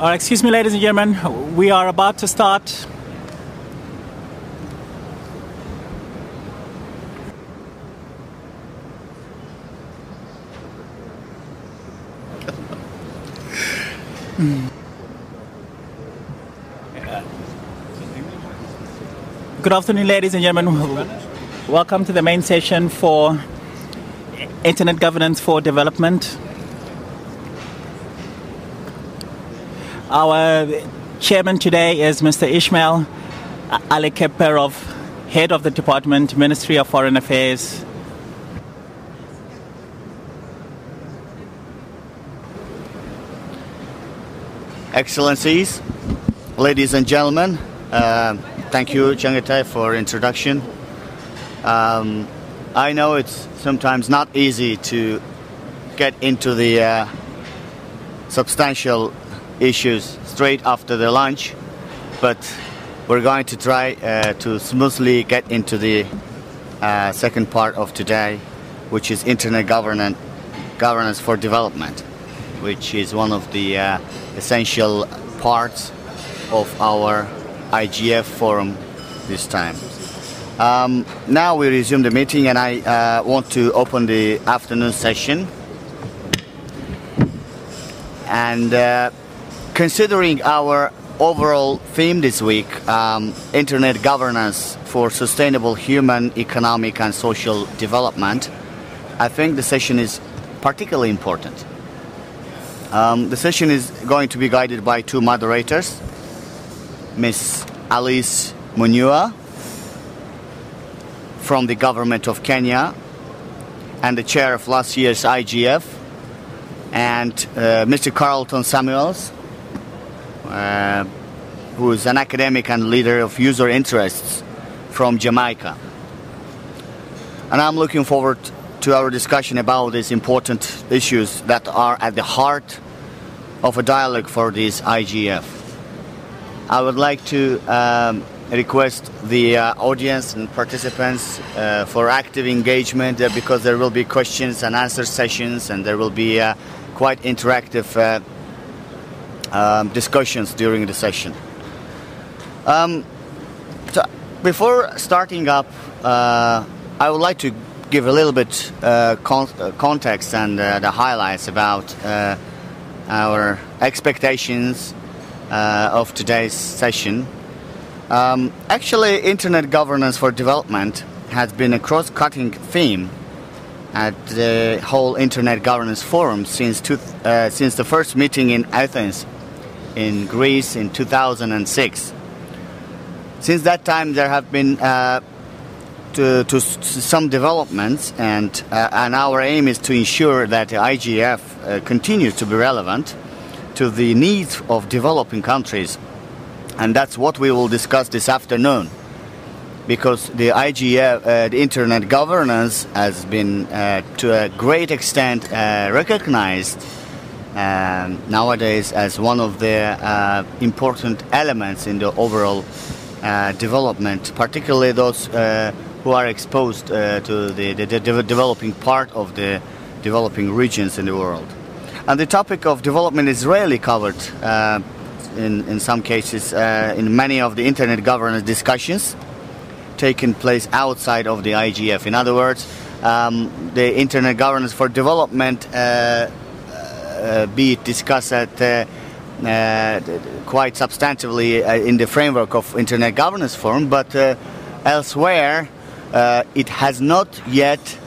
Excuse me, ladies and gentlemen, we are about to start. Good afternoon, ladies and gentlemen. Welcome to the main session for Internet Governance for Development. Our chairman today is Mr. Ismail Ali Keperov, head of the department, Ministry of Foreign Affairs. Excellencies, ladies and gentlemen, thank you, Changatai, for introduction. I know it's sometimes not easy to get into the substantial issues straight after the lunch, but we're going to try to smoothly get into the second part of today, which is Internet Governance for Development, which is one of the essential parts of our IGF forum this time. Now we resume the meeting, and I want to open the afternoon session. And considering our overall theme this week, Internet Governance for Sustainable Human, Economic and Social Development, I think the session is particularly important. The session is going to be guided by two moderators, Ms. Alice Munyua from the government of Kenya and the chair of last year's IGF, and Mr. Carlton Samuels, who is an academic and leader of user interests from Jamaica. And I'm looking forward to our discussion about these important issues that are at the heart of a dialogue for this IGF. I would like to request the audience and participants for active engagement because there will be questions and answer sessions, and there will be quite interactive discussions during the session. So before starting up, I would like to give a little bit context and the highlights about our expectations of today's session. Actually, Internet Governance for Development has been a cross-cutting theme at the whole Internet Governance Forum since the first meeting in Athens, in Greece, in 2006. Since that time, there have been to some developments, and our aim is to ensure that the IGF continues to be relevant to the needs of developing countries. And that's what we will discuss this afternoon, because the IGF, the Internet Governance, has been to a great extent recognized nowadays as one of the important elements in the overall development, particularly those who are exposed to the developing part of the developing regions in the world. And the topic of development is rarely covered in some cases in many of the Internet Governance discussions taking place outside of the IGF. In other words, the Internet Governance for Development be discussed at quite substantively in the framework of Internet Governance Forum, but elsewhere it has not yet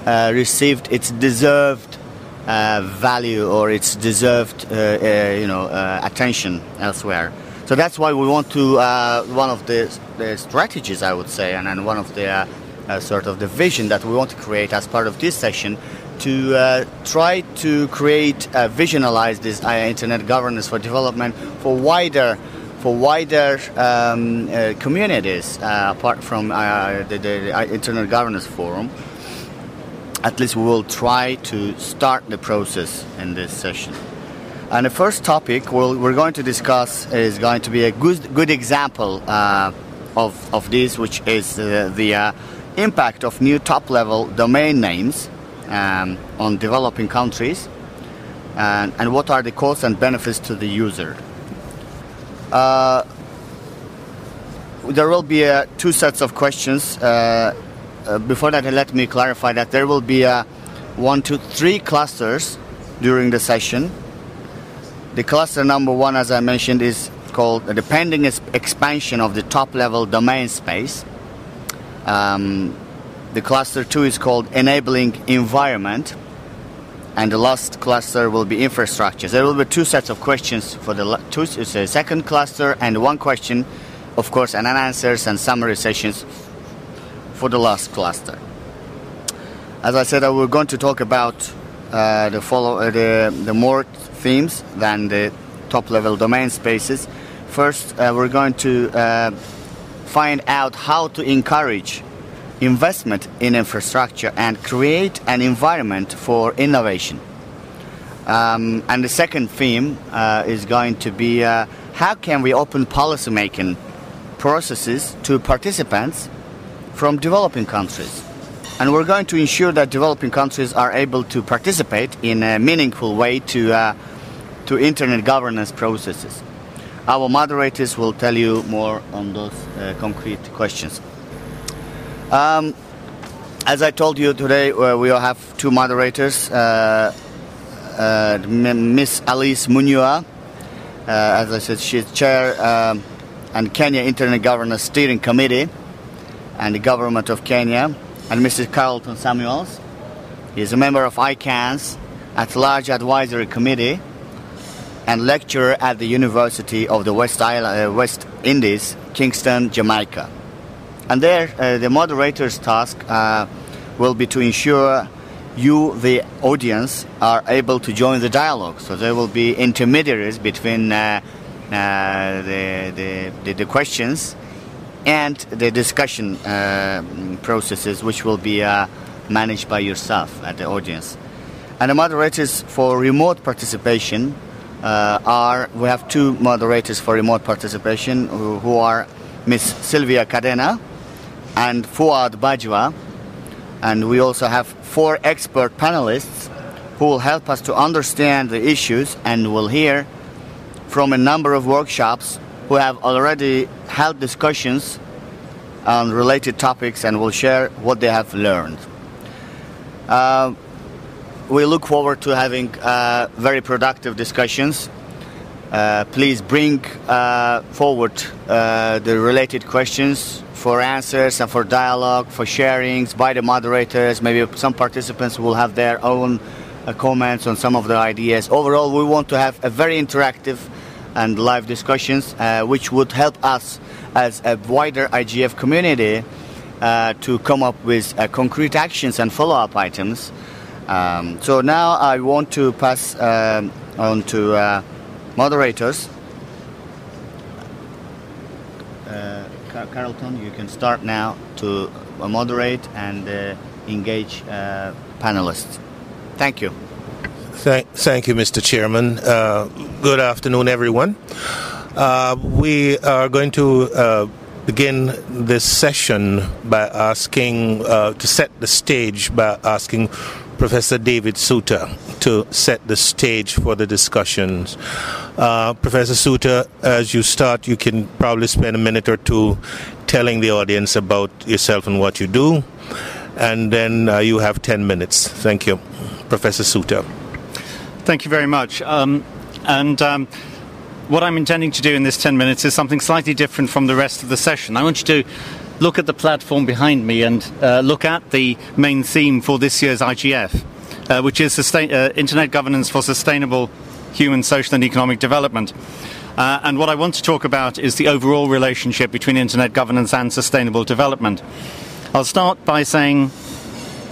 received its deserved value or its deserved attention elsewhere. So that's why we want to one of the strategies, I would say, and one of the sort of the vision that we want to create as part of this session, to try to create, visualize this Internet Governance for Development for wider communities apart from the Internet Governance Forum. At least we will try to start the process in this session. And the first topic we're going to discuss is going to be a good example of this, which is the impact of new top-level domain names on developing countries, and what are the costs and benefits to the user. there will be 2 sets of questions. Before that, let me clarify that there will be 1 to 3 clusters during the session. The cluster number 1, as I mentioned, is called the pending expansion of the top-level domain space. The cluster 2 is called enabling environment, and the last cluster will be infrastructure. There will be 2 sets of questions for the second cluster, and 1 question, of course, and answers and summary sessions for the last cluster. As I said, we're going to talk about the more themes than the top-level domain spaces. First, we're going to find out how to encourage investment in infrastructure and create an environment for innovation. And the second theme is going to be how can we open policy-making processes to participants from developing countries. And we're going to ensure that developing countries are able to participate in a meaningful way to internet governance processes. Our moderators will tell you more on those concrete questions. As I told you today, we will have 2 moderators. Miss Alice Munyua, as I said, she's chair and Kenya Internet Governance Steering Committee and the Government of Kenya, and Mr. Carlton Samuels. He is a member of ICANN's At-Large Advisory Committee and lecturer at the University of the West Indies, Kingston, Jamaica. And there, the moderator's task will be to ensure you, the audience, are able to join the dialogue. So there will be intermediaries between the questions and the discussion processes, which will be managed by yourself at the audience. And the moderators for remote participation we have 2 moderators for remote participation who are Miss Sylvia Cadena and Fuad Bajwa. And we also have 4 expert panelists who will help us to understand the issues, and we'll hear from a number of workshops who have already held discussions on related topics and will share what they have learned. We look forward to having very productive discussions. Please bring forward the related questions for answers and for dialogue, for sharings by the moderators. Maybe some participants will have their own comments on some of the ideas. Overall, we want to have a very interactive and live discussions, which would help us as a wider IGF community to come up with concrete actions and follow-up items. So now I want to pass on to moderators. Carlton, you can start now to moderate and engage panelists. Thank you. Thank you, Mr. Chairman. Good afternoon, everyone. We are going to begin this session by asking, to set the stage by asking Professor David Suter to set the stage for the discussions. Professor Suter, as you start, you can probably spend a minute or 2 telling the audience about yourself and what you do, and then you have 10 minutes. Thank you. Professor Suter. Thank you very much. What I'm intending to do in this 10 minutes is something slightly different from the rest of the session. I want you to look at the platform behind me and look at the main theme for this year's IGF, which is Internet Governance for Sustainable Human, Social and Economic Development. And what I want to talk about is the overall relationship between Internet governance and sustainable development. I'll start by saying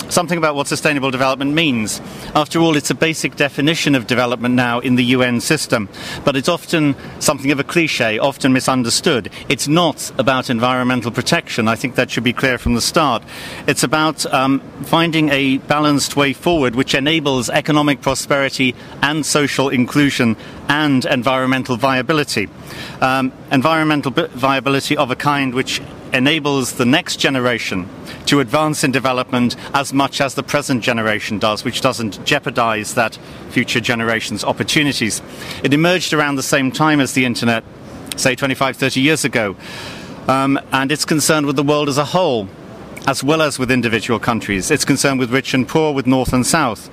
something about what sustainable development means. After all, it's a basic definition of development now in the UN system, but it's often something of a cliche, often misunderstood. It's not about environmental protection. I think that should be clear from the start. It's about finding a balanced way forward which enables economic prosperity and social inclusion and environmental viability. Environmental viability of a kind which enables the next generation to advance in development as much as the present generation does, which doesn't jeopardize that future generation's opportunities. It emerged around the same time as the Internet, say 25, 30 years ago. And it's concerned with the world as a whole, as well as with individual countries. It's concerned with rich and poor, with north and south.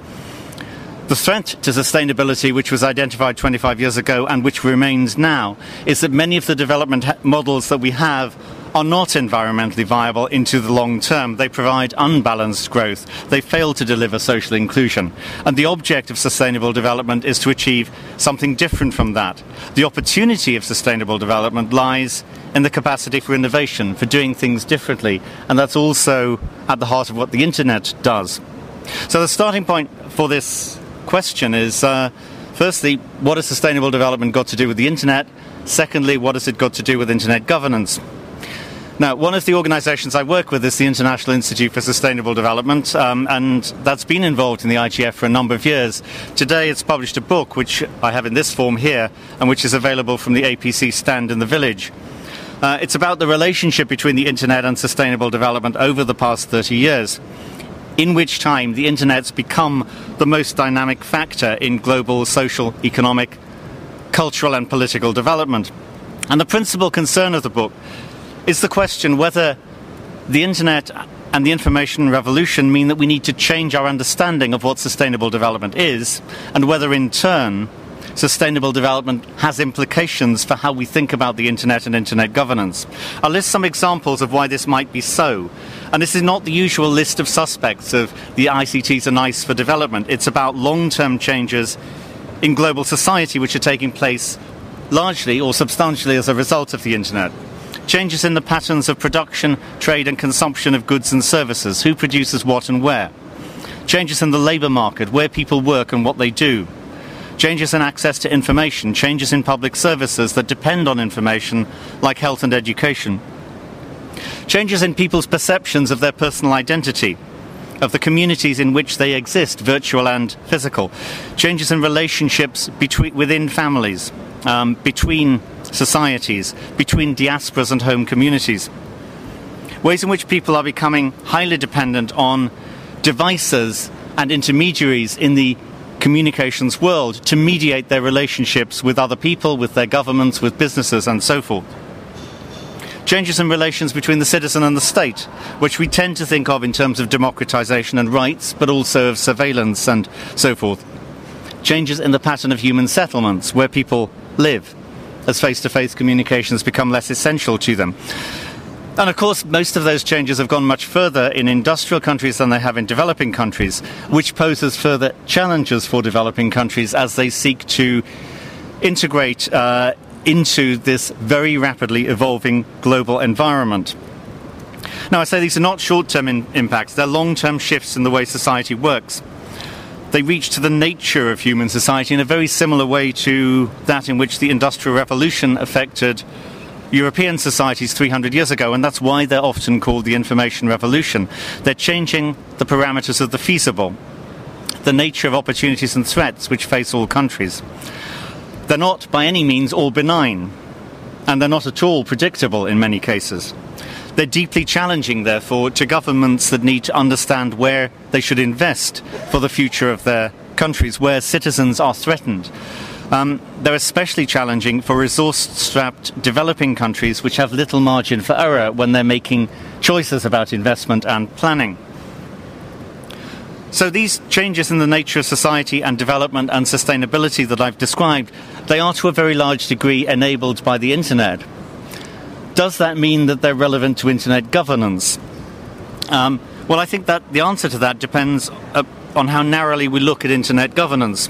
The threat to sustainability, which was identified 25 years ago and which remains now, is that many of the development models that we have are not environmentally viable into the long term. They provide unbalanced growth. They fail to deliver social inclusion. And the object of sustainable development is to achieve something different from that. The opportunity of sustainable development lies in the capacity for innovation, for doing things differently. And that's also at the heart of what the internet does. So the starting point for this question is, firstly, what has sustainable development got to do with the internet? Secondly, what has it got to do with internet governance? Now, one of the organisations I work with is the International Institute for Sustainable Development, and that's been involved in the IGF for a number of years. Today it's published a book, which I have in this form here, and which is available from the APC stand in the village. It's about the relationship between the internet and sustainable development over the past 30 years, in which time the internet's become the most dynamic factor in global social, economic, cultural and political development. And the principal concern of the book is the question whether the internet and the information revolution mean that we need to change our understanding of what sustainable development is, and whether in turn sustainable development has implications for how we think about the internet and internet governance. I'll list some examples of why this might be so. And this is not the usual list of suspects of the ICTs are nice for development. It's about long-term changes in global society which are taking place largely or substantially as a result of the internet. Changes in the patterns of production, trade and consumption of goods and services, who produces what and where. Changes in the labour market, where people work and what they do. Changes in access to information, changes in public services that depend on information, like health and education. Changes in people's perceptions of their personal identity, of the communities in which they exist, virtual and physical. Changes in relationships within families, between societies, between diasporas and home communities. Ways in which people are becoming highly dependent on devices and intermediaries in the communications world to mediate their relationships with other people, with their governments, with businesses and so forth. Changes in relations between the citizen and the state, which we tend to think of in terms of democratization and rights, but also of surveillance and so forth. Changes in the pattern of human settlements, where people live, as face-to-face communications become less essential to them. And of course, most of those changes have gone much further in industrial countries than they have in developing countries, which poses further challenges for developing countries as they seek to integrate into this very rapidly evolving global environment. Now, I say these are not short-term impacts, they're long-term shifts in the way society works. They reach to the nature of human society in a very similar way to that in which the Industrial Revolution affected European societies 300 years ago, and that's why they're often called the Information Revolution. They're changing the parameters of the feasible, the nature of opportunities and threats which face all countries. They're not by any means all benign, and they're not at all predictable in many cases. They're deeply challenging, therefore, to governments that need to understand where they should invest for the future of their countries, where citizens are threatened. They're especially challenging for resource-strapped developing countries which have little margin for error when they're making choices about investment and planning. So these changes in the nature of society and development and sustainability that I've described, they are to a very large degree enabled by the internet. Does that mean that they're relevant to internet governance? Well, I think that the answer to that depends on how narrowly we look at internet governance.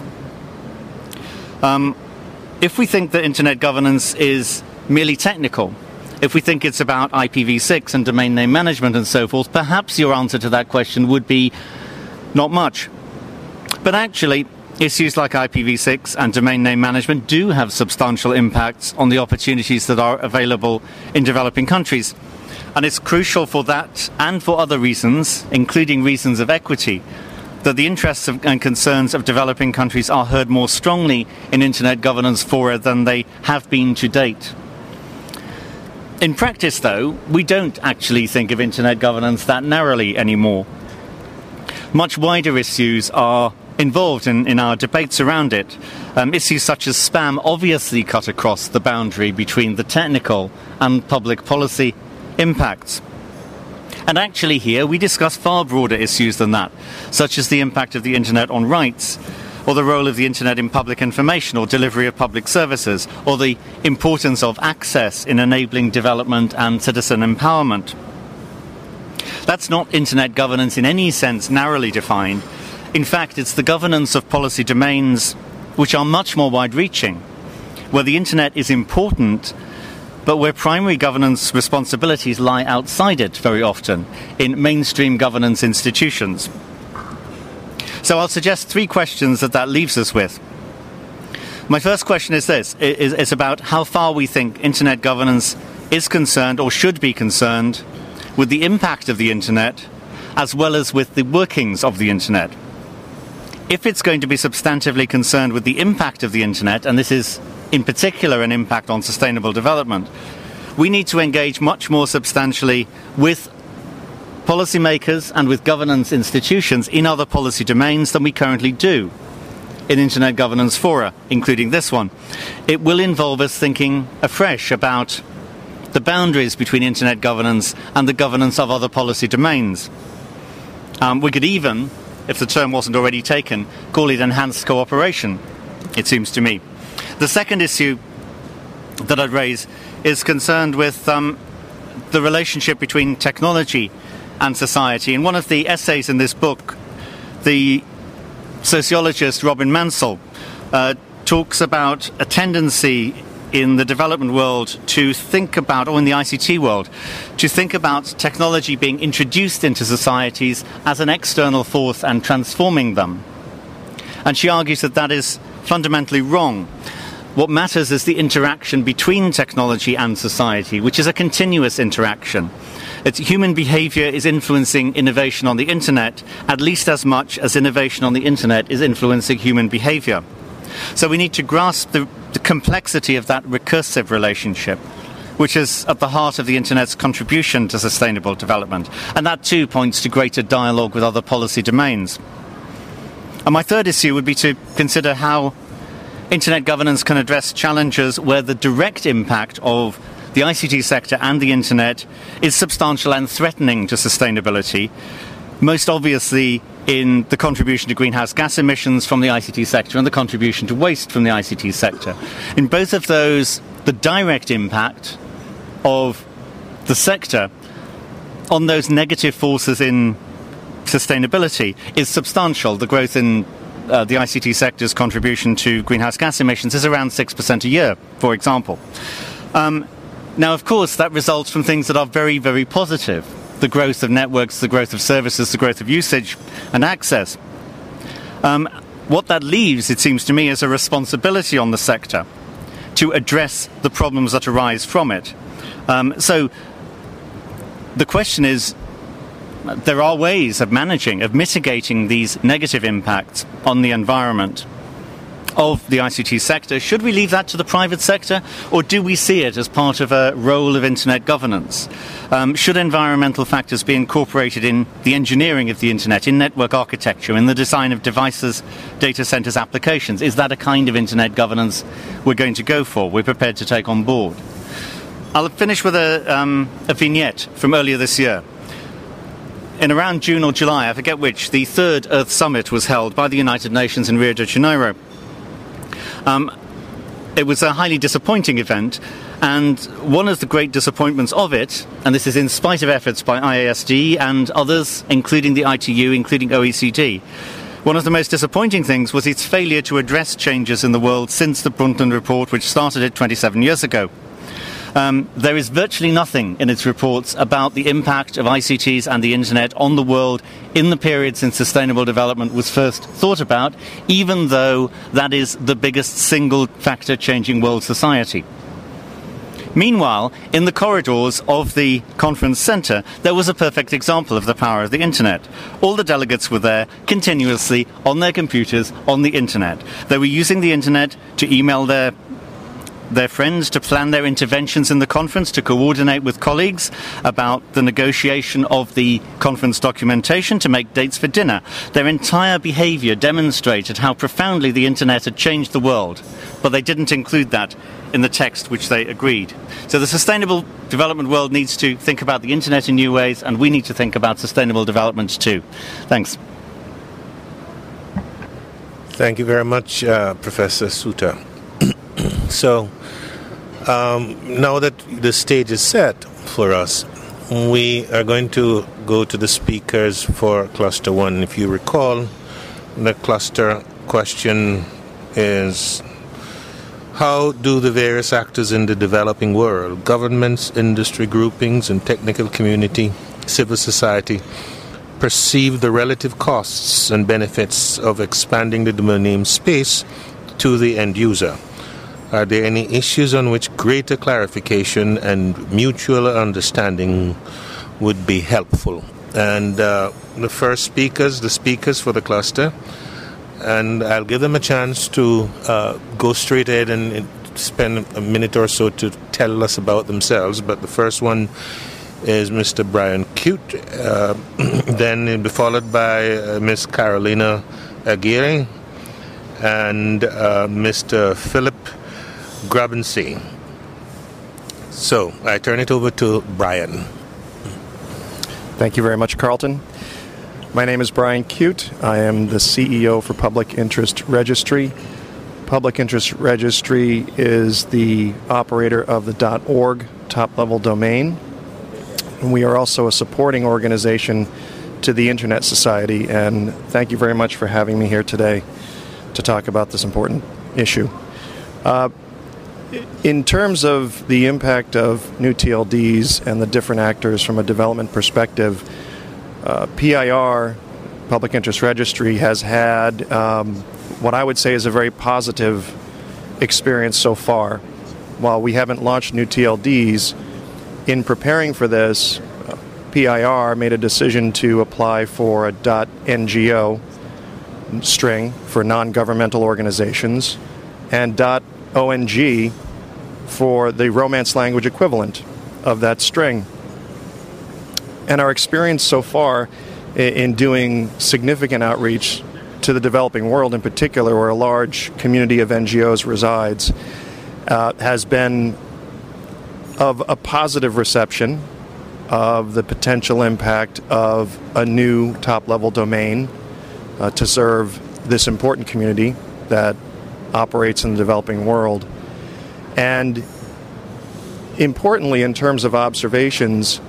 If we think that internet governance is merely technical, if we think it's about IPv6 and domain name management and so forth, perhaps your answer to that question would be not much. But actually, issues like IPv6 and domain name management do have substantial impacts on the opportunities that are available in developing countries. And it's crucial for that and for other reasons, including reasons of equity, that the interests and concerns of developing countries are heard more strongly in internet governance fora than they have been to date. In practice, though, we don't actually think of internet governance that narrowly anymore. Much wider issues are involved in our debates around it. Issues such as spam obviously cut across the boundary between the technical and public policy impacts. And actually here we discuss far broader issues than that, such as the impact of the internet on rights, or the role of the internet in public information or delivery of public services, or the importance of access in enabling development and citizen empowerment. That's not internet governance in any sense narrowly defined. In fact, it's the governance of policy domains which are much more wide-reaching, where the internet is important, but where primary governance responsibilities lie outside it very often, in mainstream governance institutions. So I'll suggest 3 questions that leaves us with. My first question is this. It's about how far we think internet governance is concerned or should be concerned with the impact of the internet as well as with the workings of the internet. If it's going to be substantively concerned with the impact of the internet, and this is in particular an impact on sustainable development, we need to engage much more substantially with policymakers and with governance institutions in other policy domains than we currently do in internet governance fora, including this one. It will involve us thinking afresh about the boundaries between internet governance and the governance of other policy domains. We could even, if the term wasn't already taken, call it enhanced cooperation, it seems to me. The second issue that I'd raise is concerned with the relationship between technology and society. In one of the essays in this book, the sociologist Robin Mansell talks about a tendency in the development world to think about, or in the ICT world, to think about technology being introduced into societies as an external force and transforming them. And she argues that that is fundamentally wrong. What matters is the interaction between technology and society, which is a continuous interaction. Human behavior is influencing innovation on the internet at least as much as innovation on the internet is influencing human behavior. So we need to grasp the complexity of that recursive relationship, which is at the heart of the internet's contribution to sustainable development. And that too points to greater dialogue with other policy domains. And my third issue would be to consider how internet governance can address challenges where the direct impact of the ICT sector and the internet is substantial and threatening to sustainability, most obviously in the contribution to greenhouse gas emissions from the ICT sector and the contribution to waste from the ICT sector. In both of those, the direct impact of the sector on those negative forces in sustainability is substantial. The growth in the ICT sector's contribution to greenhouse gas emissions is around 6% a year, for example. Now, of course, that results from things that are very, very positive. The growth of networks, the growth of services, the growth of usage and access. What that leaves, it seems to me, is a responsibility on the sector to address the problems that arise from it. So the question is, there are ways of managing, of mitigating these negative impacts on the environment of the ICT sector. Should we leave that to the private sector, or do we see it as part of a role of internet governance? Should environmental factors be incorporated in the engineering of the internet, in network architecture, in the design of devices, data centers, applications? Is that a kind of internet governance we're going to go for, we're prepared to take on board? I'll finish with a vignette from earlier this year. In around June or July, I forget which, the third Earth Summit was held by the United Nations in Rio de Janeiro. It was a highly disappointing event, and one of the great disappointments of it, and this is in spite of efforts by IASD and others, including the ITU, including OECD, one of the most disappointing things was its failure to address changes in the world since the Brundtland Report, which started it 27 years ago. There is virtually nothing in its reports about the impact of ICTs and the internet on the world in the period since sustainable development was first thought about, even though that is the biggest single factor changing world society. Meanwhile, in the corridors of the conference centre, there was a perfect example of the power of the internet. All the delegates were there continuously on their computers on the internet. They were using the internet to email their their friends to plan their interventions in the conference, to coordinate with colleagues about the negotiation of the conference documentation, to make dates for dinner. Their entire behaviour demonstrated how profoundly the internet had changed the world, but they didn't include that in the text which they agreed. So the sustainable development world needs to think about the internet in new ways, and we need to think about sustainable development too. Thanks. Thank you very much, Professor Suter. So, now that the stage is set for us, we are going to go to the speakers for Cluster 1. If you recall, the cluster question is: how do the various actors in the developing world, governments, industry groupings, and technical community, civil society, perceive the relative costs and benefits of expanding the domain space to the end user? Are there any issues on which greater clarification and mutual understanding would be helpful? And the speakers for the cluster, and I'll give them a chance to go straight ahead and spend a minute or so to tell us about themselves. But the first one is Mr. Brian Cute. Then it'll be followed by Miss Carolina Aguirre and Mr. Philip Grabensee. So I turn it over to Brian. Thank you very much, Carlton. My name is Brian Cute. I am the CEO for Public Interest Registry. Public Interest Registry is the operator of the .org top-level domain. And we are also a supporting organization to the Internet Society. And thank you very much for having me here today to talk about this important issue. In terms of the impact of new TLDs and the different actors from a development perspective, PIR, Public Interest Registry, has had what I would say is a very positive experience so far. While we haven't launched new TLDs, in preparing for this, PIR made a decision to apply for a .NGO string for non-governmental organizations and .ONG for the Romance language equivalent of that string. And our experience so far in doing significant outreach to the developing world, in particular where a large community of NGOs resides, has been of a positive reception of the potential impact of a new top-level domain to serve this important community that operates in the developing world. And importantly, in terms of observations,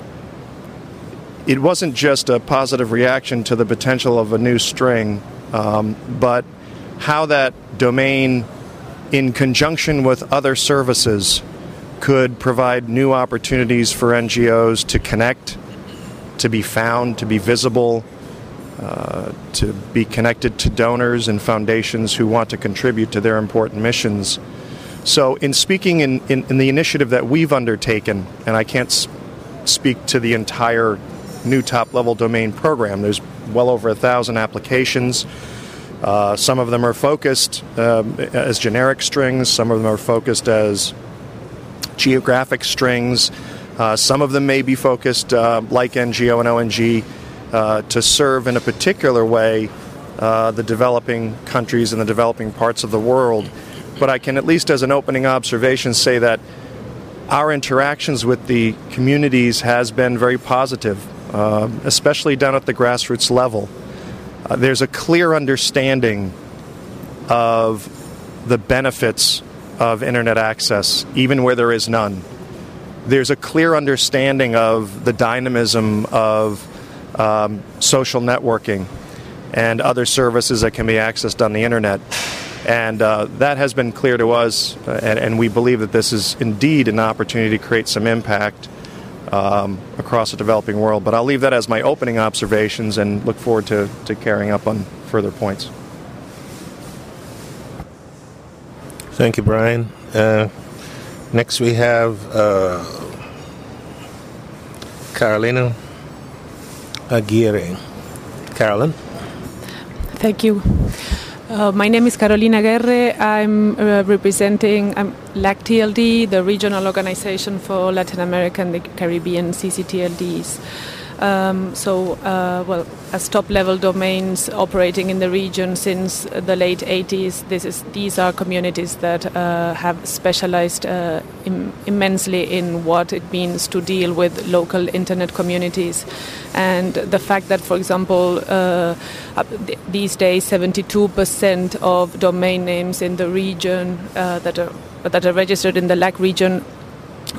it wasn't just a positive reaction to the potential of a new string, but how that domain, in conjunction with other services, could provide new opportunities for NGOs to connect, to be found, to be visible, to be connected to donors and foundations who want to contribute to their important missions. So in speaking in the initiative that we've undertaken, and I can't speak to the entire new top-level domain program, there's well over 1,000 applications. Some of them are focused as generic strings, some of them are focused as geographic strings, some of them may be focused like NGO and ONG to serve in a particular way the developing countries and the developing parts of the world. But I can, at least as an opening observation, say that our interactions with the communities has been very positive, especially down at the grassroots level. There's a clear understanding of the benefits of Internet access, even where there is none. There's a clear understanding of the dynamism of social networking and other services that can be accessed on the Internet. And that has been clear to us, and we believe that this is indeed an opportunity to create some impact across the developing world. But I'll leave that as my opening observations and look forward to carrying up on further points. Thank you, Brian. Next we have Carolina Aguirre. Carolyn? Thank you. My name is Carolina Guerre. I'm representing LACTLD, the regional organization for Latin America and the Caribbean CCTLDs. As top-level domains operating in the region since the late 80s, these are communities that have specialized immensely in what it means to deal with local internet communities. And the fact that, for example, these days 72% of domain names in the region that are registered in the LAC region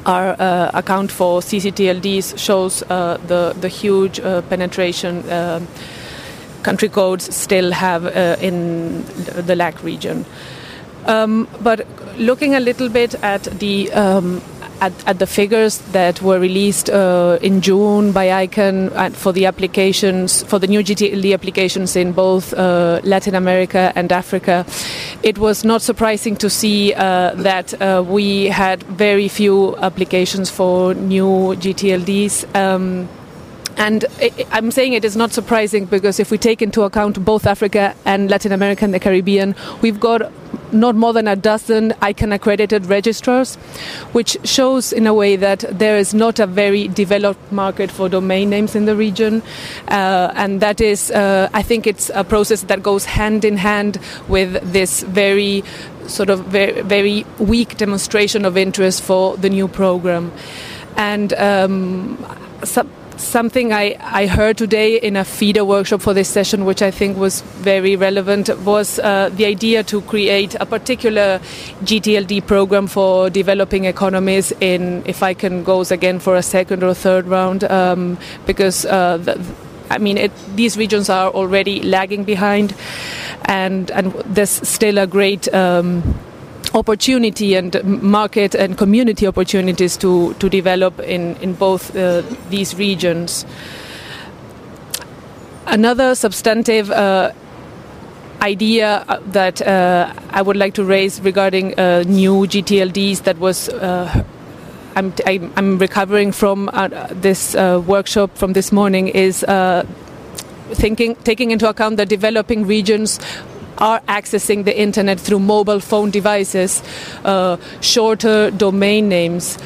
account for CCTLDs shows the huge penetration country codes still have in the LAC region. But looking a little bit at the figures that were released in June by ICANN for the applications, for the new GTLD applications in both Latin America and Africa, it was not surprising to see that we had very few applications for new GTLDs. And I'm saying it is not surprising because if we take into account both Africa and Latin America and the Caribbean, we've got not more than a dozen ICANN-accredited registrars, which shows in a way that there is not a very developed market for domain names in the region. And that is, I think it's a process that goes hand in hand with this very very weak demonstration of interest for the new program. And something I heard today in a feeder workshop for this session, which I think was very relevant, was the idea to create a particular GTLD program for developing economies if ICANN goes again for a second or third round, because these regions are already lagging behind, and there's still a great opportunity and market and community opportunities to develop in both these regions. Another substantive idea that I would like to raise regarding new GTLDs that was I'm recovering from this workshop from this morning is taking into account that developing regions are accessing the internet through mobile phone devices. Shorter domain names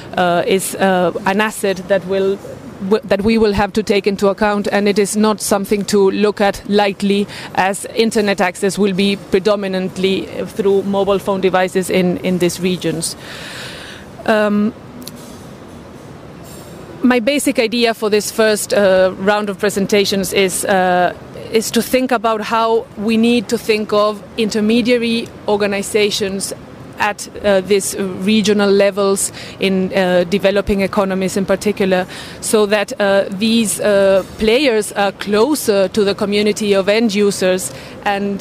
is an asset that we will have to take into account, and it is not something to look at lightly, as internet access will be predominantly through mobile phone devices in these regions. My basic idea for this first round of presentations is to think about how we need to think of intermediary organizations at these regional levels in developing economies in particular, so that these players are closer to the community of end users, and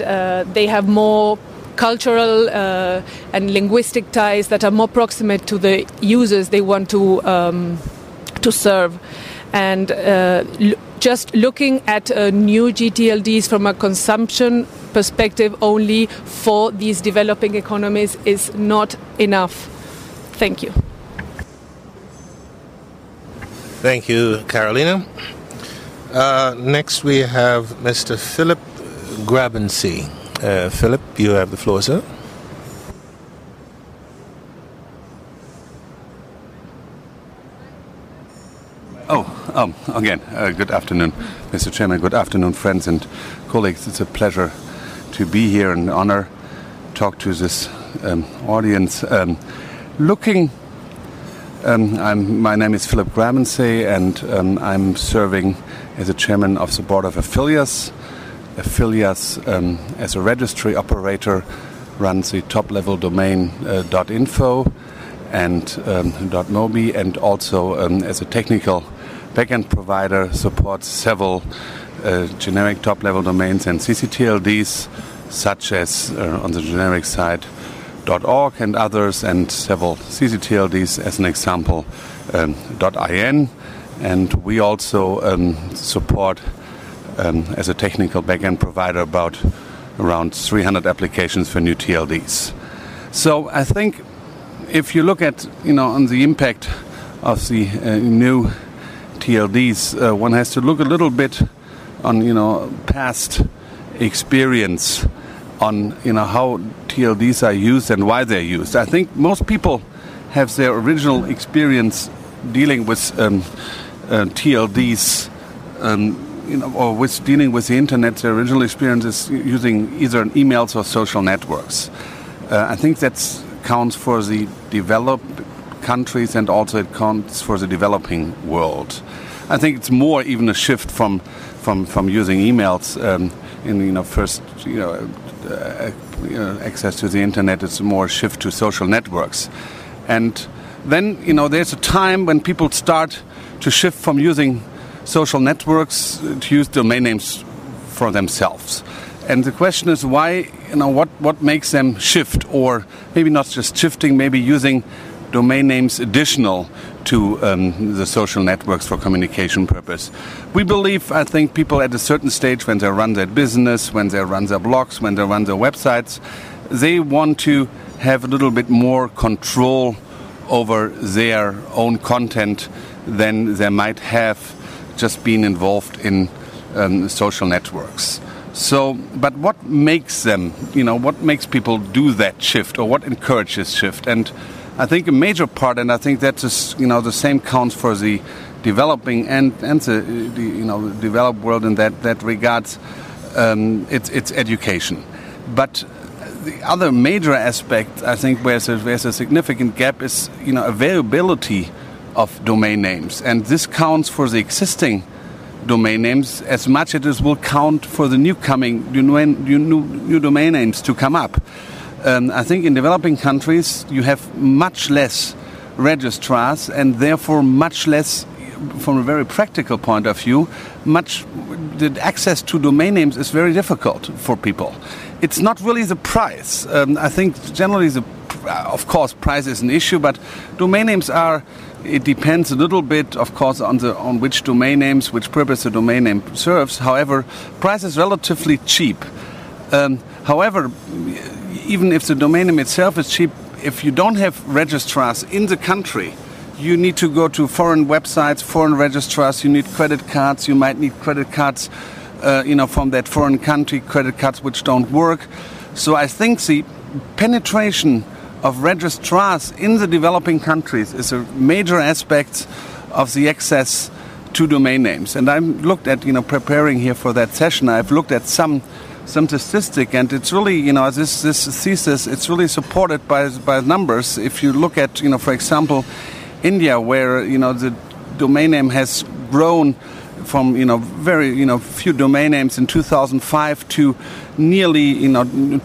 they have more cultural and linguistic ties that are more proximate to the users they want to serve. And just looking at new GTLDs from a consumption perspective only for these developing economies is not enough. Thank you. Thank you, Carolina. Next we have Mr. Philip Grabensee. Philip, you have the floor, sir. Again, good afternoon, Mr. Chairman. Good afternoon, friends and colleagues. It's a pleasure to be here and honor talk to this audience. My name is Philip Grabensee, and I'm serving as a chairman of the board of Affilias. Affilias, as a registry operator, runs the top-level domain .info and .mobi, and also as a technical backend provider supports several generic top-level domains and CCTLDs, such as on the generic side .org and others, and several CCTLDs, as an example .in. And we also support as a technical backend provider around 300 applications for new TLDs. So I think if you look at on the impact of the new TLDs, one has to look a little bit on past experience on how TLDs are used and why they're used. I think most people have their original experience dealing with TLDs, or with dealing with the internet. Their original experience is using either emails or social networks. I think that counts for the developed countries, and also it counts for the developing world. I think it's more even a shift from using emails in first access to the internet. It's more a shift to social networks, and then there's a time when people start to shift from using social networks to use domain names for themselves. And the question is why, what makes them shift, or maybe not just shifting, maybe using domain names additional to the social networks for communication purpose. We believe, I think, people at a certain stage, when they run their business, when they run their blogs, when they run their websites, they want to have a little bit more control over their own content than they might have just been involved in social networks. So, but what makes them, what makes people do that shift, or what encourages shift? And I think a major part, and I think that's the same counts for the developing and the developed world in that regards. It's education, but the other major aspect, I think, where there's a significant gap is availability of domain names, and this counts for the existing domain names as much as it will count for the new domain names to come up. I think in developing countries you have much less registrars, and therefore much less, from a very practical point of view, the access to domain names is very difficult for people. It's not really the price. I think generally of course price is an issue, but domain names it depends a little bit, of course, on which domain names, which purpose the domain name serves. However, price is relatively cheap. However, even if the domain name itself is cheap, if you don't have registrars in the country, you need to go to foreign websites, foreign registrars. You need credit cards. You might need credit cards, from that foreign country, credit cards which don't work. So I think the penetration of registrars in the developing countries is a major aspect of the access to domain names. And I looked at, preparing here for that session, I've looked at some statistic, and it's really, this thesis, it's really supported by numbers. If you look at, for example, India, where, the domain name has grown from, very, few domain names in 2005 to nearly,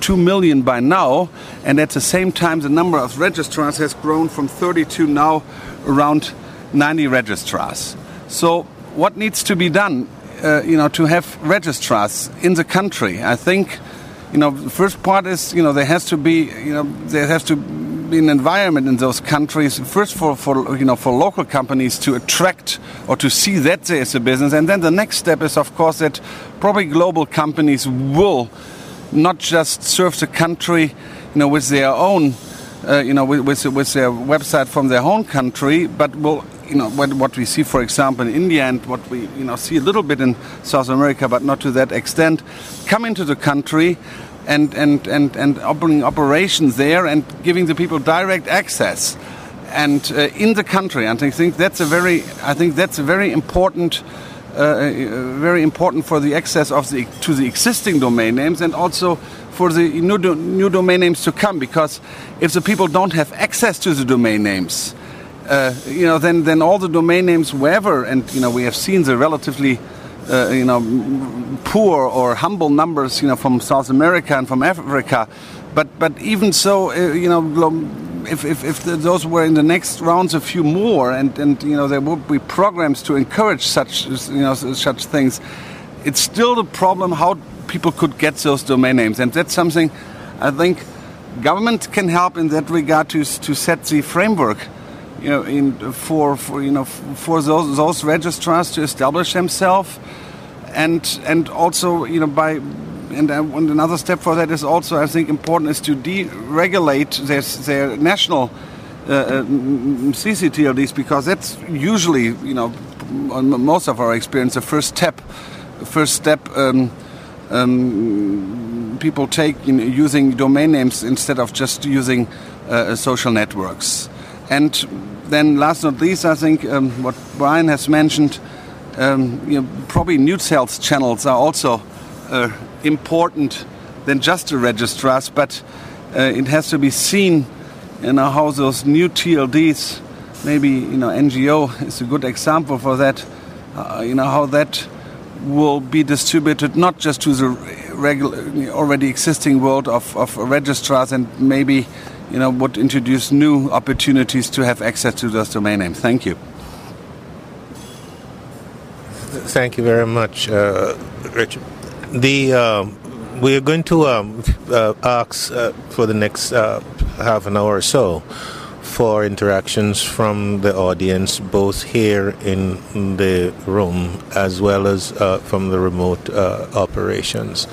2 million by now. And at the same time, the number of registrars has grown from 30 to now around 90 registrars. So what needs to be done, to have registrars in the country? I think, the first part is, there has to be an environment in those countries, first for local companies to attract or to see that there is a business, and then the next step is, of course, that probably global companies will not just serve the country, with their own, with their website from their own country, but will, what we see, for example, in India, and what we see a little bit in South America, but not to that extent, come into the country and opening operations there and giving the people direct access and in the country. And I think that's a very important, very important for the access to the existing domain names, and also for the new domain names to come. Because if the people don't have access to the domain names, then all the domain names wherever, and we have seen the relatively poor or humble numbers, from South America and from Africa, but even so, if those were in the next rounds a few more, and there would be programs to encourage such things, it's still the problem how people could get those domain names, and that's something I think government can help in that regard to set the framework. For those registrars to establish themselves, and also and another step for that is also, I think, important, is to deregulate their national CCTLDs, because that's usually, on most of our experience, the first step people take using domain names instead of just using social networks. And then last but not least, I think what Brian has mentioned, probably news health channels are also important than just the registrars, but it has to be seen how those new TLDs, maybe NGO is a good example for that, how that will be distributed not just to the already existing world of registrars, and maybe would introduce new opportunities to have access to those domain names. Thank you. Thank you very much, Richard. We are going to ask for the next half an hour or so for interactions from the audience, both here in the room as well as from the remote operations.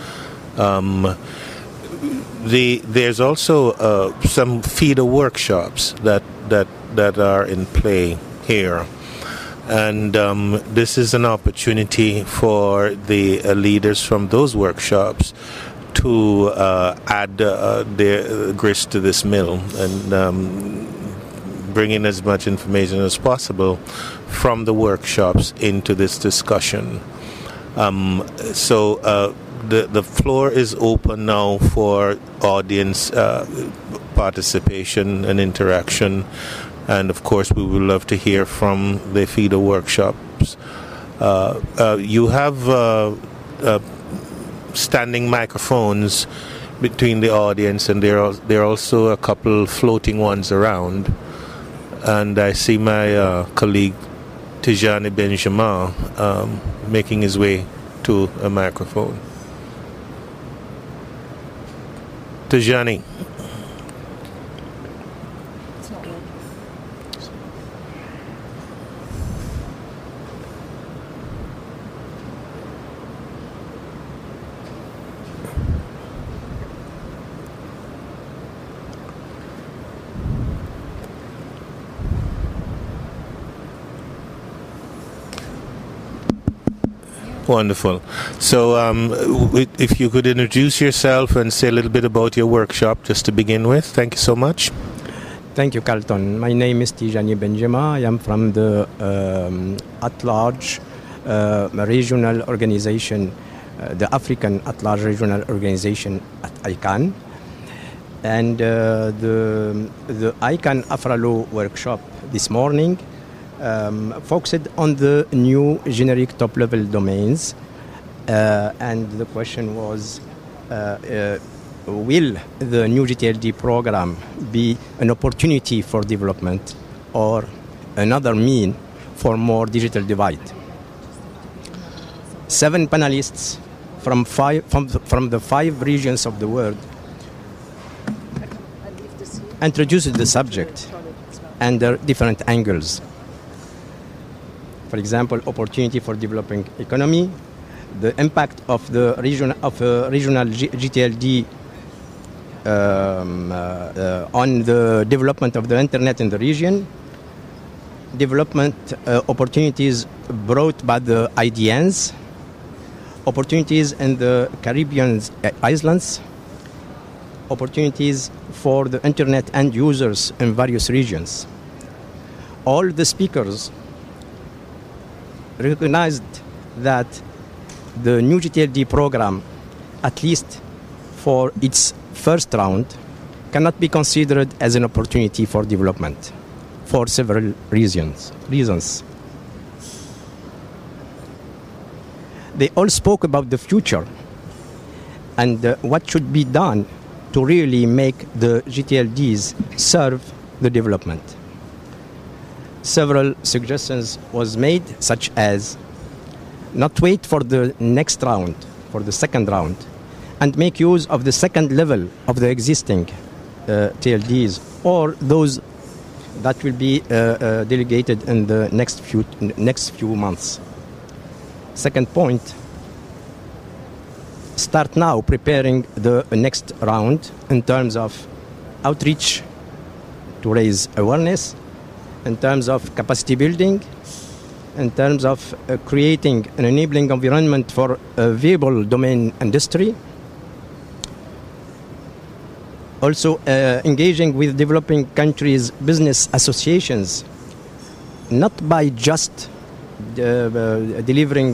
There's also some feeder workshops that are in play here. And this is an opportunity for the leaders from those workshops to add their grist to this mill and bring in as much information as possible from the workshops into this discussion. So the floor is open now for audience participation and interaction. And of course, we would love to hear from the feeder workshops. You have standing microphones between the audience, and there are also a couple floating ones around. And I see my colleague Thematic Benjamin making his way to a microphone. Tijani. Wonderful. So if you could introduce yourself and say a little bit about your workshop just to begin with. Thank you so much. Thank you, Carlton. My name is Thematic Benjamin. I am from the at-large regional organization, the African at-large regional organization at ICANN. And the ICANN AfraLaw workshop this morning focused on the new generic top-level domains, and the question was, will the new GTLD program be an opportunity for development or another mean for more digital divide? 7 panelists from the 5 regions of the world introduced the subject and their different angles. For example, opportunity for developing economy, the impact of the regional GTLD on the development of the internet in the region, development opportunities brought by the IDNs, opportunities in the Caribbean islands, opportunities for the internet end users in various regions. All the speakers recognized that the new GTLD program, at least for its first round, cannot be considered as an opportunity for development for several reasons. They all spoke about the future and what should be done to really make the GTLDs serve the development. Several suggestions was made, such as not wait for the next round, for the second round, and make use of the second level of the existing TLDs or those that will be delegated in the next few months. Second point, start now preparing the next round in terms of outreach to raise awareness, in terms of capacity building, in terms of creating an enabling environment for a viable domain industry. Also engaging with developing countries' business associations, not by just delivering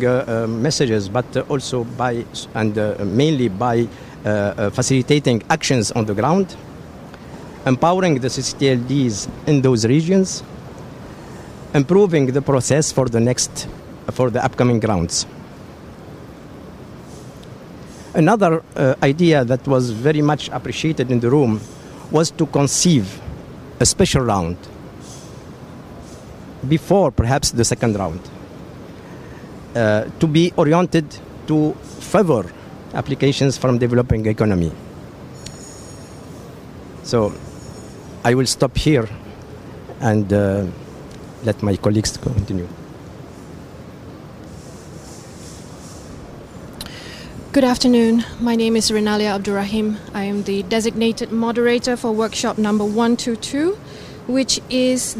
messages, but also by and mainly by facilitating actions on the ground, empowering the CCTLDs in those regions, improving the process for the upcoming rounds. Another idea that was very much appreciated in the room was to conceive a special round before perhaps the second round, to be oriented to favor applications from developing economy. So I will stop here and let my colleagues continue. Good afternoon. My name is Renalia Abdurrahim. I am the designated moderator for workshop number 122, which is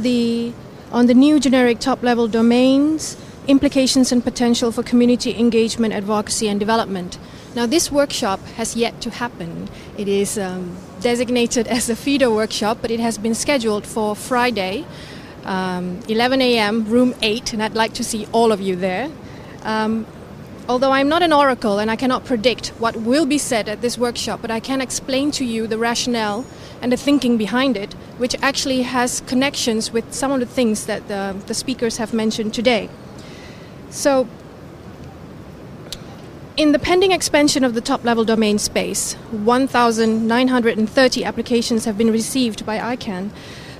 on the new generic top-level domains, implications and potential for community engagement, advocacy and development. Now, this workshop has yet to happen. It is designated as a feeder workshop, but it has been scheduled for Friday, 11 a.m., room 8, and I'd like to see all of you there. Although I'm not an oracle and I cannot predict what will be said at this workshop, but I can explain to you the rationale and the thinking behind it, which actually has connections with some of the things that the speakers have mentioned today. So, in the pending expansion of the top-level domain space, 1,930 applications have been received by ICANN.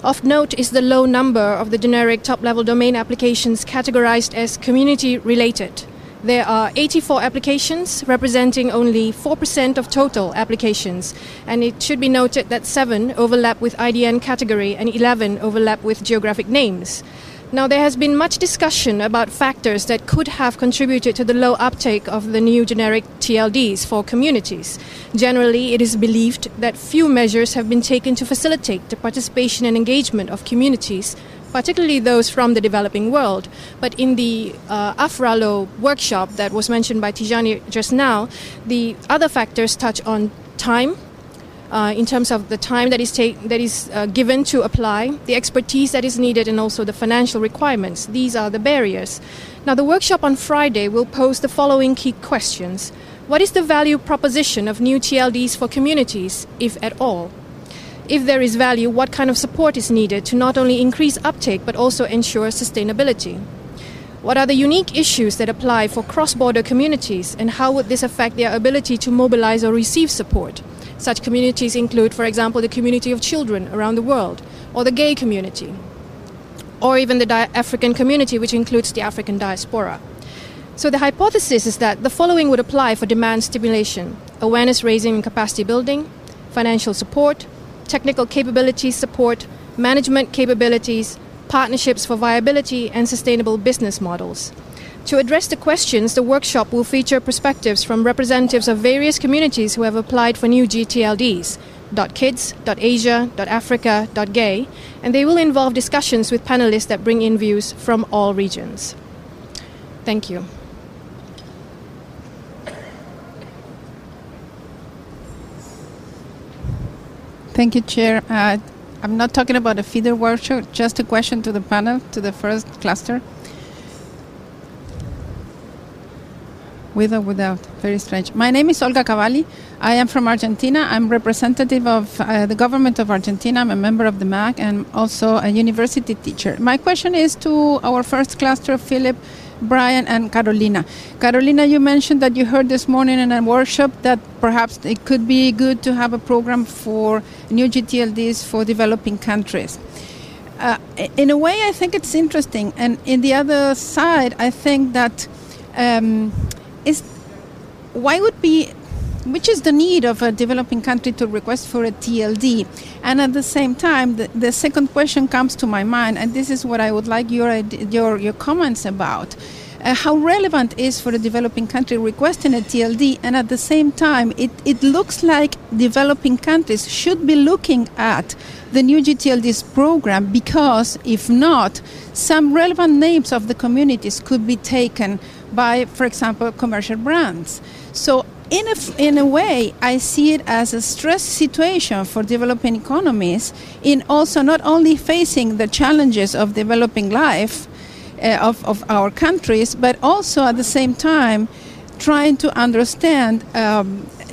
Of note is the low number of the generic top-level domain applications categorized as community-related. There are 84 applications, representing only 4% of total applications, and it should be noted that 7 overlap with IDN category and 11 overlap with geographic names. Now, there has been much discussion about factors that could have contributed to the low uptake of the new generic TLDs for communities. Generally, it is believed that few measures have been taken to facilitate the participation and engagement of communities, particularly those from the developing world. But in the AFRALO workshop that was mentioned by Tijani just now, the other factors touch on time, in terms of the time that is given to apply, the expertise that is needed, and also the financial requirements. These are the barriers. Now, the workshop on Friday will pose the following key questions. What is the value proposition of new TLDs for communities, if at all? If there is value, what kind of support is needed to not only increase uptake but also ensure sustainability? What are the unique issues that apply for cross-border communities, and how would this affect their ability to mobilize or receive support? Such communities include, for example, the community of children around the world, or the gay community, or even the African community, which includes the African diaspora. So the hypothesis is that the following would apply for demand stimulation: awareness raising and capacity building, financial support, technical capabilities support, management capabilities, partnerships for viability, and sustainable business models. To address the questions, the workshop will feature perspectives from representatives of various communities who have applied for new GTLDs, .kids, .asia, .africa, .gay, and they will involve discussions with panelists that bring in views from all regions. Thank you. Thank you, Chair. I'm not talking about a feeder workshop, just a question to the panel, to the first cluster. With or without? Very strange. My name is Olga Cavalli. I am from Argentina. I'm representative of the government of Argentina. I'm a member of the MAC and also a university teacher. My question is to our first cluster, Philip, Brian, and Carolina. Carolina, you mentioned that you heard this morning in a workshop that perhaps it could be good to have a program for new GTLDs for developing countries. In a way, I think it's interesting. And in the other side, I think that which is the need of a developing country to request for a TLD? And at the same time, the second question comes to my mind, and this is what I would like your comments about. how relevant is for a developing country requesting a TLD, and at the same time, it looks like developing countries should be looking at the new GTLD's program, because if not, some relevant names of the communities could be taken by, for example, commercial brands. So in a way, I see it as a stress situation for developing economies in also not only facing the challenges of developing life of our countries, but also at the same time trying to understand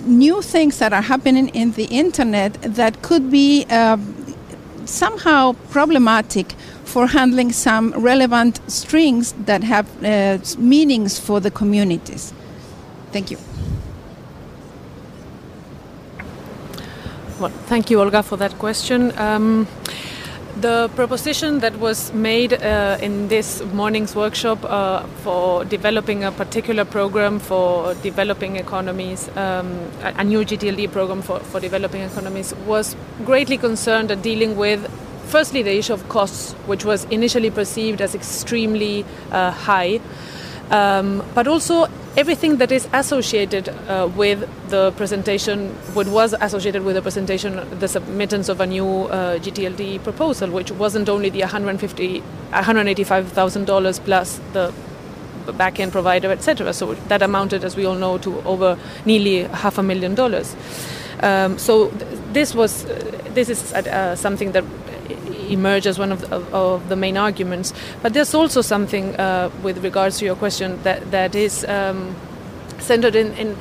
new things that are happening in the internet that could be somehow problematic for handling some relevant strings that have meanings for the communities. Thank you. Well, thank you, Olga, for that question. The proposition that was made in this morning's workshop for developing a particular program for developing economies, a new GTLD program for developing economies, was greatly concerned at dealing with, firstly, the issue of costs, which was initially perceived as extremely high, but also everything that is associated with the presentation, what was associated with the presentation, the submittance of a new GTLD proposal, which wasn't only the $185,000 plus the back-end provider, etc. So that amounted, as we all know, to over nearly $500,000. So this is something that emerge as one of the main arguments. But there's also something with regards to your question that is centered in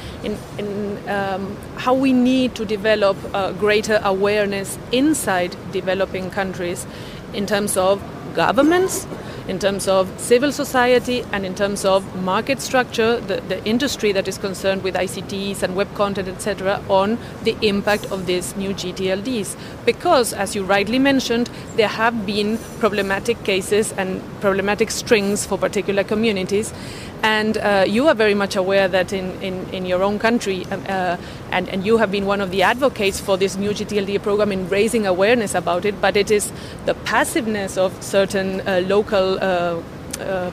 how we need to develop greater awareness inside developing countries in terms of governments, in terms of civil society, and in terms of market structure, the industry that is concerned with ICTs and web content, etc., on the impact of these new GTLDs. Because, as you rightly mentioned, there have been problematic cases and problematic strings for particular communities. And you are very much aware that in your own country, and you have been one of the advocates for this new GTLD program in raising awareness about it, but it is the passiveness of certain local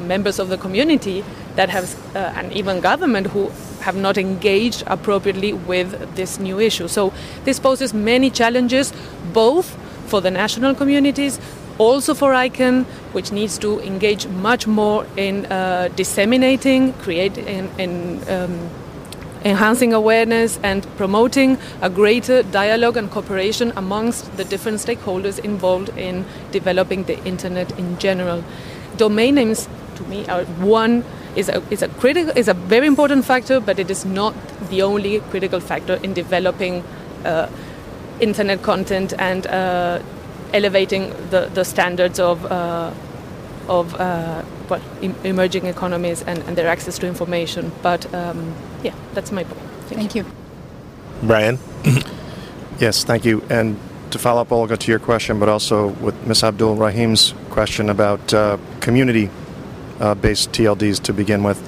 members of the community that have, and even government, who have not engaged appropriately with this new issue. So this poses many challenges, both for the national communities, also for ICANN, which needs to engage much more in disseminating, enhancing awareness and promoting a greater dialogue and cooperation amongst the different stakeholders involved in developing the internet in general. Domain names, to me, are is a very important factor, but it is not the only critical factor in developing internet content and elevating the standards of emerging economies and their access to information. But yeah, that's my point. Thank you. Brian? Yes, thank you. And to follow up, Olga, to your question, but also with Ms. Abdul Rahim's question about community-based TLDs to begin with,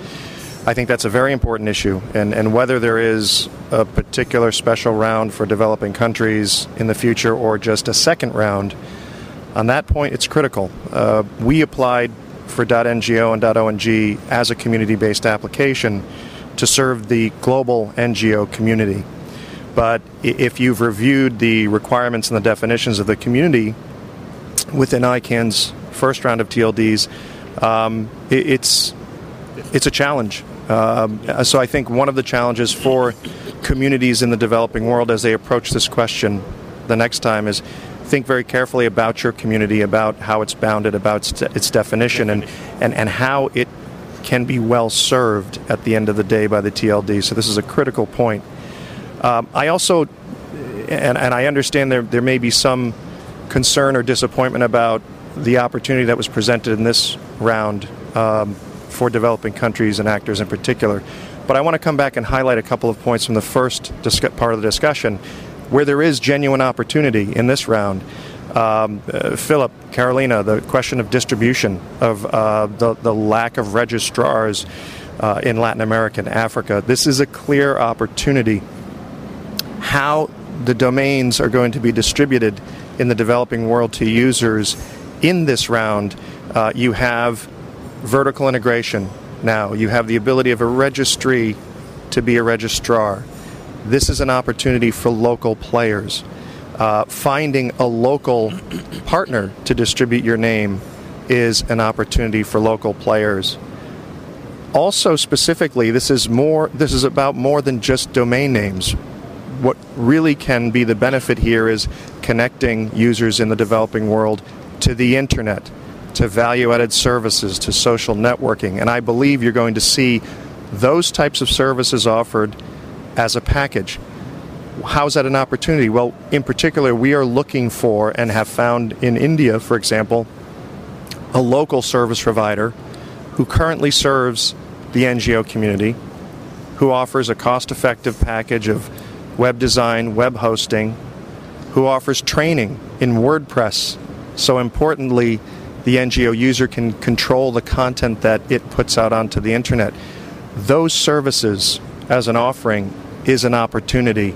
I think that's a very important issue. And whether there is a particular special round for developing countries in the future or just a second round, on that point, it's critical. We applied for .ngo and .ong as a community-based application to serve the global NGO community. But if you've reviewed the requirements and the definitions of the community within ICANN's first round of TLDs, it's a challenge. So I think one of the challenges for communities in the developing world as they approach this question the next time is think very carefully about your community, about how it's bounded, about its definition, and how it can be well served at the end of the day by the TLD. So this is a critical point. I also, and I understand there may be some concern or disappointment about the opportunity that was presented in this round for developing countries and actors in particular. But I want to come back and highlight a couple of points from the first part of the discussion where there is genuine opportunity in this round. Philip, Carolina, the question of distribution, of the lack of registrars in Latin America and Africa. This is a clear opportunity. How the domains are going to be distributed in the developing world to users in this round, you have vertical integration now. You have the ability of a registry to be a registrar. This is an opportunity for local players. Finding a local partner to distribute your name is an opportunity for local players. Also, specifically, this is about more than just domain names. What really can be the benefit here is connecting users in the developing world to the internet, to value-added services, to social networking. And I believe you're going to see those types of services offered as a package. How's that an opportunity? Well, in particular, we are looking for and have found in India, for example, a local service provider who currently serves the NGO community, who offers a cost-effective package of web design, web hosting, who offers training in WordPress. So importantly, the NGO user can control the content that it puts out onto the internet. Those services as an offering is an opportunity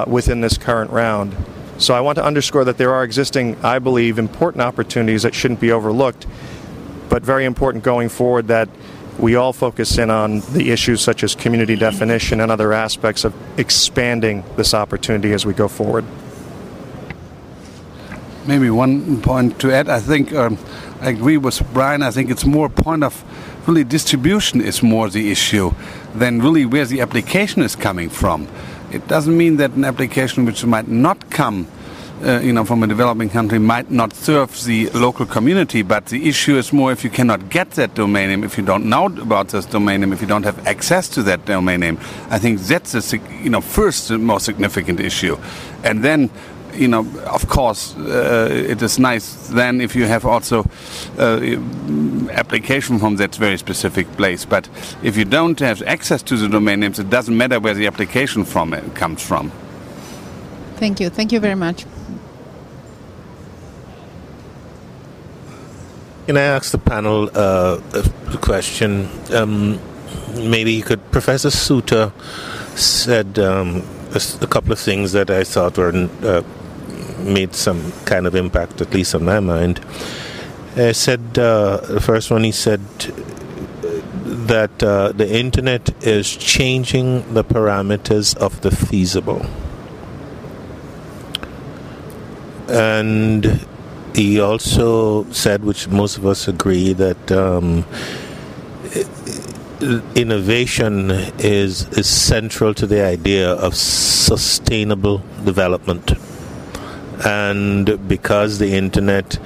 within this current round. So I want to underscore that there are existing, I believe, important opportunities that shouldn't be overlooked, but very important going forward that we all focus in on the issues such as community definition and other aspects of expanding this opportunity as we go forward. Maybe one point to add. I think I agree with Brian. I think it's more a point of really distribution is more the issue than really where the application is coming from. It doesn't mean that an application which might not come from a developing country might not serve the local community, but the issue is more if you cannot get that domain name, if you don't know about this domain name, if you don't have access to that domain name. I think that's first the most significant issue. And then, of course, it is nice then if you have also application from that very specific place. But if you don't have access to the domain names, it doesn't matter where the application comes from. Thank you. Thank you very much. Can I ask the panel a question? Maybe Professor Suter said a couple of things that I thought were made some kind of impact, at least on my mind. I said, the first one, he said that the internet is changing the parameters of the feasible. And he also said, which most of us agree, that innovation is central to the idea of sustainable development. And because the internet,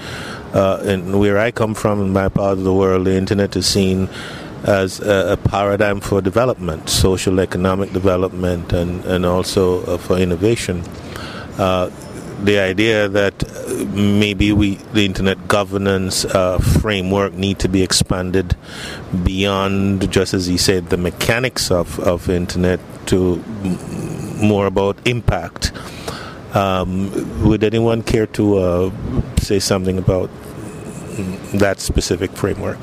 and where I come from, in my part of the world, the internet is seen as a paradigm for development, social, economic development, and also for innovation. The idea that maybe the internet governance framework need to be expanded beyond, just as he said, the mechanics of internet to more about impact. Would anyone care to say something about that specific framework?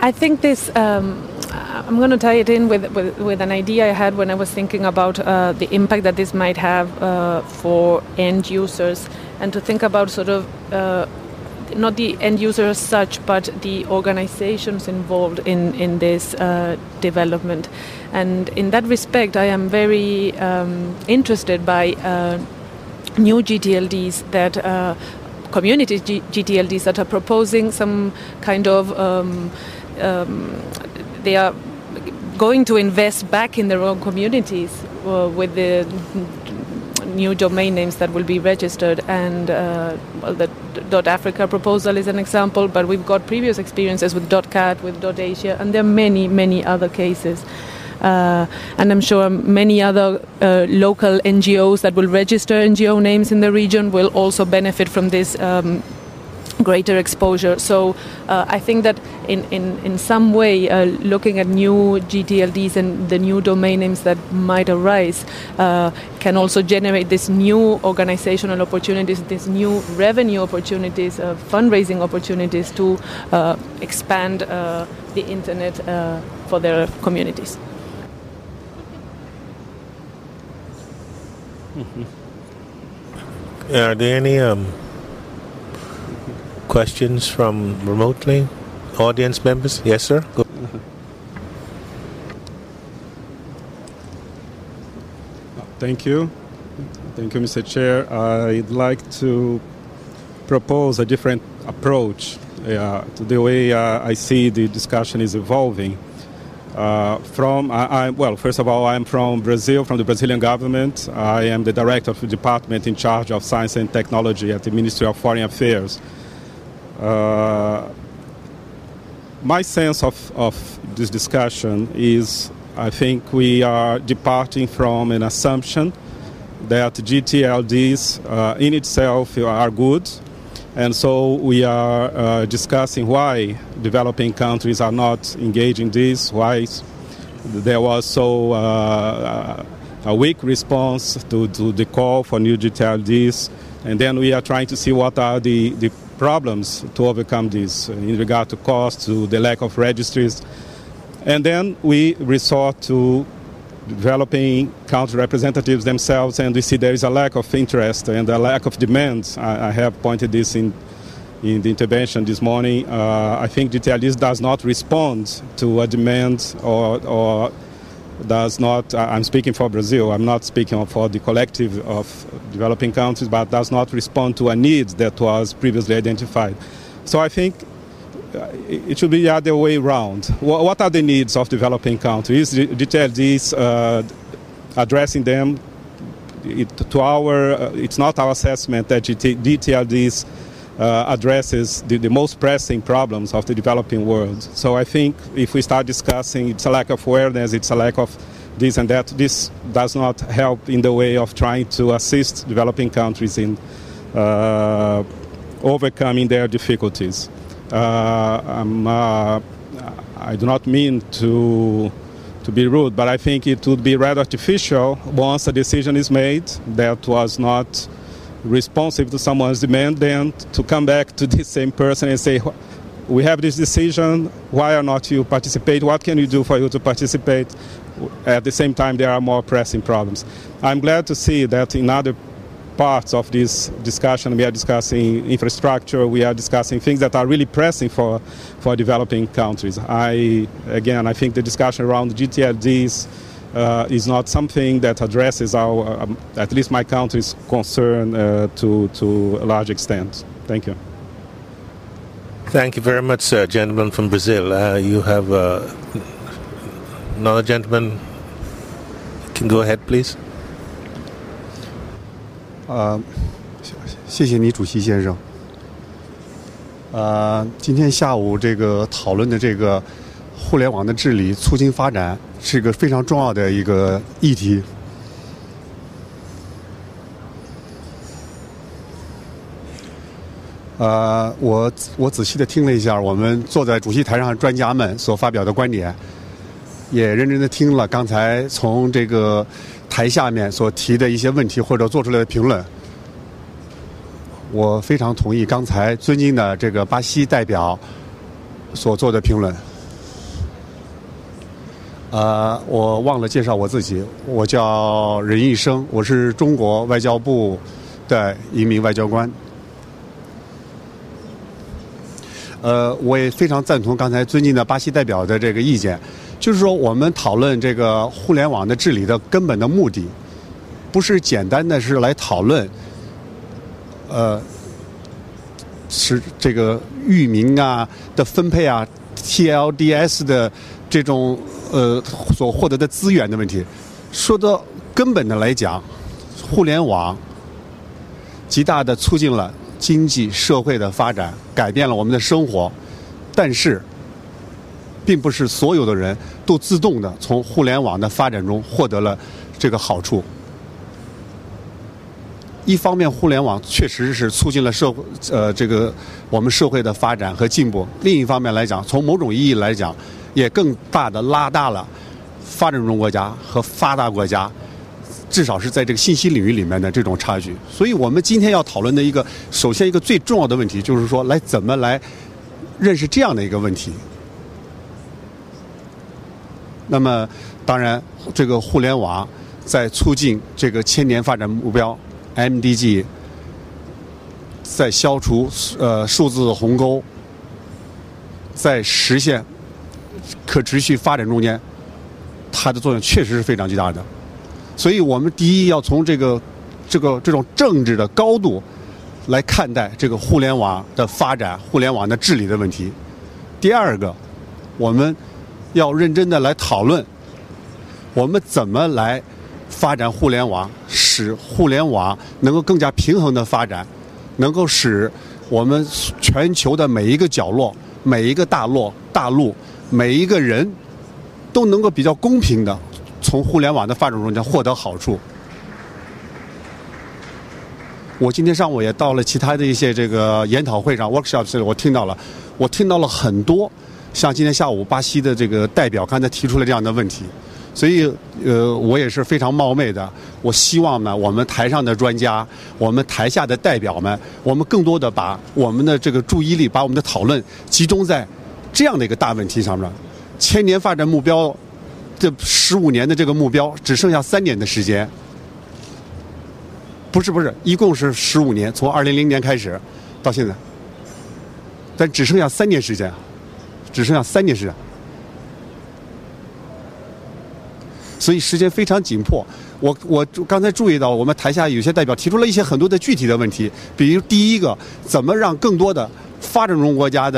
I think this, I'm going to tie it in with an idea I had when I was thinking about the impact that this might have for end users, and to think about sort of not the end user as such, but the organizations involved in this development. And in that respect, I am very interested by new GTLDs that community GTLDs that are proposing some kind of they are going to invest back in their own communities with the new domain names that will be registered. And the .Africa proposal is an example, but we've got previous experiences with .cat, with .asia, and there are many, many other cases. And I'm sure many other local NGOs that will register NGO names in the region will also benefit from this greater exposure. So I think that in some way, looking at new GTLDs and the new domain names that might arise can also generate this new organizational opportunities, these new revenue opportunities, fundraising opportunities to expand the internet for their communities. Are there any questions from remotely? Audience members? Yes, sir. Go. Thank you. Thank you, Mr. Chair. I'd like to propose a different approach to the way I see the discussion is evolving. First of all, I'm from Brazil, from the Brazilian government. I am the director of the department in charge of science and technology at the Ministry of Foreign Affairs. My sense of this discussion is, I think we are departing from an assumption that GTLDs in itself are good. And so we are discussing why developing countries are not engaging this, why there was so a weak response to the call for new GTLDs. And then we are trying to see what are the problems to overcome this in regard to cost, to the lack of registries. And then we resort to developing country representatives themselves, and we see there is a lack of interest and a lack of demand. I have pointed this in the intervention this morning. I think GTLDs does not respond to a demand or does not, I'm speaking for Brazil, I'm not speaking for the collective of developing countries, but does not respond to a need that was previously identified. So I think it should be the other way around. What are the needs of developing countries? GTLDs addressing them. It's not our assessment that GTLDs addresses the most pressing problems of the developing world. So I think if we start discussing it's a lack of awareness, it's a lack of this and that, this does not help in the way of trying to assist developing countries in overcoming their difficulties. I do not mean to be rude, but I think it would be rather artificial once a decision is made that was not responsive to someone's demand, then to come back to this same person and say, we have this decision, why are not you participate? What can we do for you to participate? At the same time, there are more pressing problems. I'm glad to see that in other parts of this discussion, we are discussing infrastructure, we are discussing things that are really pressing for developing countries. I think the discussion around GTLDs is not something that addresses our, at least my country's concern to a large extent. Thank you. Thank you very much, gentleman from Brazil. You have another gentleman. Can go ahead, please. 谢谢你，主席先生。今天下午这个讨论的这个互联网的治理、促进发展是一个非常重要的一个议题。我仔细的听了一下我们坐在主席台上的专家们所发表的观点，也认真的听了刚才从这个台下面所提的一些问题或者做出来的评论。我非常同意刚才尊敬的这个巴西代表所做的评论。我忘了介绍我自己，我叫任一生，我是中国外交部的一名外交官。我也非常赞同刚才尊敬的巴西代表的这个意见，就是说我们讨论这个互联网的治理的根本的目的，不是简单的是来讨论，是这个域名啊的分配啊 ，TLDS 的这种所获得的资源的问题。说到根本的来讲，互联网极大的促进了经济社会的发展，改变了我们的生活，但是并不是所有的人都自动的从互联网的发展中获得了这个好处。一方面，互联网确实是促进了这个我们社会的发展和进步；另一方面来讲，从某种意义来讲，也更大的拉大了发展中国家和发达国家，至少是在这个信息领域里面的这种差距。所以我们今天要讨论的首先一个最重要的问题，就是说怎么来认识这样的一个问题。那么，当然，这个互联网在促进这个千年发展目标 MDG， 在消除数字鸿沟，在实现可持续发展中间，它的作用确实是非常巨大的。所以我们第一要从这种政治的高度来看待这个互联网的发展、互联网的治理的问题。第二个，我们要认真的来讨论，我们怎么来发展互联网，使互联网能够更加平衡的发展，能够使我们全球的每一个角落、每一个大陆、每一个人都能够比较公平的从互联网的发展中间获得好处。我今天上午也到了其他的一些这个研讨会上 workshops， 我听到了很多像今天下午巴西的这个代表刚才提出了这样的问题，所以我也是非常冒昧的，我希望呢我们台上的专家，我们台下的代表们，我们更多的把我们的这个注意力，把我们的讨论集中在这样的一个大问题上面。千年发展目标这15年的这个目标只剩下3年的时间。不是，一共是15年，从2000年开始到现在，但只剩下3年时间，所以时间非常紧迫。我刚才注意到，我们台下有些代表提出了一些很多的具体的问题，比如第一个，怎么让更多的发展中国家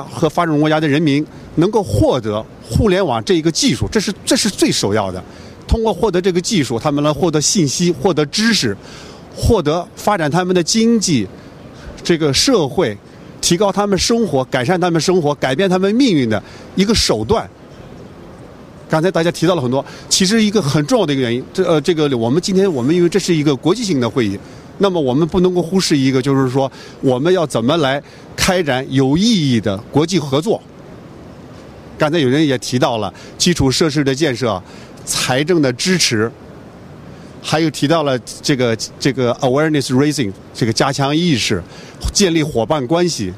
和发展中国家的人民能够获得互联网这一个技术，这是最首要的。通过获得这个技术，他们来获得信息、获得知识、获得发展他们的经济、这个社会，提高他们生活、改善他们生活、改变他们命运的一个手段。刚才大家提到了很多，其实一个很重要的一个原因，这个我们今天因为这是一个国际性的会议，那么我们不能够忽视一个，就是说我们要怎么来开展有意义的国际合作。刚才有人也提到了基础设施的建设、财政的支持，还有提到了这个 awareness raising， 这个加强意识，建立伙伴关系。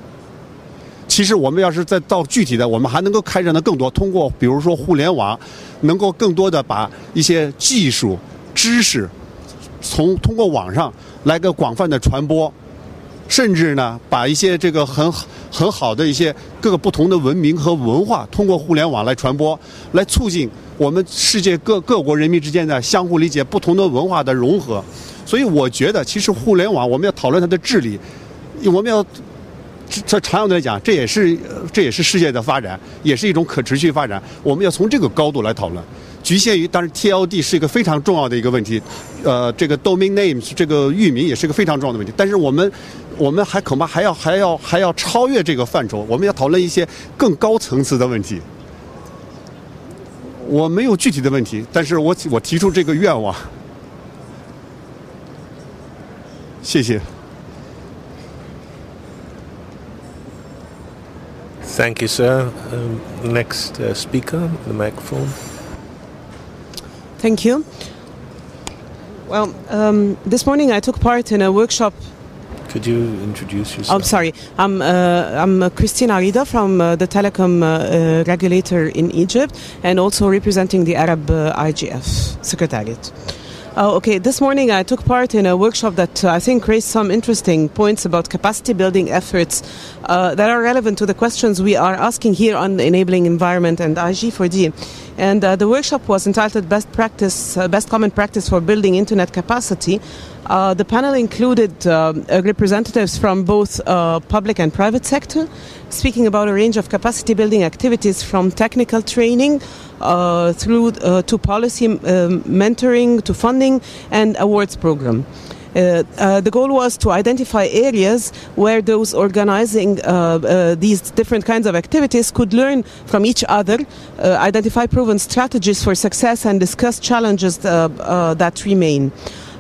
其实我们要是再到具体的，我们还能够开展的更多，通过比如说互联网，能够更多的把一些技术知识通过网上来个广泛的传播，甚至呢把一些这个很好的一些各个不同的文明和文化通过互联网来传播，来促进我们世界各国人民之间的相互理解，不同的文化的融合。所以我觉得其实互联网我们要讨论它的治理，我们要这长远来讲，这也是世界的发展，也是一种可持续发展，我们要从这个高度来讨论。局限于当然 TLD 是一个非常重要的一个问题，这个 domain names 这个域名也是一个非常重要的问题，但是我们恐怕还要超越这个范畴，我们要讨论一些更高层次的问题。我没有具体的问题，但是我提出这个愿望，谢谢。Thank you, sir. Next speaker, the microphone. Thank you. Well, this morning I took part in a workshop. Could you introduce yourself? I'm sorry. I'm Christina Arida from the telecom regulator in Egypt, and also representing the Arab IGF Secretariat. Okay, this morning I took part in a workshop that I think raised some interesting points about capacity building efforts that are relevant to the questions we are asking here on the enabling environment and IG4D. And the workshop was entitled Best Common Practice for Building Internet Capacity. The panel included representatives from both public and private sector, speaking about a range of capacity building activities from technical training through to policy mentoring to funding and awards program. The goal was to identify areas where those organizing these different kinds of activities could learn from each other, identify proven strategies for success, and discuss challenges that remain.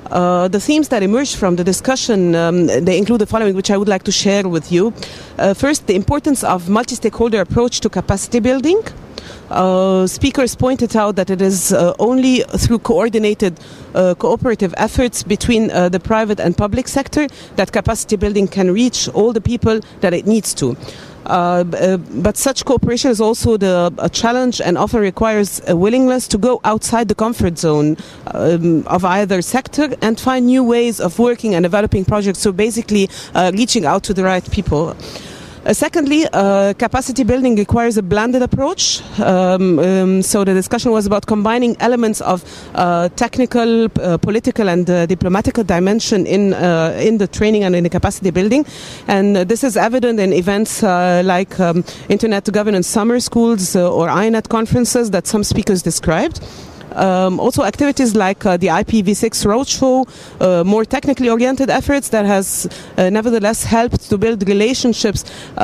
The themes that emerged from the discussion, they include the following, which I would like to share with you. First, the importance of multi-stakeholder approach to capacity building. Speakers pointed out that it is only through coordinated cooperative efforts between the private and public sector that capacity building can reach all the people that it needs to. But such cooperation is also a challenge and often requires a willingness to go outside the comfort zone of either sector and find new ways of working and developing projects. So basically reaching out to the right people. Secondly, capacity building requires a blended approach. So the discussion was about combining elements of technical, political and diplomatical dimension in the training and in the capacity building. And this is evident in events like Internet Governance Summer Schools or INET conferences that some speakers described. Also activities like the IPv6 Roadshow, more technically oriented efforts that has nevertheless helped to build relationships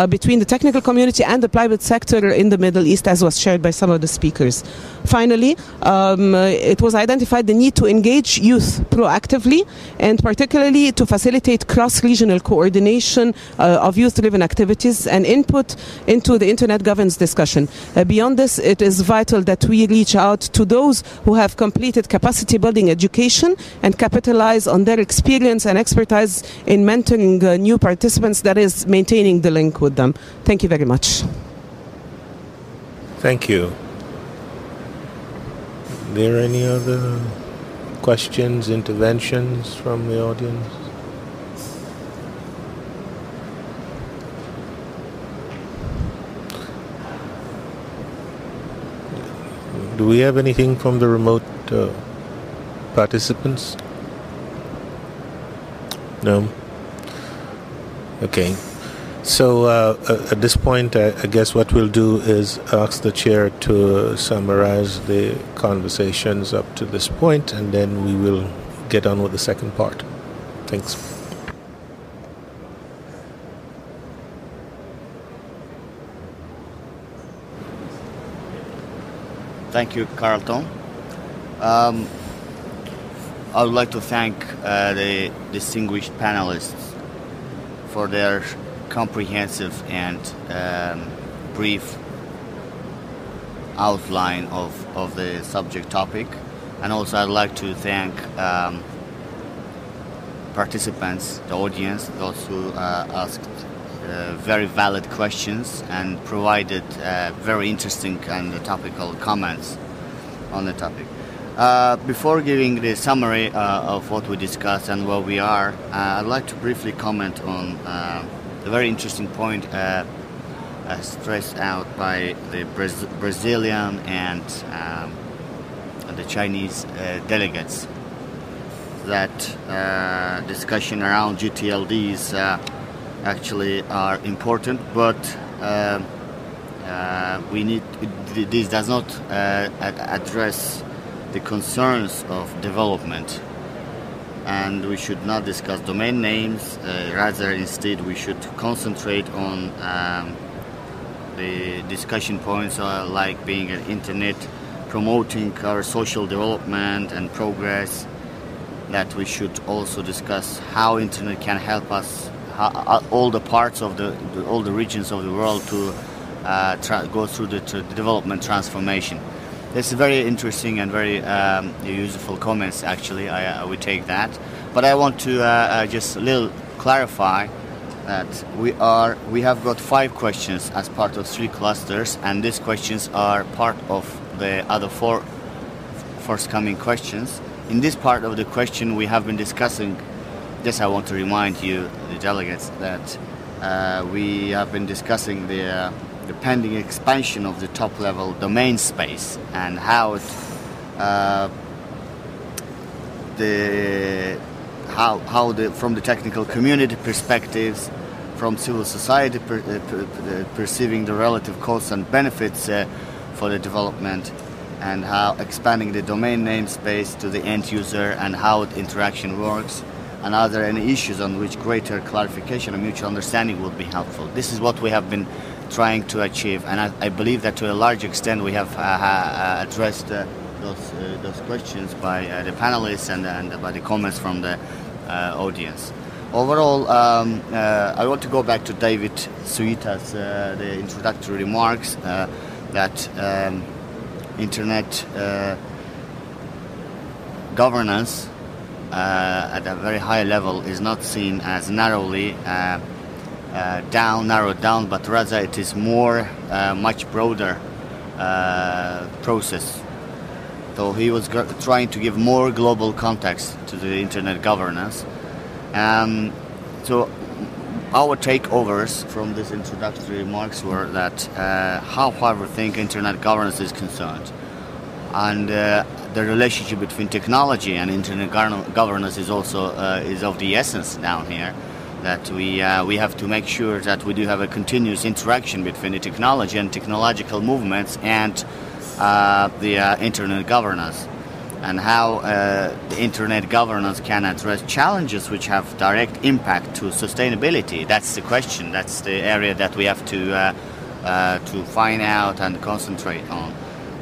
between the technical community and the private sector in the Middle East, as was shared by some of the speakers. Finally, it was identified the need to engage youth proactively and particularly to facilitate cross-regional coordination of youth-driven activities and input into the Internet governance discussion. Beyond this, it is vital that we reach out to those who have completed capacity building education and capitalize on their experience and expertise in mentoring new participants, that is, maintaining the link with them. Thank you very much. Thank you. Are there any other questions, interventions from the audience? Do we have anything from the remote participants? No? Okay. So at this point, I guess what we'll do is ask the chair to summarize the conversations up to this point, and then we will get on with the second part. Thanks. Thank you, Carlton. I would like to thank the distinguished panelists for their comprehensive and brief outline of the subject topic. And also I'd like to thank participants, the audience, those who asked very valid questions and provided very interesting and topical comments on the topic. Before giving the summary of what we discussed and where we are, I'd like to briefly comment on a very interesting point stressed out by the Brazilian and the Chinese delegates. That discussion around GTLDs actually are important, but this does not address the concerns of development, and we should not discuss domain names. Rather, instead, we should concentrate on the discussion points like being an internet, promoting our social development and progress. That we should also discuss how internet can help us, all the parts of all the regions of the world to go through the development transformation. This is very interesting and very useful comments. Actually, we take that, but I want to just a little clarify that we have got 5 questions as part of 3 clusters, and these questions are part of the other 4 forthcoming questions. In this part of the question, we have been discussing. Yes, I want to remind you, the delegates, that we have been discussing the pending expansion of the top-level domain space and how from the technical community perspectives, from civil society perceiving the relative costs and benefits for the development, and how expanding the domain namespace to the end user and how the interaction works. And are there any issues on which greater clarification and mutual understanding would be helpful? This is what we have been trying to achieve, and I believe that to a large extent we have addressed those questions by the panelists and by the comments from the audience. Overall, I want to go back to David Suita's the introductory remarks that internet governance at a very high level is not seen as narrowly narrowed down, but rather it is more much broader process. So he was trying to give more global context to the internet governance. So our takeovers from these introductory remarks were that how far we think internet governance is concerned, and the relationship between technology and internet governance is also is of the essence down here. That we have to make sure that we do have a continuous interaction between the technology and technological movements and the internet governance, and how the internet governance can address challenges which have direct impact to sustainability. That's the question. That's the area that we have to find out and concentrate on.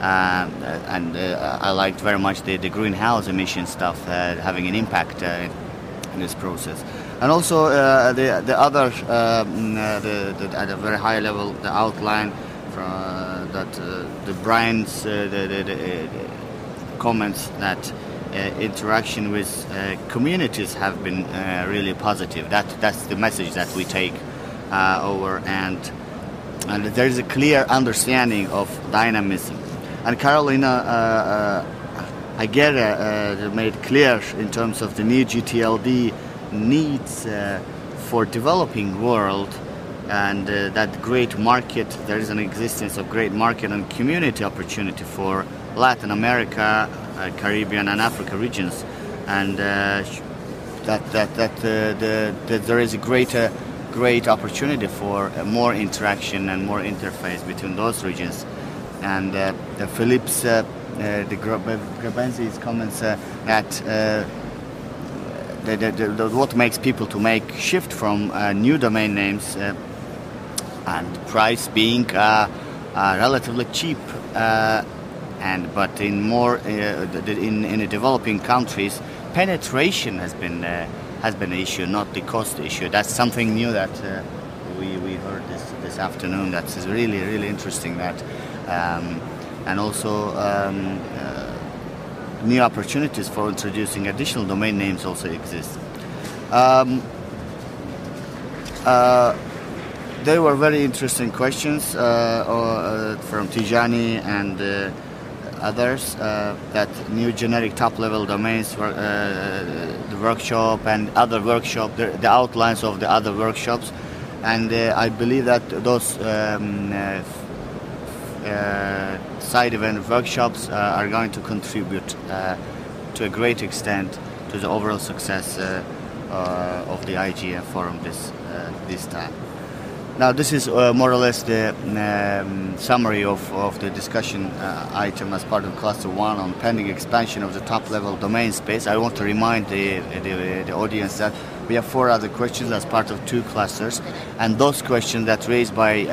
I liked very much the greenhouse emission stuff having an impact in this process. And also the other, at a very high level, the outline from the Brian's the comments that interaction with communities have been really positive. That's the message that we take over, and there is a clear understanding of dynamism. And Carolina Aguirre made clear in terms of the new GTLD needs for developing world, and that great market, there is an existence of great market and community opportunity for Latin America, Caribbean and Africa regions, and that there is a great opportunity for more interaction and more interface between those regions. And Philippe's Grabenzi's comments that what makes people to make shift from new domain names and price being relatively cheap, but in more in the developing countries, penetration has been an issue, not the cost issue. That's something new that we heard this afternoon. That's really interesting. That and also new opportunities for introducing additional domain names also exist. They were very interesting questions from Tijani and others, that new generic top-level domains, the workshop and other workshop, the outlines of the other workshops, and I believe that those side event workshops are going to contribute to a great extent to the overall success of the IGF forum this time. Now, this is more or less the summary of the discussion item as part of Cluster 1 on pending expansion of the top-level domain space. I want to remind the audience that we have 4 other questions as part of 2 clusters, and those questions that raised by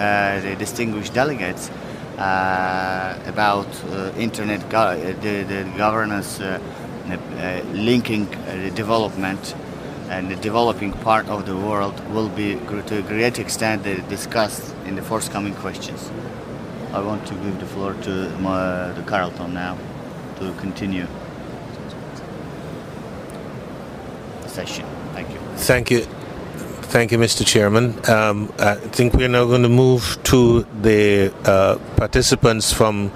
the distinguished delegates about internet the governance linking the development and the developing part of the world will be to a great extent discussed in the forthcoming questions. I want to give the floor to Carlton now to continue the session. Thank you. Thank you, Mr. Chairman. I think we're now going to move to the participants from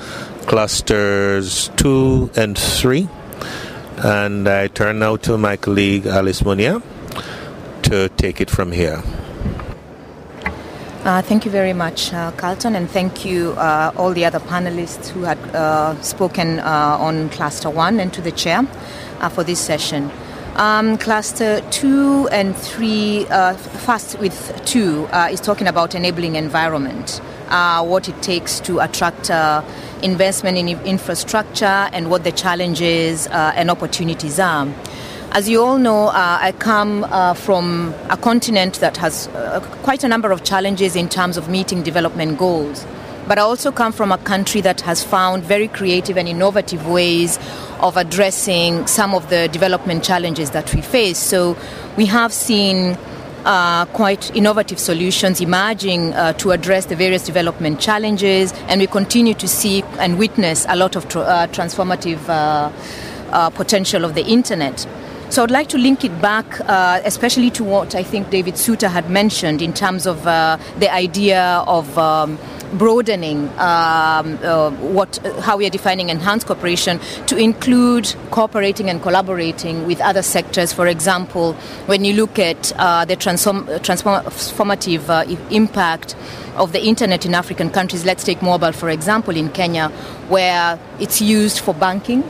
clusters 2 and 3. And I turn now to my colleague Alice Munia to take it from here. Thank you very much, Carlton, and thank you all the other panelists who had spoken on Cluster 1 and to the Chair for this session. Cluster 2 and 3, first with 2, is talking about enabling environment, what it takes to attract investment in infrastructure and what the challenges and opportunities are. As you all know, I come from a continent that has quite a number of challenges in terms of meeting development goals. But I also come from a country that has found very creative and innovative ways of addressing some of the development challenges that we face. So we have seen quite innovative solutions emerging to address the various development challenges, and we continue to see and witness a lot of transformative potential of the internet. So I'd like to link it back, especially to what I think David Suter had mentioned in terms of the idea of broadening how we are defining enhanced cooperation to include cooperating and collaborating with other sectors. For example, when you look at the transformative impact of the internet in African countries, let's take mobile, for example, in Kenya, where it's used for banking,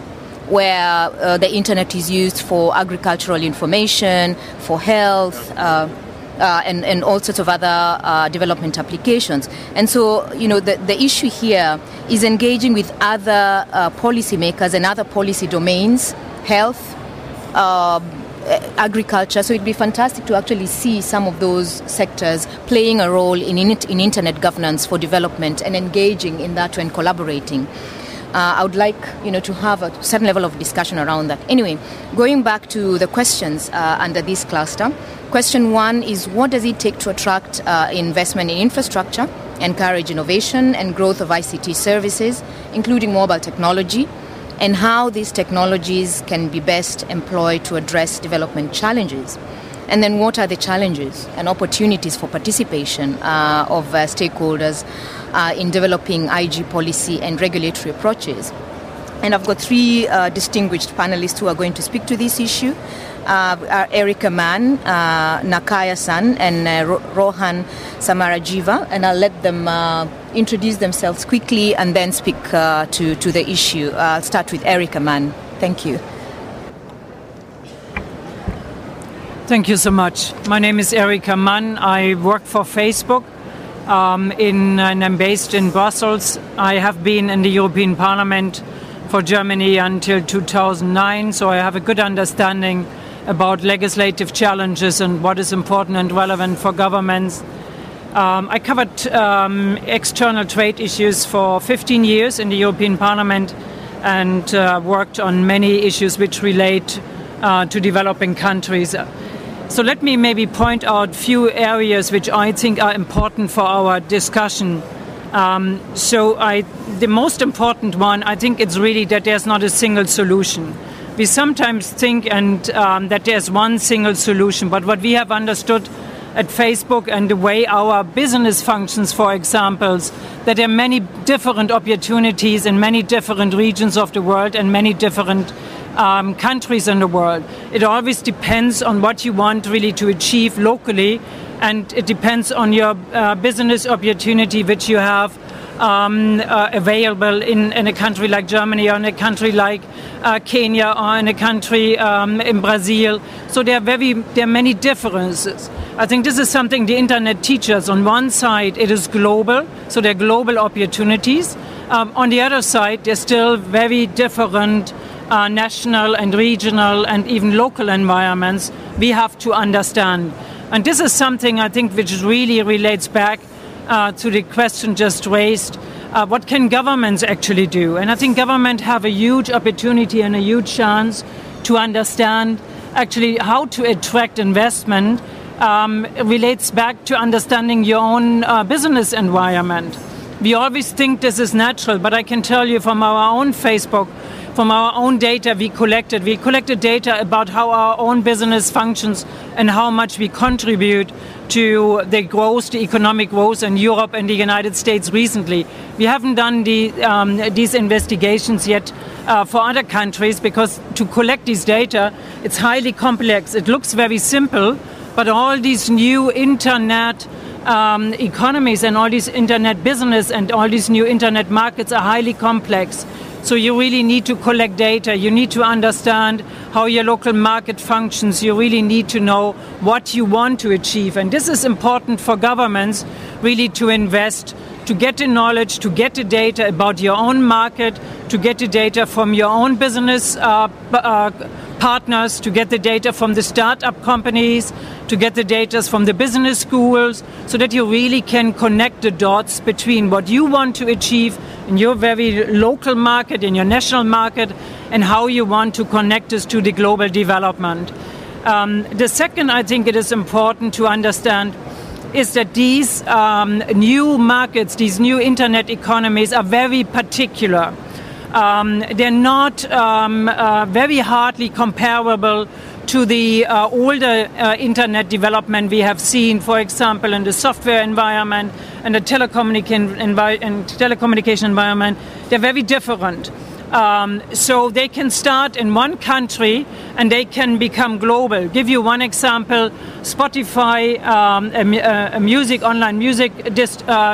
where the internet is used for agricultural information, for health, and all sorts of other development applications. And so, the issue here is engaging with other policymakers and other policy domains, health, agriculture. So it'd be fantastic to actually see some of those sectors playing a role in internet governance for development and engaging in that and collaborating. I would like, to have a certain level of discussion around that. Anyway, going back to the questions under this cluster, question 1 is, what does it take to attract investment in infrastructure, encourage innovation and growth of ICT services, including mobile technology, and how these technologies can be best employed to address development challenges? And then what are the challenges and opportunities for participation of stakeholders in developing IG policy and regulatory approaches? And I've got 3 distinguished panelists who are going to speak to this issue. Erika Mann, Nakaya San, and Rohan Samarajiva. And I'll let them introduce themselves quickly and then speak to the issue. I'll start with Erika Mann. Thank you. Thank you so much. My name is Erika Mann. I work for Facebook and I'm based in Brussels. I have been in the European Parliament for Germany until 2009, so I have a good understanding about legislative challenges and what is important and relevant for governments. I covered external trade issues for 15 years in the European Parliament and worked on many issues which relate to developing countries. So let me maybe point out a few areas which I think are important for our discussion. The most important one, I think it's really that there's not a single solution. We sometimes think that there's one single solution, but what we have understood at Facebook and the way our business functions, for example, that there are many different opportunities in many different regions of the world and many different countries in the world. It always depends on what you want really to achieve locally, and it depends on your business opportunity which you have available in a country like Germany or in a country like Kenya or in a country in Brazil. So there are many differences. I think this is something the internet teaches. On one side, it is global, so there are global opportunities. On the other side, there's still very different national and regional and even local environments we have to understand. And this is something I think which really relates back to the question just raised. What can governments actually do? And I think governments have a huge opportunity and a huge chance to understand actually how to attract investment. Relates back to understanding your own business environment. We always think this is natural, but I can tell you from our own Facebook, from our own data we collected data about how our own business functions and how much we contribute to the growth, the economic growth in Europe and the United States recently. We haven't done these investigations yet for other countries, because to collect these data, it's highly complex. It looks very simple, but all these new internet economies and all these internet business and all these new internet markets are highly complex. So you really need to collect data. You need to understand how your local market functions. You really need to know what you want to achieve. And this is important for governments really to invest, to get the knowledge, to get the data about your own market, to get the data from your own business partners, to get the data from the startup companies, to get the data from the business schools, so that you really can connect the dots between what you want to achieve in your very local market, in your national market, and how you want to connect this to the global development. The second, I think it is important to understand, is that these new markets, these new internet economies are very particular. They're not very hardly comparable to the older internet development we have seen, for example, in the software environment and the telecommunication environment. They're very different. So they can start in one country and they can become global. Give you one example: Spotify, a online music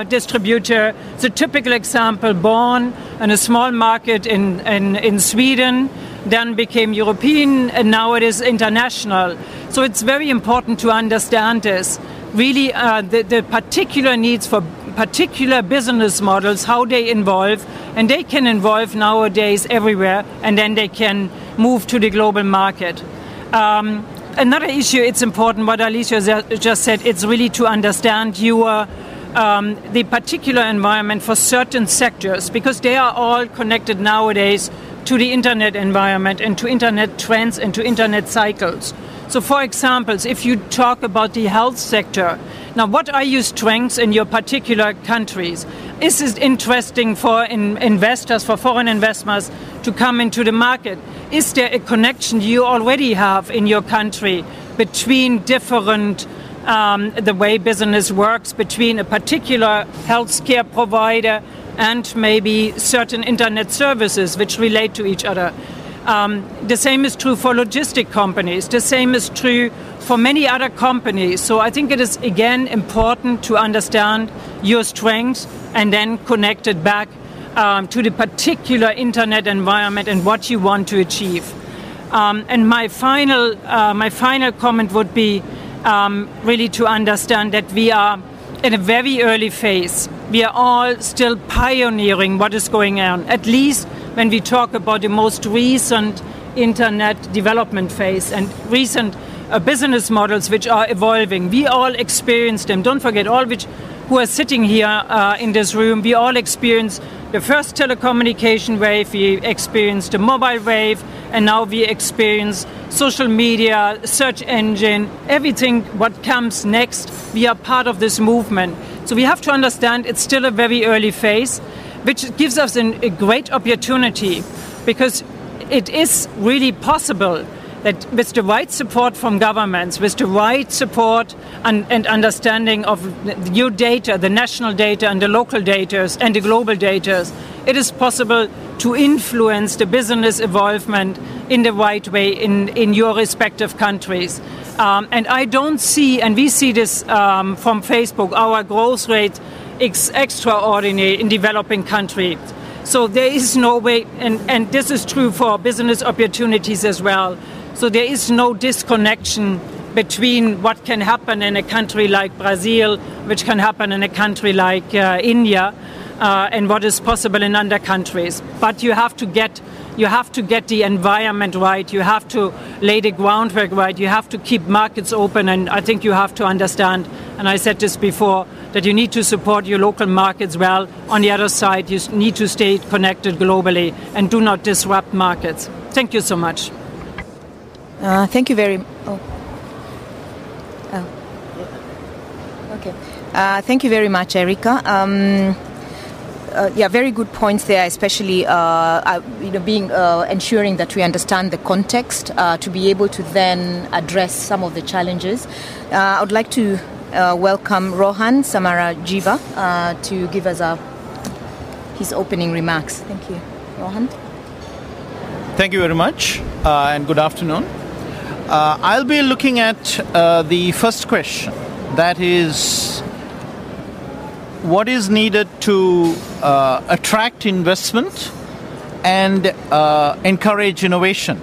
distributor. It's a typical example, born in a small market in Sweden, then became European, and now it is international. So it's very important to understand this. Really, the particular needs for particular business models, how they evolve, and they can evolve nowadays everywhere, and then they can move to the global market. Another issue, it's important, what Alicia just said, it's really to understand the particular environment for certain sectors, because they are all connected nowadays to the internet environment and to internet trends and to internet cycles. So, for example, if you talk about the health sector, now what are your strengths in your particular countries? Is it interesting for investors, for foreign investors to come into the market? Is there a connection you already have in your country between different, the way business works, between a particular healthcare provider and maybe certain internet services which relate to each other? The same is true for logistic companies. The same is true for many other companies. So I think it is, again, important to understand your strengths and then connect it back to the particular internet environment and what you want to achieve. And my final comment would be really to understand that we are in a very early phase. We are all still pioneering what is going on, at least when we talk about the most recent internet development phase and recent business models which are evolving. We all experience them. Don't forget, all who are sitting here in this room, we all experienced the first telecommunication wave, we experienced the mobile wave, and now we experience social media, search engine, everything what comes next. We are part of this movement. So we have to understand it's still a very early phase, which gives us a great opportunity, because it is really possible that with the right support from governments, with the right support and understanding of your data, the national data and the local data and the global data, it is possible to influence the business evolvement in the right way in your respective countries. And I don't see, and we see this from Facebook, our growth rate is extraordinary in developing countries. So there is no way, and this is true for business opportunities as well. So there is no disconnection between what can happen in a country like Brazil, which can happen in a country like India, and what is possible in other countries. But you have to get the environment right. You have to lay the groundwork right. You have to keep markets open, and I think you have to understand, and I said this before, that you need to support your local markets well. On the other side, you need to stay connected globally and do not disrupt markets. Thank you so much. Thank you very much. Okay. Thank you very much, Erika. Very good points there, especially ensuring that we understand the context to be able to then address some of the challenges. I would like to welcome Rohan Samarajiva to give us his opening remarks. Thank you, Rohan. Thank you very much, and good afternoon. I'll be looking at the first question, that is, what is needed to attract investment and encourage innovation,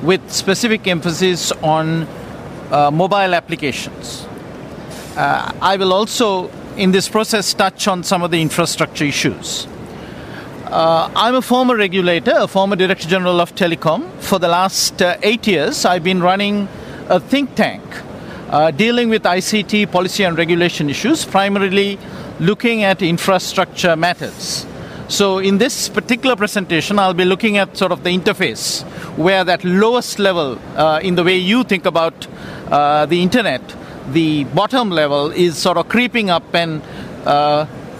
with specific emphasis on mobile applications. I will also, in this process, touch on some of the infrastructure issues. I'm a former regulator, a former Director General of Telecom. For the last 8 years, I've been running a think tank dealing with ICT policy and regulation issues, primarily looking at infrastructure matters. So in this particular presentation, I'll be looking at sort of the interface, where that lowest level in the way you think about the internet, the bottom level is sort of creeping up and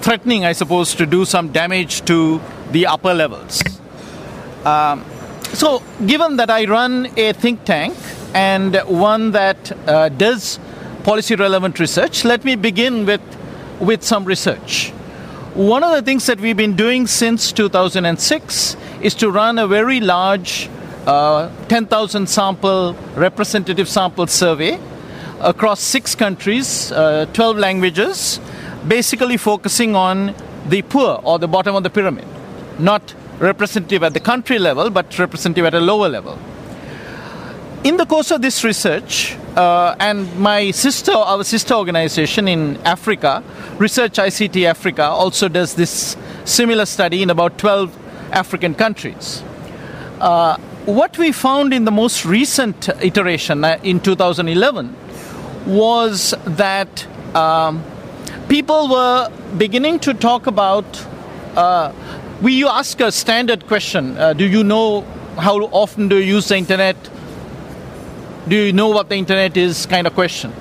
threatening, I suppose, to do some damage to the upper levels. So given that I run a think tank and one that does policy-relevant research. Let me begin with some research. One of the things that we've been doing since 2006 is to run a very large 10,000 sample representative sample survey across 6 countries, 12 languages, basically focusing on the poor or the bottom of the pyramid, not representative at the country level, but representative at a lower level. In the course of this research, and our sister organization in Africa, Research ICT Africa, also does this similar study in about 12 African countries. What we found in the most recent iteration in 2011 was that people were beginning to talk about, you ask a standard question, do you know how often do you use the internet? Do you know what the internet is, kind of question.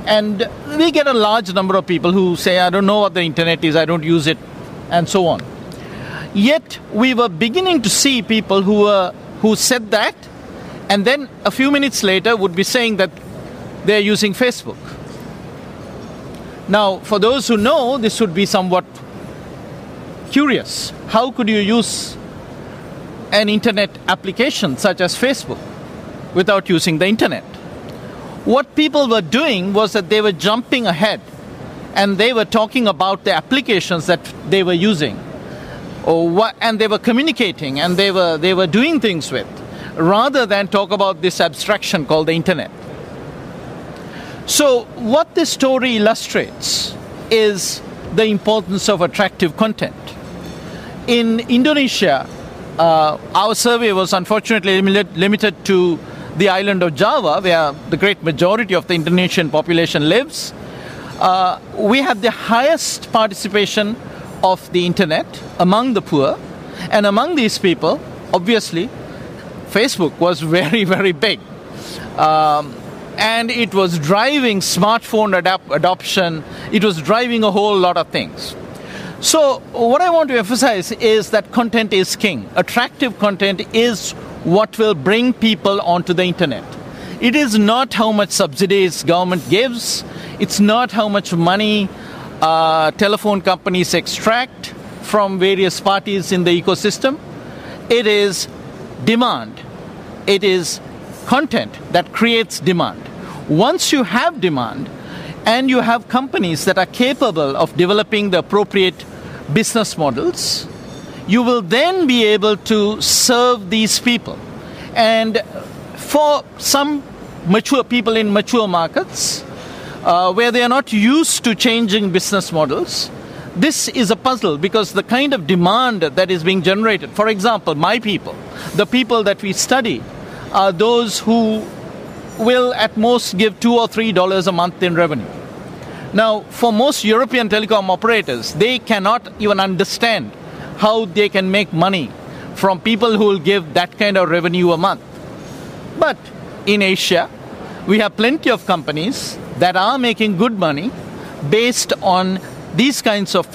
And we get a large number of people who say, I don't know what the internet is, I don't use it, and so on. Yet we were beginning to see people who said that, and then a few minutes later would be saying that they're using Facebook. Now, for those who know, this would be somewhat curious. How could you use an internet application such as Facebook without using the internet? What people were doing was that they were jumping ahead and they were talking about the applications that they were using, and they were communicating and they were doing things with, rather than talk about this abstraction called the internet. So what this story illustrates is the importance of attractive content. In Indonesia, our survey was unfortunately limited to the island of Java, where the great majority of the Indonesian population lives. We had the highest participation of the internet among the poor, and among these people, obviously, Facebook was very, very big. And it was driving smartphone adoption, it was driving a whole lot of things. So what I want to emphasize is that content is king. Attractive content is what will bring people onto the internet. It is not how much subsidies government gives, it's not how much money telephone companies extract from various parties in the ecosystem. It is demand. It is content that creates demand. Once you have demand and you have companies that are capable of developing the appropriate business models, you will then be able to serve these people. And for some mature people in mature markets, where they are not used to changing business models, this is a puzzle, because the kind of demand that is being generated, for example, my people, the people that we study, are those who will at most give $2 or $3 a month in revenue. Now, for most European telecom operators, they cannot even understand how they can make money from people who will give that kind of revenue a month. But in Asia, we have plenty of companies that are making good money based on these kinds of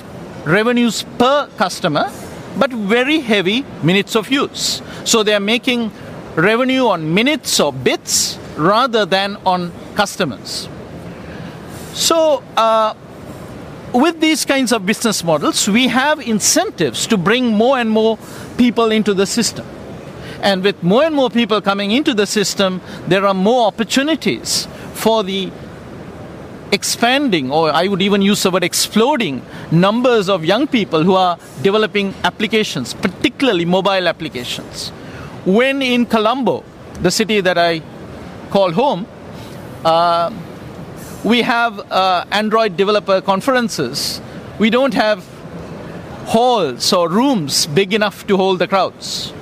revenues per customer, but very heavy minutes of use. So they are making revenue on minutes or bits rather than on customers. So with these kinds of business models, we have incentives to bring more and more people into the system. And with more and more people coming into the system, there are more opportunities for the expanding, or I would even use the word exploding, numbers of young people who are developing applications, particularly mobile applications. When in Colombo, the city that I call home, we have Android developer conferences, we don't have halls or rooms big enough to hold the crowds.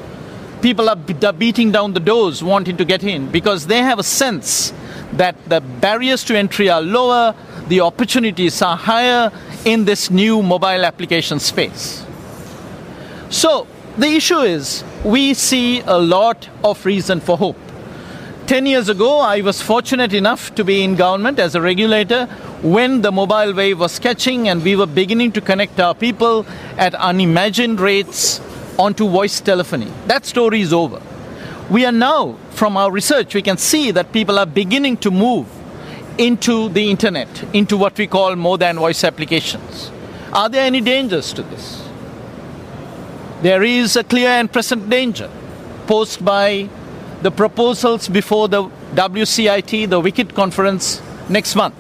People are beating down the doors wanting to get in because they have a sense that the barriers to entry are lower, the opportunities are higher in this new mobile application space. So the issue is, we see a lot of reason for hope. 10 years ago, I was fortunate enough to be in government as a regulator when the mobile wave was catching and we were beginning to connect our people at unimagined rates onto voice telephony. That story is over. we are now, from our research, we can see that people are beginning to move into the internet, into what we call more than voice applications. Are there any dangers to this? There is a clear and present danger posed by the proposals before the WCIT, the WICIT conference next month.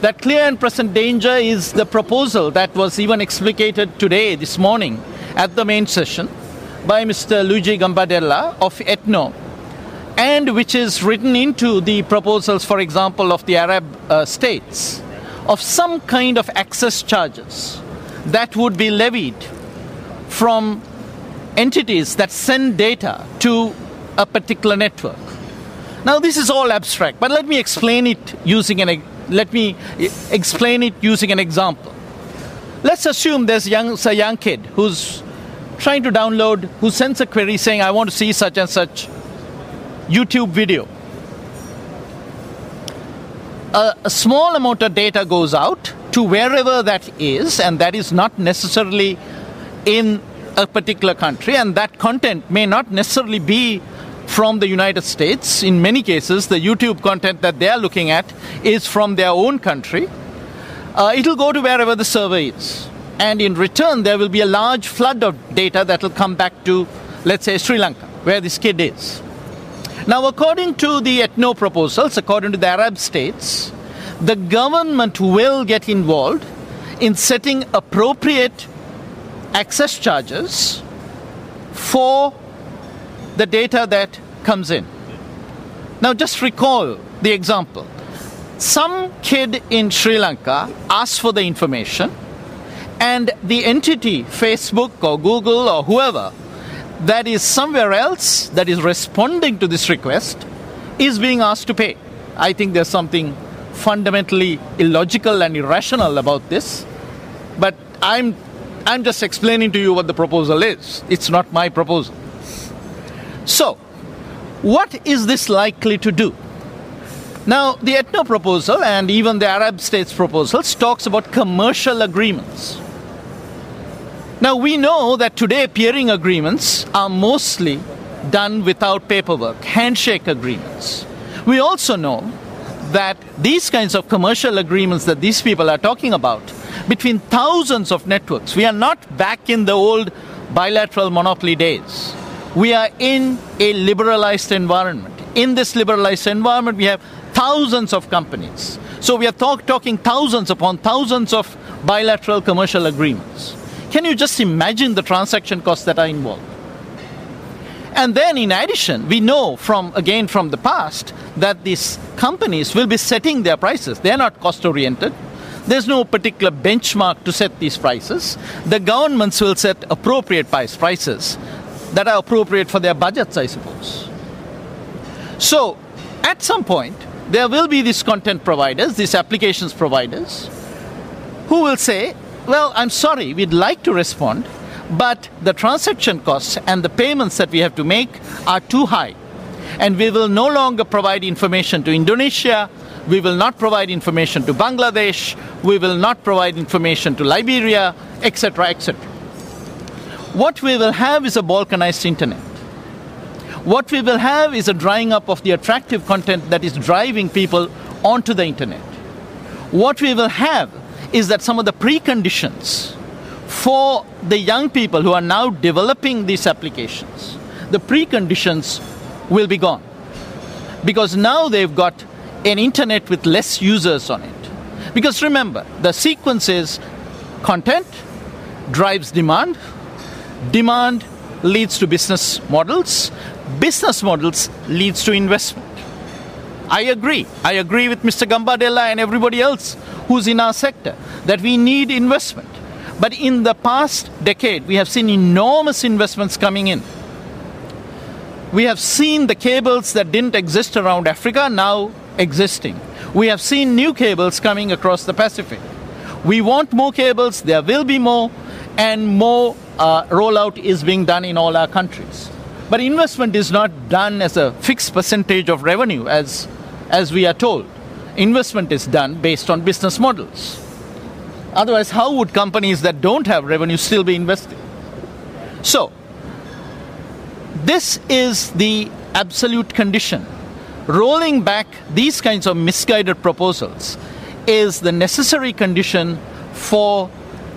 That clear and present danger is the proposal that was even explicated today, this morning, at the main session by Mr. Luigi Gambardella of ETNO, and which is written into the proposals, for example, of the Arab states, of some kind of access charges that would be levied from entities that send data to a particular network. Now, this is all abstract, but let me explain it using an example. Let's assume there's a young kid who's trying to download, who sends a query saying, I want to see such and such YouTube video. A small amount of data goes out to wherever that is, and that is not necessarily in a particular country, and that content may not necessarily be from the United States. In many cases, the YouTube content that they are looking at is from their own country. It'll go to wherever the server is. And in return, there will be a large flood of data that will come back to, let's say, Sri Lanka, where this kid is. Now, according to the ETNO proposals, according to the Arab states, the government will get involved in setting appropriate access charges for the data that comes in. Now, just recall the example. Some kid in Sri Lanka asks for the information, and the entity, Facebook or Google or whoever, that is somewhere else that is responding to this request is being asked to pay. I think there's something fundamentally illogical and irrational about this, but I'm just explaining to you what the proposal is. It's not my proposal. So, what is this likely to do? Now, the ETNO proposal and even the Arab states proposals talks about commercial agreements. Now, we know that today peering agreements are mostly done without paperwork, handshake agreements. We also know that these kinds of commercial agreements that these people are talking about between thousands of networks, we are not back in the old bilateral monopoly days. We are in a liberalized environment. In this liberalized environment, we have thousands of companies. So we are talking thousands upon thousands of bilateral commercial agreements. Can you just imagine the transaction costs that are involved? And then in addition, we know from the past that these companies will be setting their prices. They are not cost oriented. There's no particular benchmark to set these prices. The governments will set appropriate prices that are appropriate for their budgets, I suppose. So at some point, there will be these content providers, these applications providers, who will say, well, I'm sorry, we'd like to respond, but the transaction costs and the payments that we have to make are too high. And we will no longer provide information to Indonesia, we will not provide information to Bangladesh, we will not provide information to Liberia, etc., etc. What we will have is a balkanized internet. What we will have is a drying up of the attractive content that is driving people onto the internet. What we will have is that some of the preconditions for the young people who are now developing these applications, the preconditions will be gone. Because now they've got an internet with less users on it. Because remember, the sequence is content drives demand, demand leads to business models leads to investment. I agree with Mr. Gambardella and everybody else who's in our sector that we need investment. But in the past decade, we have seen enormous investments coming in. We have seen the cables that didn't exist around Africa now existing. We have seen new cables coming across the Pacific. We want more cables, there will be more, and more rollout is being done in all our countries. But investment is not done as a fixed percentage of revenue, as we are told. Investment is done based on business models. Otherwise, how would companies that don't have revenue still be investing? So, this is the absolute condition. Rolling back these kinds of misguided proposals is the necessary condition for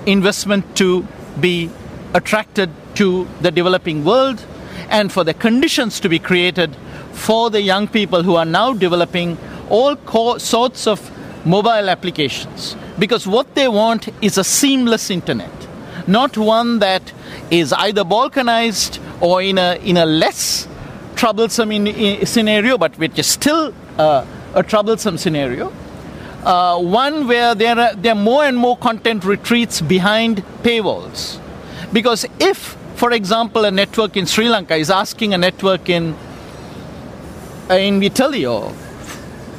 investment to be attracted to the developing world and for the conditions to be created for the young people who are now developing all sorts of mobile applications. Because what they want is a seamless internet, not one that is either balkanized or in a less troublesome scenario, but which is still a troublesome scenario. One where there are more and more content retreats behind paywalls. Because if, for example, a network in Sri Lanka is asking a network in Italy or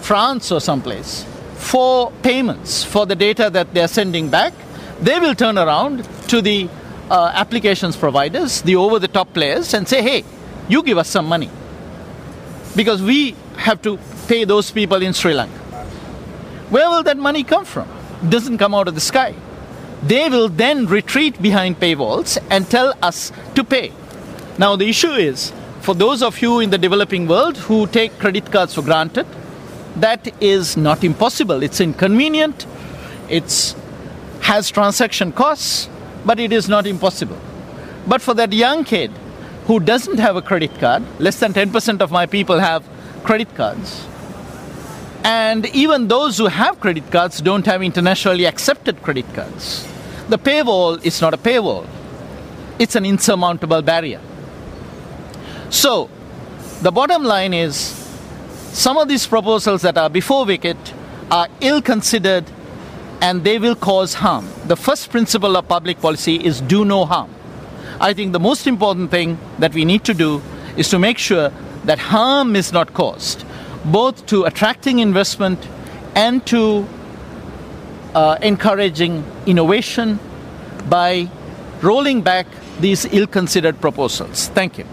France or someplace for payments for the data that they are sending back, they will turn around to the applications providers, the over-the-top players, and say, hey, you give us some money. Because we have to pay those people in Sri Lanka. Where will that money come from? It doesn't come out of the sky. They will then retreat behind paywalls and tell us to pay. Now the issue is, for those of you in the developing world who take credit cards for granted, that is not impossible. It's inconvenient, it has transaction costs, but it is not impossible. But for that young kid who doesn't have a credit card, less than 10% of my people have credit cards, and even those who have credit cards don't have internationally accepted credit cards. The paywall is not a paywall. It's an insurmountable barrier. So, the bottom line is, some of these proposals that are before wicket are ill-considered and they will cause harm. The first principle of public policy is do no harm. I think the most important thing that we need to do is to make sure that harm is not caused, both to attracting investment and to encouraging innovation by rolling back these ill-considered proposals. Thank you.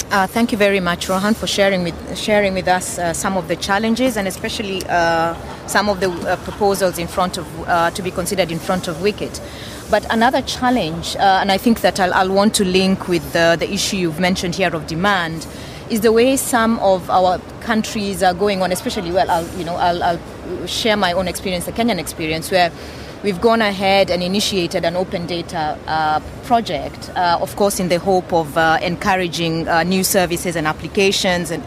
Thank you very much, Rohan, for sharing with us some of the challenges and especially some of the proposals in front of to be considered in front of wicket. But another challenge, and I think that I'll want to link with the issue you've mentioned here of demand, is the way some of our countries are going on. Especially, I'll share my own experience, the Kenyan experience, where we've gone ahead and initiated an open data project, of course, in the hope of encouraging new services and applications and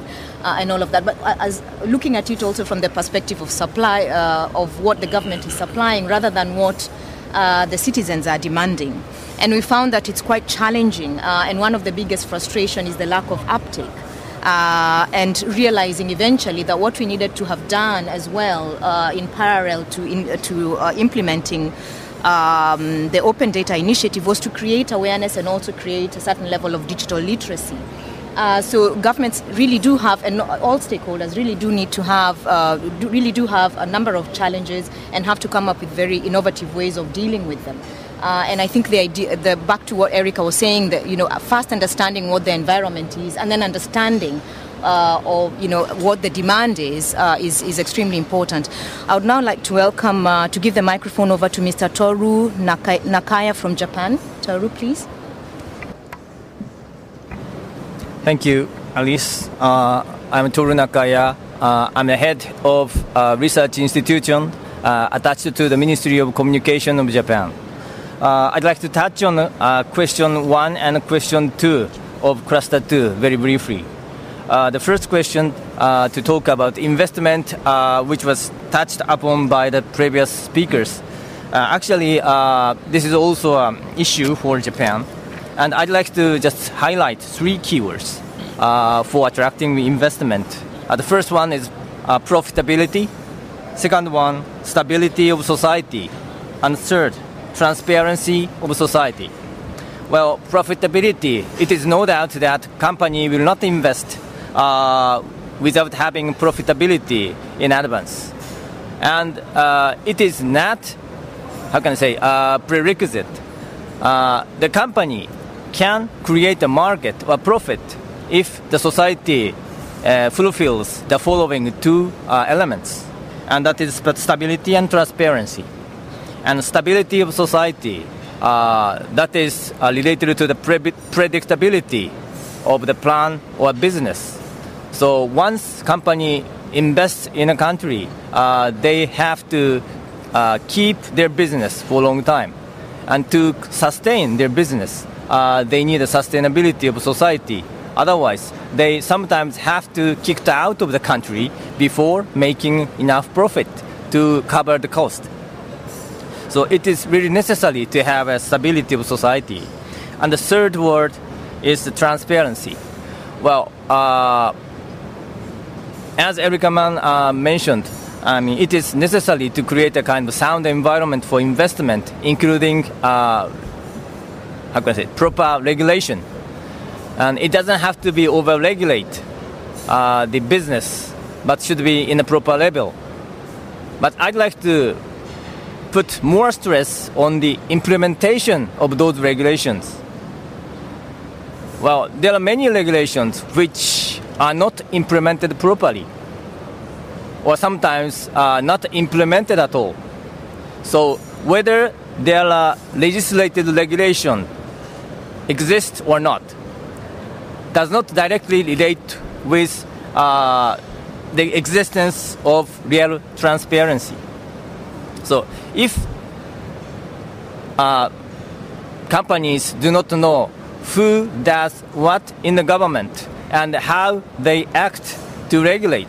all of that. But as looking at it also from the perspective of supply, of what the government is supplying rather than what the citizens are demanding. And we found that it's quite challenging. And one of the biggest frustration is the lack of uptake. And realizing eventually that what we needed to have done as well in parallel to implementing the Open Data Initiative was to create awareness and also create a certain level of digital literacy. So governments really do have, and all stakeholders really do need to have, a number of challenges and have to come up with very innovative ways of dealing with them. And I think the idea, back to what Erica was saying, that first understanding what the environment is, and then understanding, what the demand is extremely important. I would now like to welcome to give the microphone over to Mr. Toru Nakaya from Japan. Toru, please. Thank you, Alice. I'm Toru Nakaya. I'm the head of a research institution attached to the Ministry of Communication of Japan. I'd like to touch on question 1 and question 2 of cluster 2 very briefly. The first question to talk about investment, which was touched upon by the previous speakers. Actually, this is also an issue for Japan. And I'd like to just highlight 3 keywords for attracting investment. The first one is profitability. Second one, stability of society. And third, transparency of society. Well, profitability, it is no doubt that company will not invest without having profitability in advance. And it is not, prerequisite. The company can create a market or profit if the society fulfills the following 2 elements, and that is stability and transparency. And stability of society that is related to the predictability of the plan or business. So once company invests in a country, they have to keep their business for a long time. And to sustain their business, they need a sustainability of society. Otherwise, they sometimes have to kick out of the country before making enough profit to cover the cost. So it is really necessary to have a stability of society. And the third word is the transparency. Well, as Erika Mann mentioned, I mean, it is necessary to create a kind of sound environment for investment, including, proper regulation. And it doesn't have to be over-regulate the business, but should be in a proper level. But I'd like to put more stress on the implementation of those regulations. Well, there are many regulations which are not implemented properly, or sometimes not implemented at all. So whether there are legislated regulation exist or not does not directly relate with the existence of real transparency. So if companies do not know who does what in the government and how they act to regulate,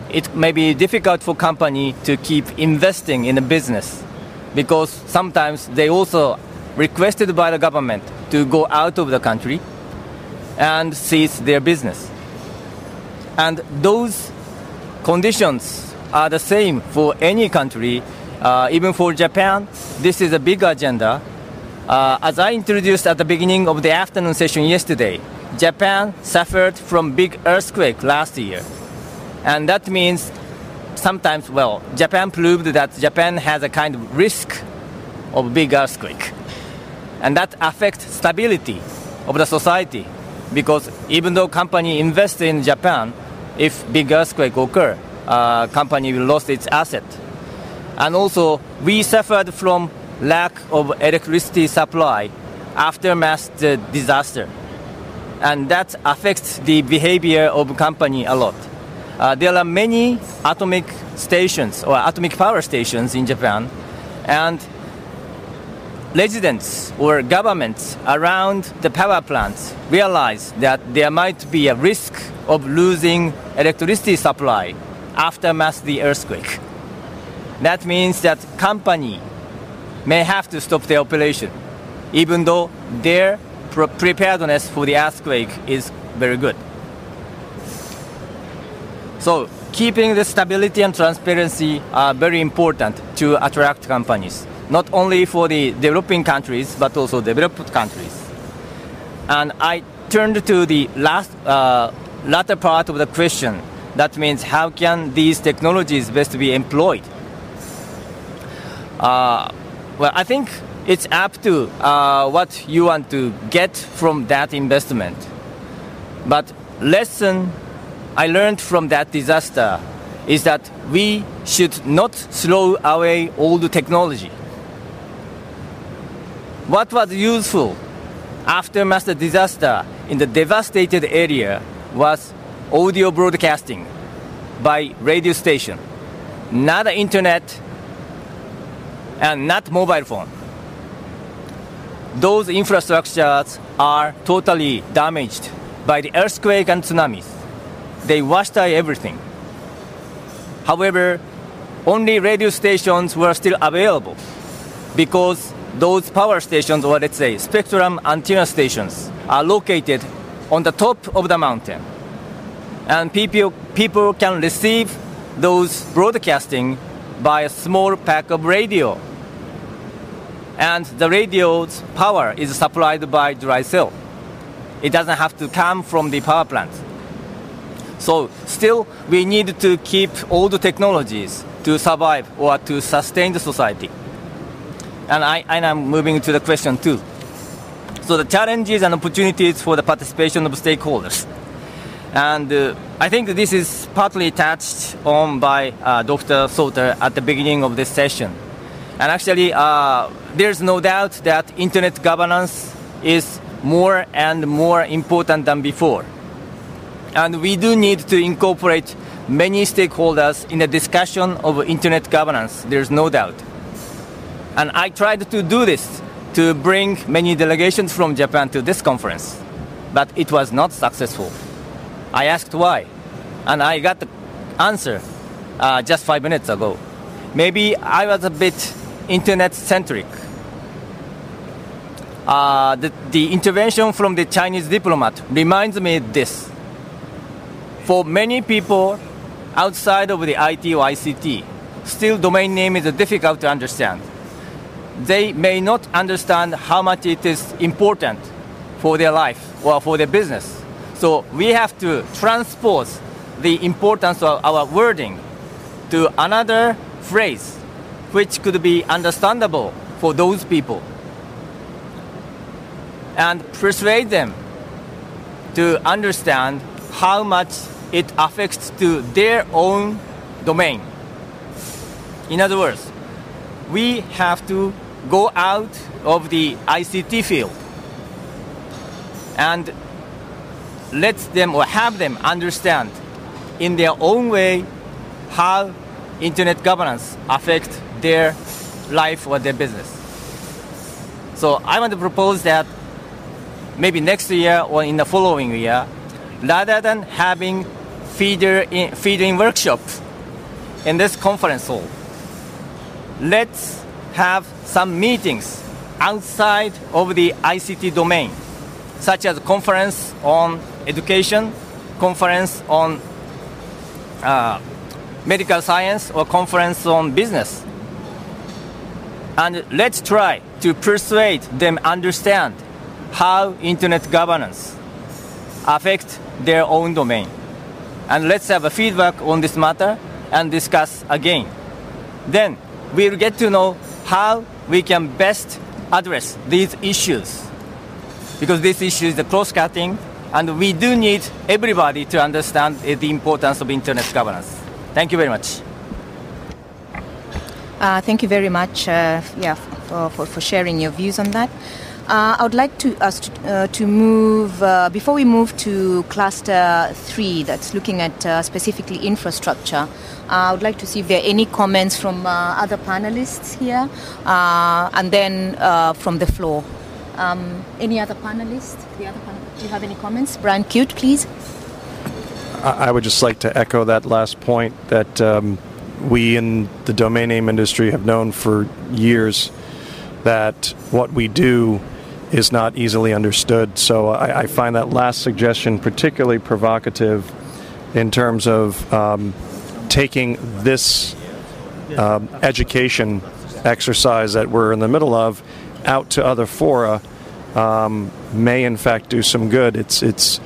it may be difficult for company to keep investing in a business, because sometimes they also requested by the government to go out of the country and cease their business. And those conditions are the same for any country. Even for Japan, this is a big agenda. As I introduced at the beginning of the afternoon session yesterday, Japan suffered from big earthquake last year. And that means sometimes, well, Japan proved that Japan has a kind of risk of big earthquake. And that affects stability of the society. Because even though company invests in Japan, if big earthquake occur, company will lose its asset. And also, we suffered from lack of electricity supply after mass disaster. And that affects the behavior of company a lot. There are many atomic stations or atomic power stations in Japan, and residents or governments around the power plants realize that there might be a risk of losing electricity supply after the earthquake. That means that company may have to stop their operation, even though their preparedness for the earthquake is very good. So keeping the stability and transparency are very important to attract companies, not only for the developing countries, but also developed countries. And I turned to the latter part of the question. That means how can these technologies best be employed? Well, I think it's up to what you want to get from that investment. But lesson I learned from that disaster is that we should not throw away old technology. What was useful after mass disaster in the devastated area was audio broadcasting by radio station, not the internet and not mobile phone. Those infrastructures are totally damaged by the earthquake and tsunamis. They washed away everything. However, only radio stations were still available because those power stations, or let's say spectrum antenna stations, are located on the top of the mountain. And people can receive those broadcasting by a small pack of radio. And the radio's power is supplied by dry cell. It doesn't have to come from the power plant. So still, we need to keep all the technologies to survive or to sustain the society. And I'm moving to the question 2. So the challenges and opportunities for the participation of stakeholders. And I think this is partly touched on by Dr. Sauter at the beginning of this session. And actually, there's no doubt that internet governance is more and more important than before. And we do need to incorporate many stakeholders in the discussion of internet governance. There's no doubt. And I tried to do this to bring many delegations from Japan to this conference, but it was not successful. I asked why, and I got the answer just 5 minutes ago. Maybe I was a bit internet-centric. The intervention from the Chinese diplomat reminds me of this. For many people outside of the IT or ICT, still domain name is difficult to understand. They may not understand how much it is important for their life or for their business. So we have to transpose the importance of our wording to another phrase which could be understandable for those people and persuade them to understand how much it affects to their own domain. In other words, we have to go out of the ICT field and let them or have them understand in their own way how internet governance affects their life or their business. So I want to propose that maybe next year or in the following year, rather than having feeder-in workshops in this conference hall, let's have some meetings outside of the ICT domain, such as conference on education, conference on medical science, or conference on business. And let's try to persuade them understand how internet governance affects their own domain. And let's have a feedback on this matter and discuss again. Then we'll get to know how we can best address these issues. Because this issue is the cross-cutting, and we do need everybody to understand the importance of internet governance. Thank you very much. Thank you very much for sharing your views on that. I would like to move, before we move to cluster 3 that's looking at specifically infrastructure, I would like to see if there are any comments from other panelists here and then from the floor. Any other panelists? Do you have any comments? Brian Cute, please. I would just like to echo that last point that we in the domain name industry have known for years that what we do is not easily understood. So I find that last suggestion particularly provocative in terms of taking this education exercise that we're in the middle of out to other fora may in fact do some good. It's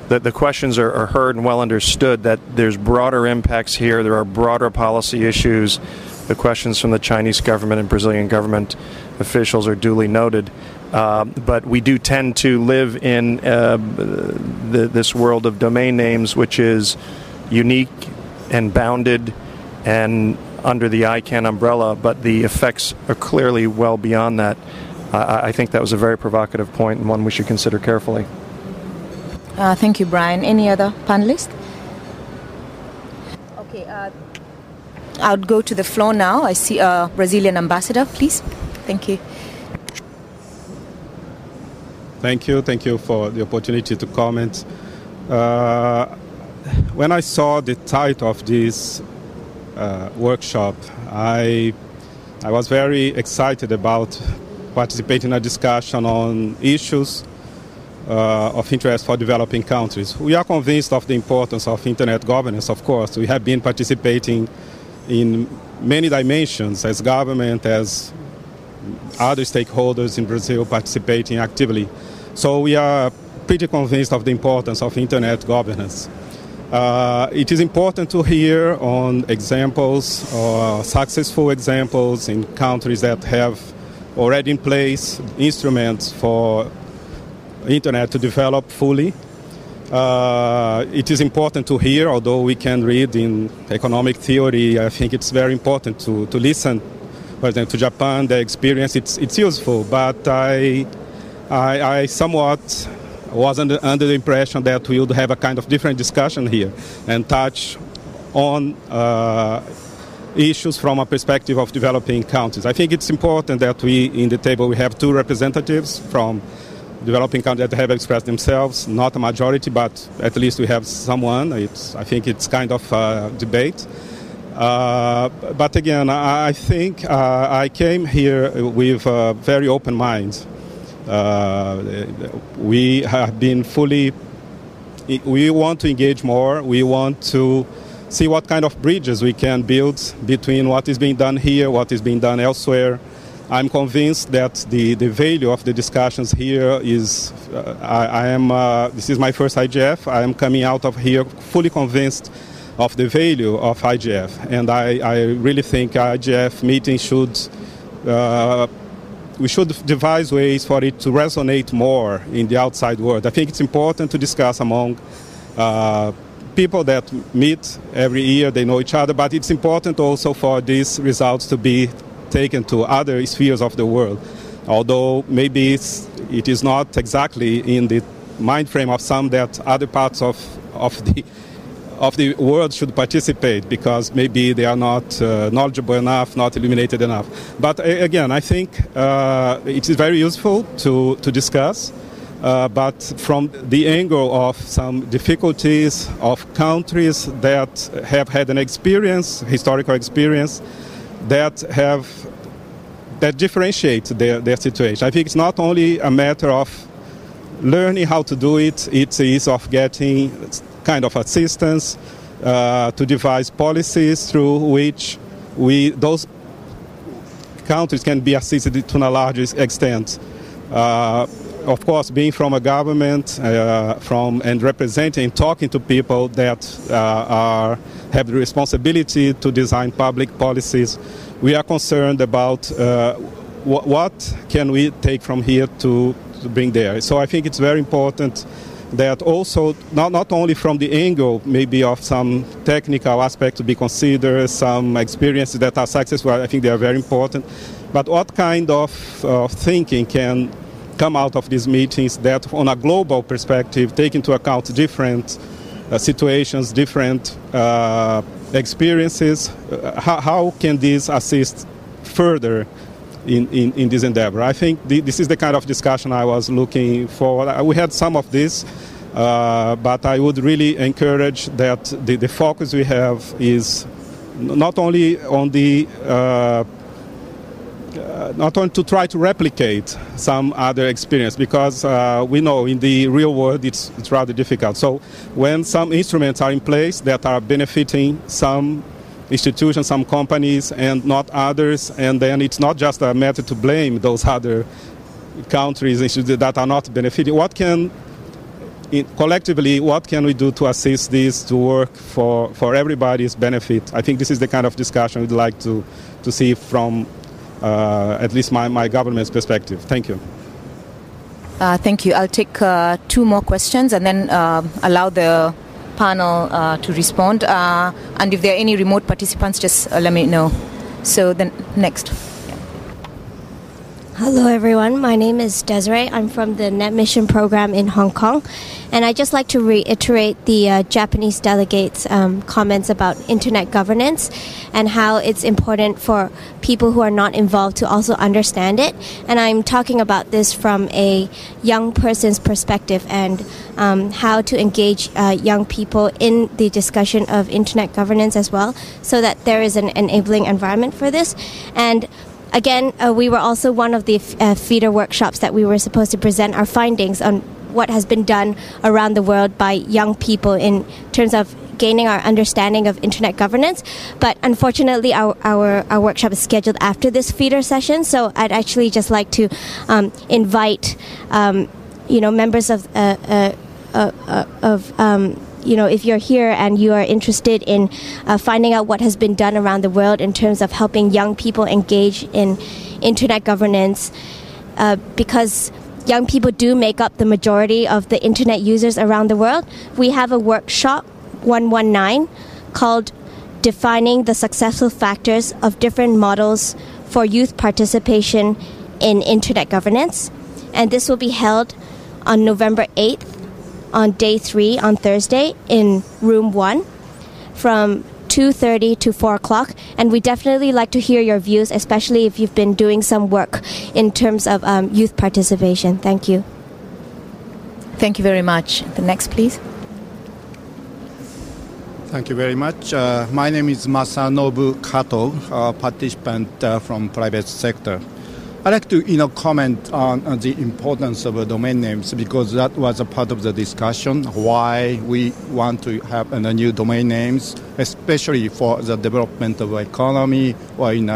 that the questions are heard and well understood, that there's broader impacts here, there are broader policy issues. The questions from the Chinese government and Brazilian government officials are duly noted. But we do tend to live in this world of domain names, which is unique and bounded and under the ICANN umbrella, but the effects are clearly well beyond that. I think that was a very provocative point and one we should consider carefully. Thank you, Brian. Any other panelists? Okay, I would go to the floor now. I see a Brazilian ambassador, please. Thank you. Thank you for the opportunity to comment. When I saw the title of this workshop, I was very excited about participating in a discussion on issues of interest for developing countries. We are convinced of the importance of internet governance, of course. We have been participating in many dimensions as government, as other stakeholders in Brazil participating actively. So we are pretty convinced of the importance of internet governance. It is important to hear on examples or successful examples in countries that have already in place instruments for internet to develop fully. It is important to hear, although we can read in economic theory, I think it's very important to listen for example, to Japan, their experience, it's useful. But I somewhat was under the impression that we would have a kind of different discussion here and touch on issues from a perspective of developing countries. I think it's important that in the table we have two representatives from developing countries that have expressed themselves, not a majority, but at least we have someone. I think it's kind of a debate. But again, I think I came here with a very open mind. We have been we want to engage more. We want to see what kind of bridges we can build between what is being done here, what is being done elsewhere. I'm convinced that the value of the discussions here is, this is my first IGF. I am coming out of here fully convinced of the value of IGF. And I really think IGF meetings we should devise ways for it to resonate more in the outside world. I think it's important to discuss among people that meet every year, they know each other, but it's important also for these results to be taken to other spheres of the world. Although maybe it is not exactly in the mind frame of some that other parts of the world should participate because maybe they are not knowledgeable enough, not illuminated enough. But again, I think it is very useful to discuss. But from the angle of some difficulties of countries that have had an experience, historical experience, that differentiate their situation. I think it's not only a matter of learning how to do it, it is of getting kind of assistance to devise policies through which those countries can be assisted to a large extent. Of course, being from a government and representing and talking to people that have the responsibility to design public policies, we are concerned about what can we take from here to bring there. So I think it's very important that also, not only from the angle maybe of some technical aspect to be considered, some experiences that are successful, I think they are very important, but what kind of thinking can come out of these meetings that on a global perspective take into account different situations, different experiences. How can this assist further in this endeavor? I think this is the kind of discussion I was looking for. We had some of this, but I would really encourage that the focus we have is not only on not only to try to replicate some other experience, because we know in the real world it's rather difficult. So when some instruments are in place that are benefiting some institutions, some companies, and not others, and then it's not just a matter to blame those other countries, institutions that are not benefiting. Collectively, what can we do to assist this to work for everybody's benefit? I think this is the kind of discussion we'd like to see from at least my government's perspective. Thank you. Thank you. I'll take two more questions and then allow the panel to respond. And if there are any remote participants, just let me know. So then next. Hello everyone, my name is Desiree. I'm from the Net Mission program in Hong Kong, and I'd just like to reiterate the Japanese delegates' comments about internet governance and how it's important for people who are not involved to also understand it. And I'm talking about this from a young person's perspective and how to engage young people in the discussion of internet governance as well, so that there is an enabling environment for this. And again, we were also one of the feeder workshops that we were supposed to present our findings on what has been done around the world by young people in terms of gaining our understanding of internet governance. But unfortunately, our workshop is scheduled after this feeder session, so I'd actually just like to invite members of if you're here and you are interested in finding out what has been done around the world in terms of helping young people engage in internet governance, because young people do make up the majority of the internet users around the world, we have a workshop 119 called Defining the Successful Factors of Different Models for youth participation in internet governance. And this will be held on November 8th on day 3 on Thursday in room 1 from 2:30 to 4 o'clock. And we definitely like to hear your views, especially if you've been doing some work in terms of youth participation. Thank you. Thank you very much. The next, please. Thank you very much. My name is Masanobu Kato, participant from private sector. I'd like to comment on the importance of domain names, because that was a part of the discussion, why we want to have new domain names, especially for the development of economy or in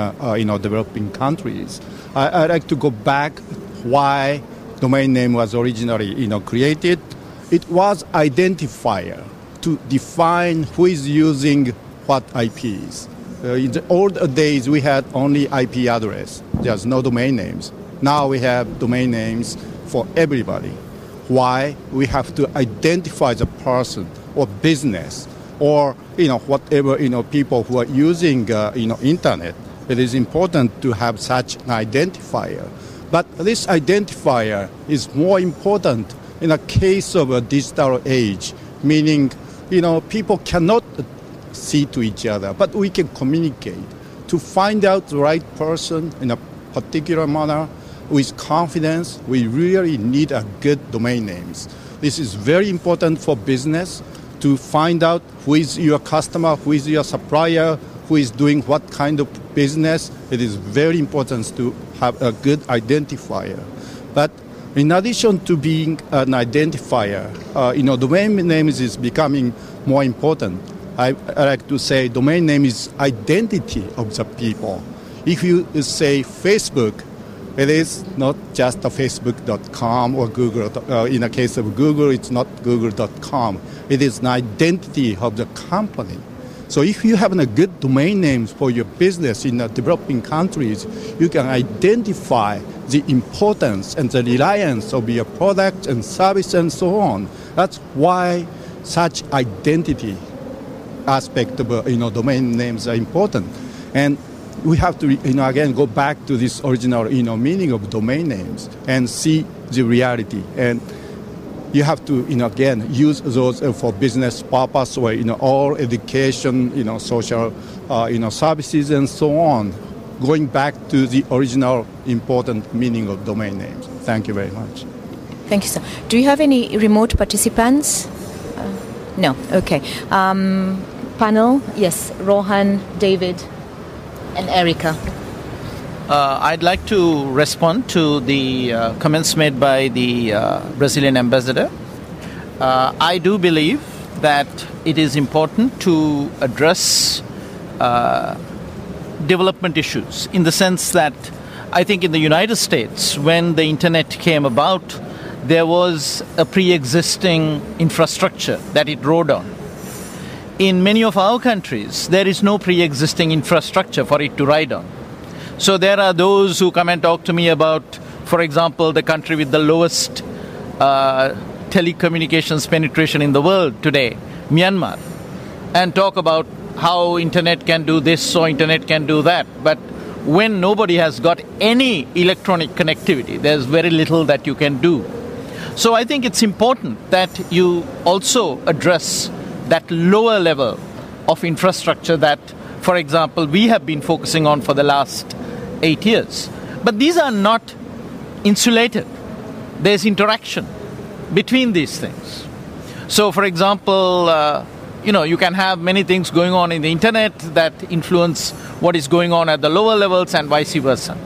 developing countries. I'd like to go back why domain name was originally created. It was identifier to define who is using what IPs. In the old days, we had only IP address. There's no domain names. Now we have domain names for everybody. Why? We have to identify the person or business or whatever people who are using internet. It is important to have such an identifier. But this identifier is more important in a case of a digital age, meaning people cannot see to each other, but we can communicate. To find out the right person in a particular manner with confidence, we really need a good domain names. This is very important for business to find out who is your customer, who is your supplier, who is doing what kind of business. It is very important to have a good identifier. But in addition to being an identifier, domain names is becoming more important. I like to say domain name is identity of the people. If you say Facebook, it is not just a facebook.com or Google. In the case of Google, it's not google.com. It is an identity of the company. So if you have a good domain names for your business in developing countries, you can identify the importance and the reliance of your product and service and so on. That's why such identity aspect of domain names are important. And we have to again go back to this original meaning of domain names and see the reality. And you have to again use those for business purpose or all education, social services and so on, going back to the original important meaning of domain names. Thank you very much. Thank you, sir. Do you have any remote participants? No. Okay. Panel, yes, Rohan, David, and Erica. I'd like to respond to the comments made by the Brazilian ambassador. I do believe that it is important to address development issues, in the sense that I think in the United States, when the internet came about, there was a pre-existing infrastructure that it rode on. In many of our countries, there is no pre-existing infrastructure for it to ride on. So there are those who come and talk to me about, for example, the country with the lowest telecommunications penetration in the world today, Myanmar, and talk about how internet can do this or internet can do that. But when nobody has got any electronic connectivity, there's very little that you can do. So I think it's important that you also address that lower level of infrastructure that, for example, we have been focusing on for the last 8 years. But these are not insulated. There's interaction between these things. So, for example, you can have many things going on in the internet that influence what is going on at the lower levels and vice versa.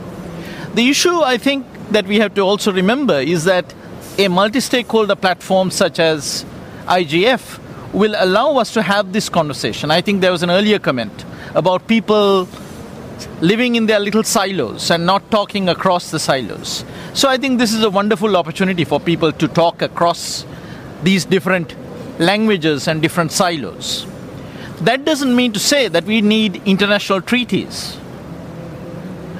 The issue, I think, that we have to also remember is that a multi-stakeholder platform such as IGF will allow us to have this conversation. I think there was an earlier comment about people living in their little silos and not talking across the silos. So I think this is a wonderful opportunity for people to talk across these different languages and different silos. That doesn't mean to say that we need international treaties.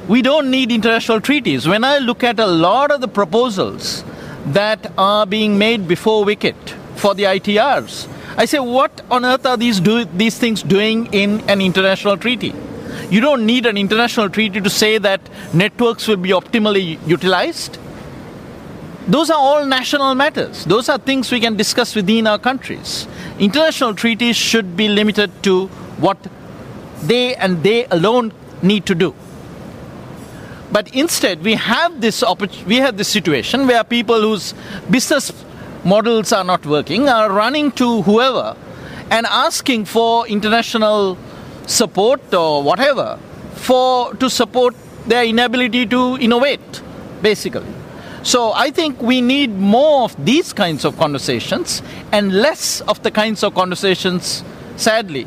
We don't need international treaties. When I look at a lot of the proposals that are being made before Wicket for the ITRs, I say, what on earth are these things doing in an international treaty? You don't need an international treaty to say that networks will be optimally utilized. Those are all national matters. Those are things we can discuss within our countries. International treaties should be limited to what they and they alone need to do. But instead, we have this situation where people whose business models are not working are running to whoever and asking for international support or whatever to support their inability to innovate, basically. So I think we need more of these kinds of conversations and less of the kinds of conversations, sadly,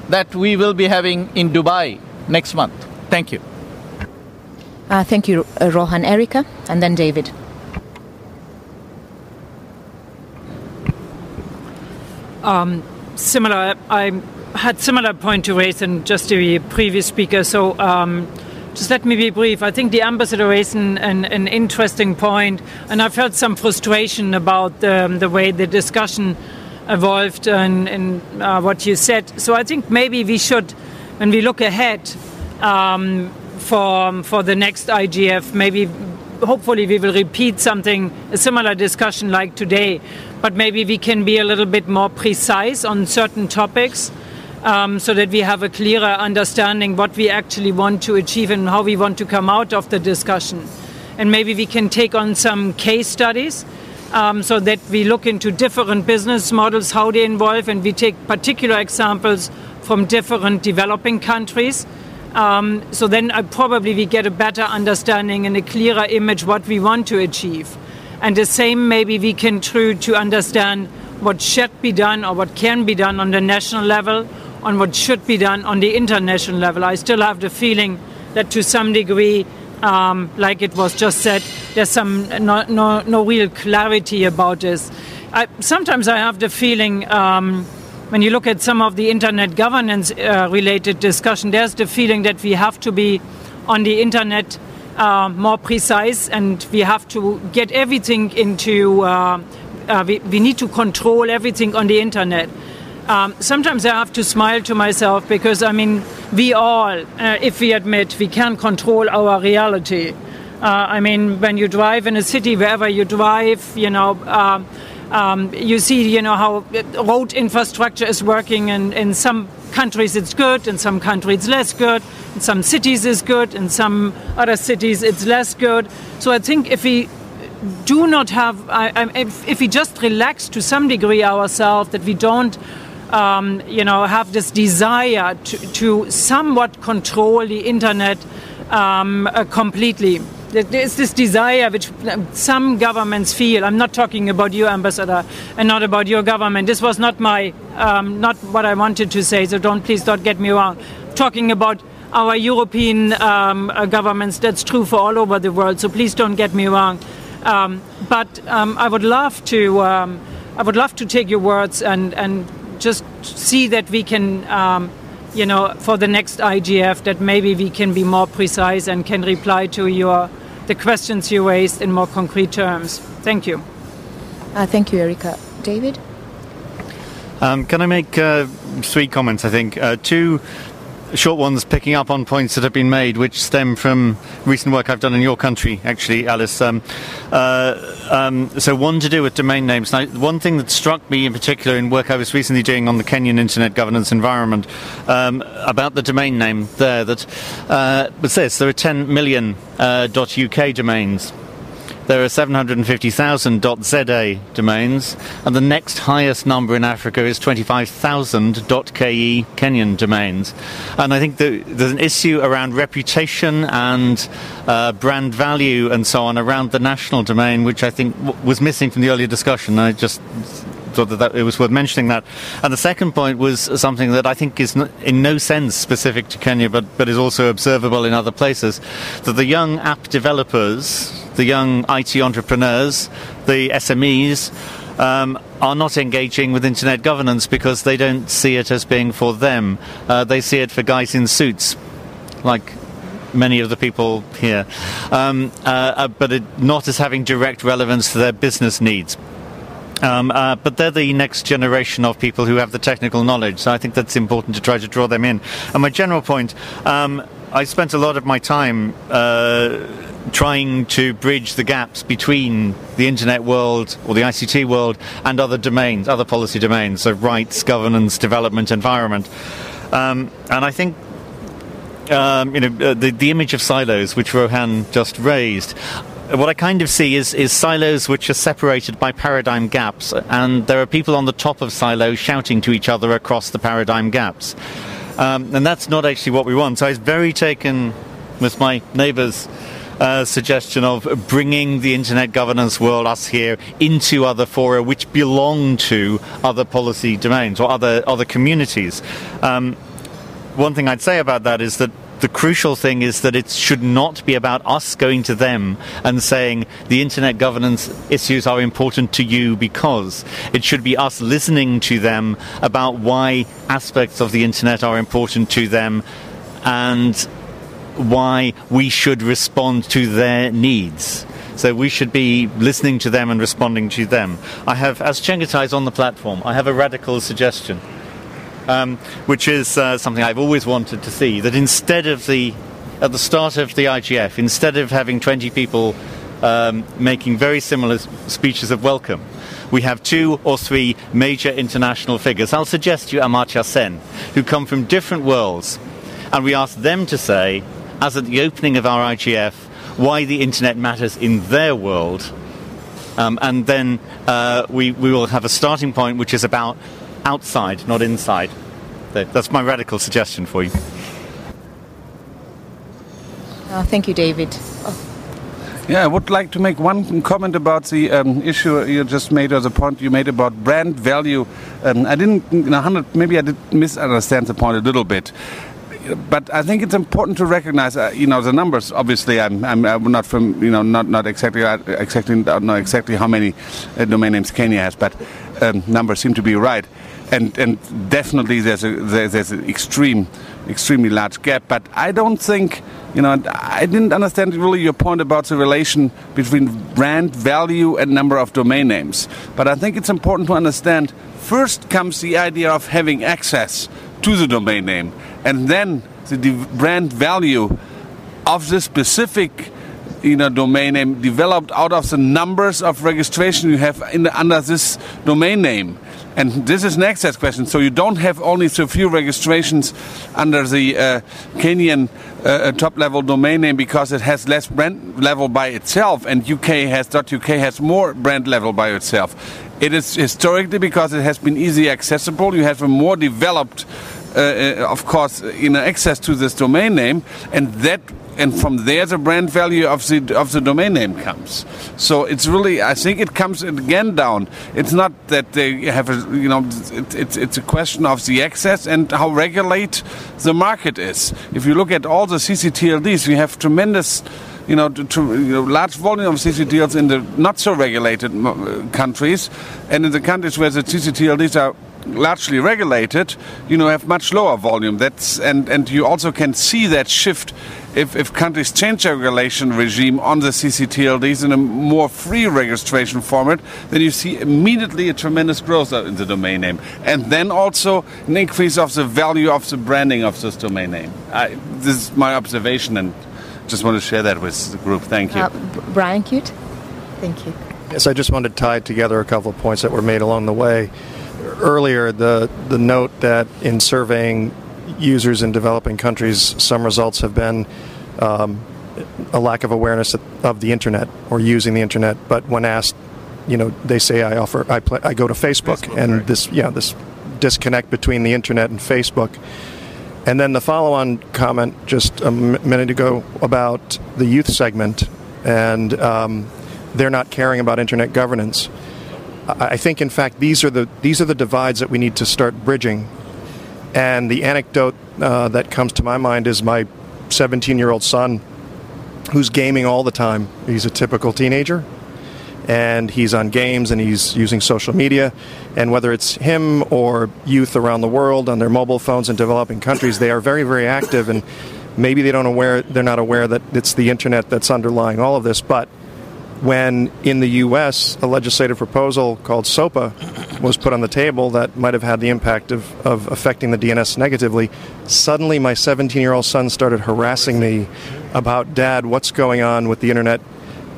that we will be having in Dubai next month. Thank you. Thank you, Rohan. Erika, and then David. Similar. I had similar point to raise than just the previous speaker. So just let me be brief. I think the ambassador raised an interesting point, and I've heard some frustration about the way the discussion evolved and what you said. So I think maybe we should, when we look ahead for the next IGF, maybe hopefully we will repeat a similar discussion like today, but maybe we can be a little bit more precise on certain topics so that we have a clearer understanding what we actually want to achieve and how we want to come out of the discussion. And maybe we can take on some case studies so that we look into different business models, how they involve, and we take particular examples from different developing countries. So then probably we get a better understanding and a clearer image what we want to achieve. And the same maybe we can try to understand what should be done or what can be done on the national level, on what should be done on the international level. I still have the feeling that to some degree, like it was just said, there's some no real clarity about this. Sometimes I have the feeling when you look at some of the internet governance related discussion, there's the feeling that we have to be on the internet more precise, and we have to get everything into, we need to control everything on the internet. Sometimes I have to smile to myself because, I mean, we all, if we admit, we can control our reality. I mean, when you drive in a city, wherever you drive, you see, how road infrastructure is working, and in some countries it's good, in some countries it's less good, in some cities it's good, in some other cities it's less good. So I think if we do not have, if we just relax to some degree ourselves, that we don't, have this desire to somewhat control the internet completely. There's this desire which some governments feel. I'm not talking about you, Ambassador, and not about your government. This was not not what I wanted to say, so please don't get me wrong. Talking about our European governments, that's true for all over the world, so please don't get me wrong. But I would love to take your words and just see that we can for the next IGF, that maybe we can be more precise and can reply to the questions you raised in more concrete terms. Thank you. Thank you, Erika. David? Can I make 3 comments, I think? 2 short ones picking up on points that have been made, which stem from recent work I've done in your country, actually, Alice. So one to do with domain names. Now, one thing that struck me in particular in work I was recently doing on the Kenyan internet governance environment about the domain name there, that was this: there are 10 million .uk domains. There are 750,000 .za domains, and the next highest number in Africa is 25,000 .ke Kenyan domains. And I think there's an issue around reputation and brand value and so on around the national domain, which I think was missing from the earlier discussion. I just thought that it was worth mentioning that. And the second point was something that I think is in no sense specific to Kenya, but is also observable in other places, that the young app developers, the young IT entrepreneurs, the SMEs, are not engaging with internet governance because they don't see it as being for them. They see it for guys in suits, like many of the people here, but not as having direct relevance to their business needs. But they're the next generation of people who have the technical knowledge, so I think that's important to try to draw them in. And my general point, I spent a lot of my time trying to bridge the gaps between the internet world or the ICT world and other domains, other policy domains, so rights, governance, development, environment. And I think the image of silos, which Rohan just raised, what I kind of see is silos which are separated by paradigm gaps, and there are people on the top of silos shouting to each other across the paradigm gaps. And that's not actually what we want. So I was very taken with my neighbour's suggestion of bringing the internet governance world, us here, into other fora which belong to other policy domains or other communities. One thing I'd say about that is that the crucial thing is that it should not be about us going to them and saying the internet governance issues are important to you because. It should be us listening to them about why aspects of the internet are important to them and why we should respond to their needs. So we should be listening to them and responding to them. I have, as Chengetai is on the platform, I have a radical suggestion. Which is something I've always wanted to see, that instead of at the start of the IGF, instead of having 20 people making very similar speeches of welcome, we have 2 or 3 major international figures. I'll suggest you Amartya Sen, who come from different worlds, and we ask them to say, as at the opening of our IGF, why the internet matters in their world, and then we will have a starting point which is about outside, not inside. That's my radical suggestion for you. Thank you, David. Yeah, I would like to make one comment about the issue you just made, or the point you made about brand value. I didn't, maybe I did misunderstand the point a little bit. But I think it's important to recognize, the numbers. Obviously, I'm not from, not exactly don't know exactly how many domain names Kenya has, but numbers seem to be right. And definitely there's an extremely large gap. But I don't think, I didn't understand really your point about the relation between brand value and number of domain names. But I think it's important to understand, first comes the idea of having access to the domain name, and then the brand value of the specific domain name developed out of the numbers of registration you have under this domain name. And this is an access question. So you don't have only so few registrations under the Kenyan top-level domain name because it has less brand level by itself, and UK has more brand level by itself. It is historically because it has been easily accessible. You have a more developed, of course, access to this domain name, and from there the brand value of the domain name comes. So it's really, I think it comes again down. It's not that they have it's a question of the access and how regulate the market is. If you look at all the CCTLDs, we have tremendous large volume of CCTLs in the not so regulated countries, and in the countries where the CCTLDs are largely regulated, have much lower volume. And you also can see that shift if countries change their regulation regime on the CCTLDs in a more free registration format, then you see immediately a tremendous growth in the domain name, and then also an increase of the value of the branding of this domain name. This is my observation, and just want to share that with the group. Thank you. Brian Cute? Thank you. Yes, I just wanted to tie together a couple of points that were made along the way. Earlier, the note that in surveying users in developing countries, some results have been a lack of awareness of the internet or using the internet. But when asked, they say I go to Facebook, and right. This disconnect between the internet and Facebook. And then the follow-on comment just a minute ago about the youth segment, and they're not caring about internet governance. I think, in fact, these are the divides that we need to start bridging. And the anecdote that comes to my mind is my 17-year-old son, who's gaming all the time. He's a typical teenager, and he's on games and he's using social media. And whether it's him or youth around the world on their mobile phones in developing countries, they are very, very active. And maybe they're not aware that it's the internet that's underlying all of this. But when in the U.S. a legislative proposal called SOPA was put on the table that might have had the impact of affecting the DNS negatively, suddenly my 17-year-old son started harassing me about, Dad, what's going on with the internet?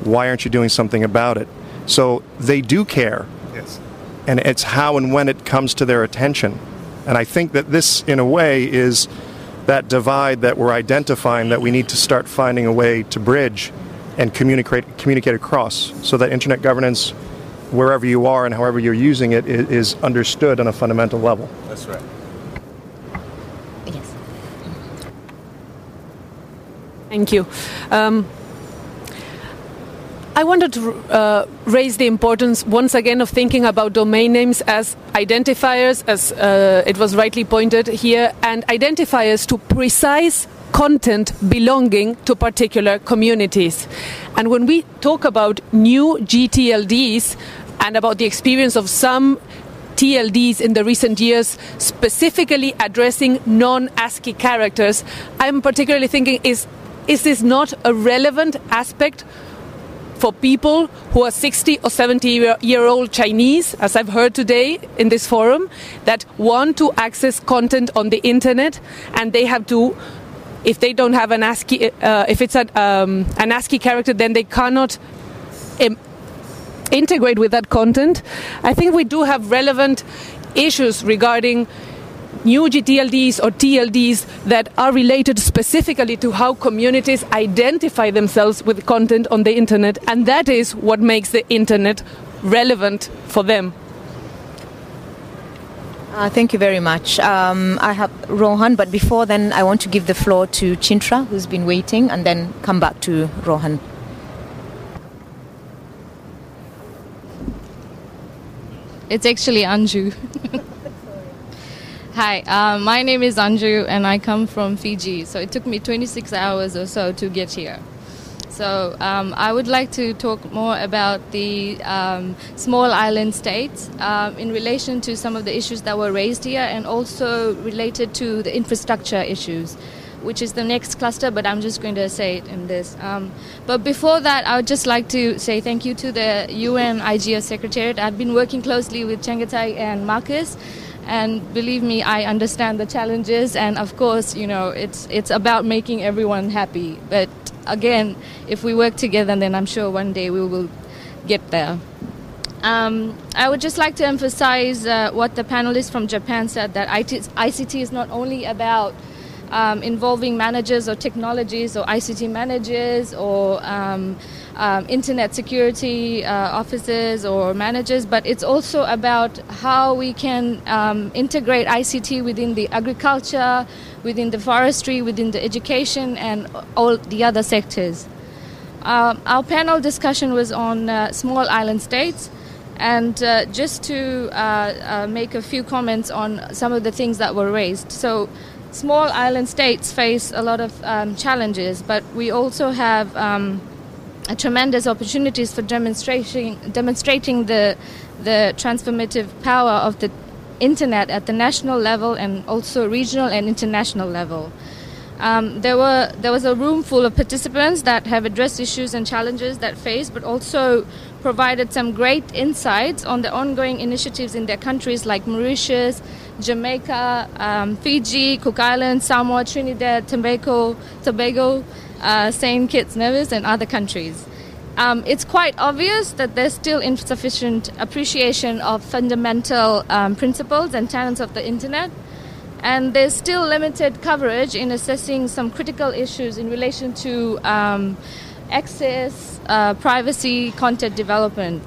Why aren't you doing something about it? So they do care. Yes. And it's how and when it comes to their attention. And I think that this, in a way, is that divide that we're identifying that we need to start finding a way to bridge and communicate across, so that internet governance, wherever you are and however you're using it, is understood on a fundamental level. That's right. Yes. Thank you. I wanted to raise the importance once again of thinking about domain names as identifiers, as it was rightly pointed here, and identifiers to precise content belonging to particular communities. And when we talk about new GTLDs and about the experience of some TLDs in the recent years specifically addressing non-ASCII characters, I'm particularly thinking, is this not a relevant aspect for people who are 60 or 70-year-old Chinese, as I've heard today in this forum, that want to access content on the internet, and they have to, if they don't have an ASCII, if it's an ASCII character, then they cannot integrate with that content. I think we do have relevant issues regarding new GTLDs or TLDs that are related specifically to how communities identify themselves with content on the internet, and that is what makes the internet relevant for them. Thank you very much. I have Rohan, but before then I want to give the floor to Chintra, who's been waiting, and then come back to Rohan. It's actually Anju. Hi, my name is Anju and I come from Fiji. So it took me 26 hours or so to get here. So I would like to talk more about the small island states in relation to some of the issues that were raised here, and also related to the infrastructure issues, which is the next cluster, but I'm just going to say it in this. But before that, I would just like to say thank you to the UN IGF Secretariat. I've been working closely with Chengetai and Marcus, and believe me, I understand the challenges, and of course, you know, it's about making everyone happy. But again, if we work together, then I'm sure one day we will get there. I would just like to emphasize what the panelists from Japan said, that ICT is not only about involving managers or technologies or ICT managers or internet security officers or managers, but it's also about how we can integrate ICT within the agriculture, within the forestry, within the education, and all the other sectors. Our panel discussion was on small island states, and just to make a few comments on some of the things that were raised. So small island states face a lot of challenges, but we also have tremendous opportunities for demonstrating the transformative power of the internet at the national level and also regional and international level. There was a room full of participants that have addressed issues and challenges that face, but also provided some great insights on the ongoing initiatives in their countries like Mauritius, Jamaica, Fiji, Cook Islands, Samoa, Trinidad, Tobago, St. Kitts, Nevis, and other countries. It's quite obvious that there's still insufficient appreciation of fundamental principles and tenets of the internet, and there's still limited coverage in assessing some critical issues in relation to access, privacy, content development.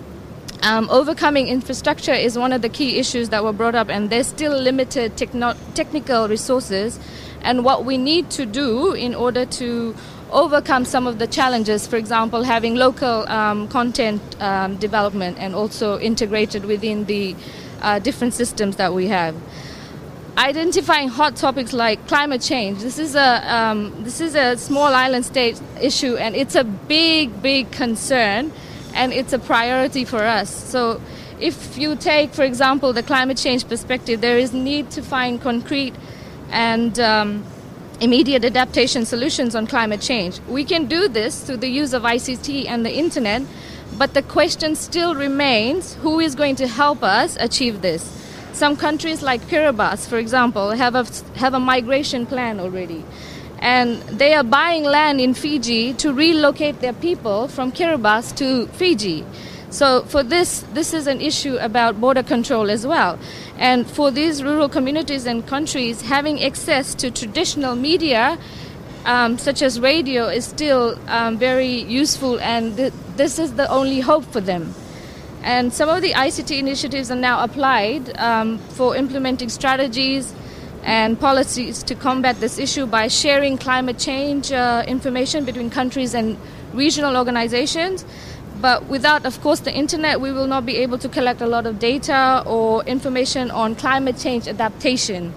Overcoming infrastructure is one of the key issues that were brought up, and there's still limited technical resources, and what we need to do in order to overcome some of the challenges, for example, having local content development and also integrated within the different systems that we have. Identifying hot topics like climate change. This is a small island state issue, and it's a big concern, and it's a priority for us. So if you take, for example, the climate change perspective, there is need to find concrete and immediate adaptation solutions on climate change. We can do this through the use of ICT and the internet, But the question still remains, who is going to help us achieve this? Some countries like Kiribati, for example, have a migration plan already. And they are buying land in Fiji to relocate their people from Kiribati to Fiji. So for this is an issue about border control as well. And for these rural communities and countries, having access to traditional media, such as radio, is still very useful, and this is the only hope for them. And some of the ICT initiatives are now applied for implementing strategies and policies to combat this issue by sharing climate change information between countries and regional organizations. But without, of course, the internet, we will not be able to collect a lot of data or information on climate change adaptation.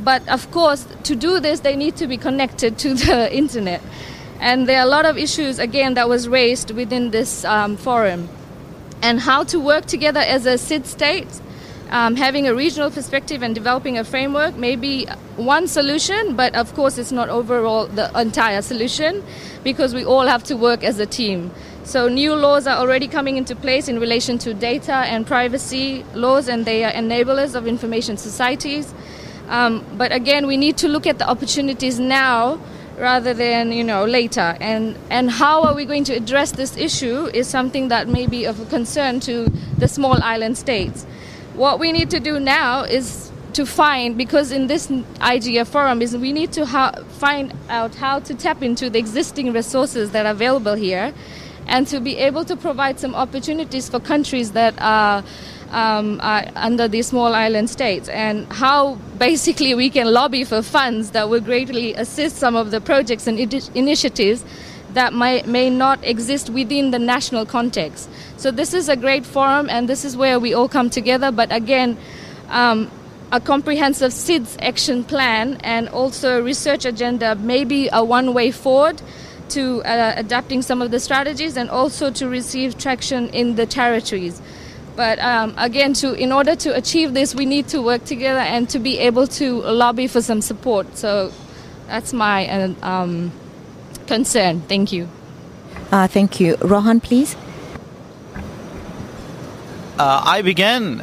But of course, to do this, they need to be connected to the internet. And there are a lot of issues, again, that was raised within this forum. And how to work together as a SID state, having a regional perspective and developing a framework may be one solution, but of course it's not overall the entire solution, because we all have to work as a team. So new laws are already coming into place in relation to data and privacy laws, and they are enablers of information societies. But again, we need to look at the opportunities now rather than later. And how are we going to address this issue is something that may be of a concern to the small island states. What we need to do now is to find, because in this IGF forum, is we need to find out how to tap into the existing resources that are available here, and to be able to provide some opportunities for countries that are under these small island states, and how basically we can lobby for funds that will greatly assist some of the projects and initiatives that may not exist within the national context. So this is a great forum, and this is where we all come together. But again, a comprehensive SIDS action plan and also a research agenda may be a one-way forward to adapting some of the strategies, and also to receive traction in the territories. But again, in order to achieve this, we need to work together and to be able to lobby for some support. So that's my concern. Thank you. Thank you. Rohan, please. I began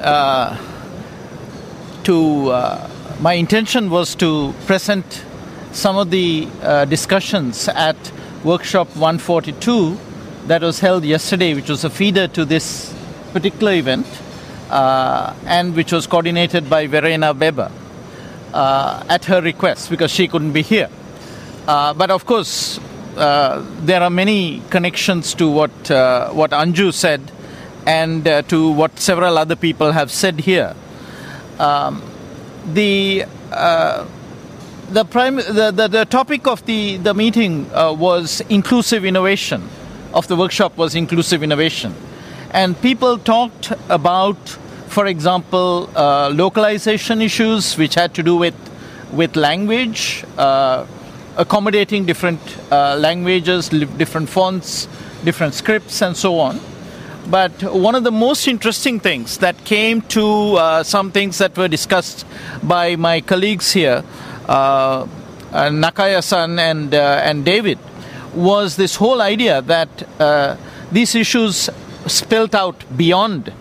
my intention was to present some of the discussions at workshop 142 that was held yesterday, which was a feeder to this particular event, and which was coordinated by Verena Weber at her request, because she couldn't be here. But of course, there are many connections to what Anju said, and to what several other people have said here. The topic of the meeting was inclusive innovation. Of the workshop was inclusive innovation, and people talked about, for example, localization issues, which had to do with language, accommodating different languages, different fonts, different scripts, and so on. But one of the most interesting things that came to some things that were discussed by my colleagues here, Nakaya-san and David, was this whole idea that these issues spelt out beyond,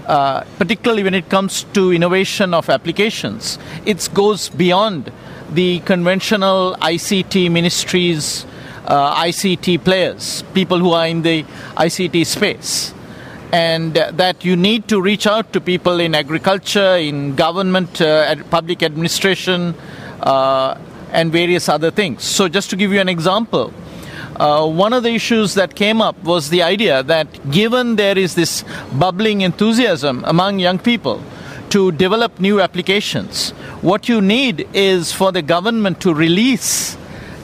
particularly when it comes to innovation of applications. It goes beyond the conventional ICT ministries, ICT players, people who are in the ICT space. And that you need to reach out to people in agriculture, in government, public administration, and various other things. So just to give you an example, one of the issues that came up was the idea that given there is this bubbling enthusiasm among young people to develop new applications, what you need is for the government to release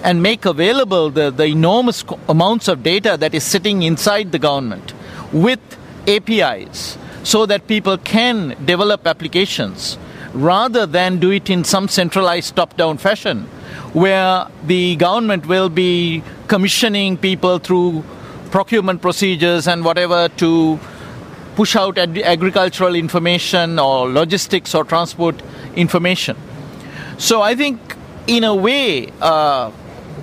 and make available the enormous amounts of data that is sitting inside the government with APIs, so that people can develop applications rather than do it in some centralized top-down fashion, where the government will be commissioning people through procurement procedures and whatever to push out agricultural information or logistics or transport information. So I think, in a way,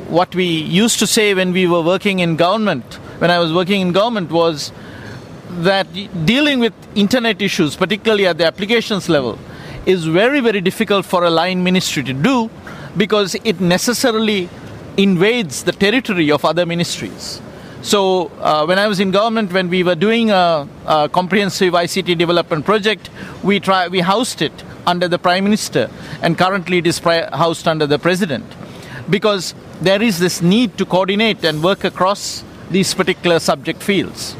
what we used to say when we were working in government, when I was working in government, was that dealing with internet issues, particularly at the applications level, is very, very difficult for a line ministry to do, because it necessarily invades the territory of other ministries. So when I was in government, when we were doing a comprehensive ICT development project, we housed it under the Prime Minister, and currently it is housed under the President, because there is this need to coordinate and work across these particular subject fields.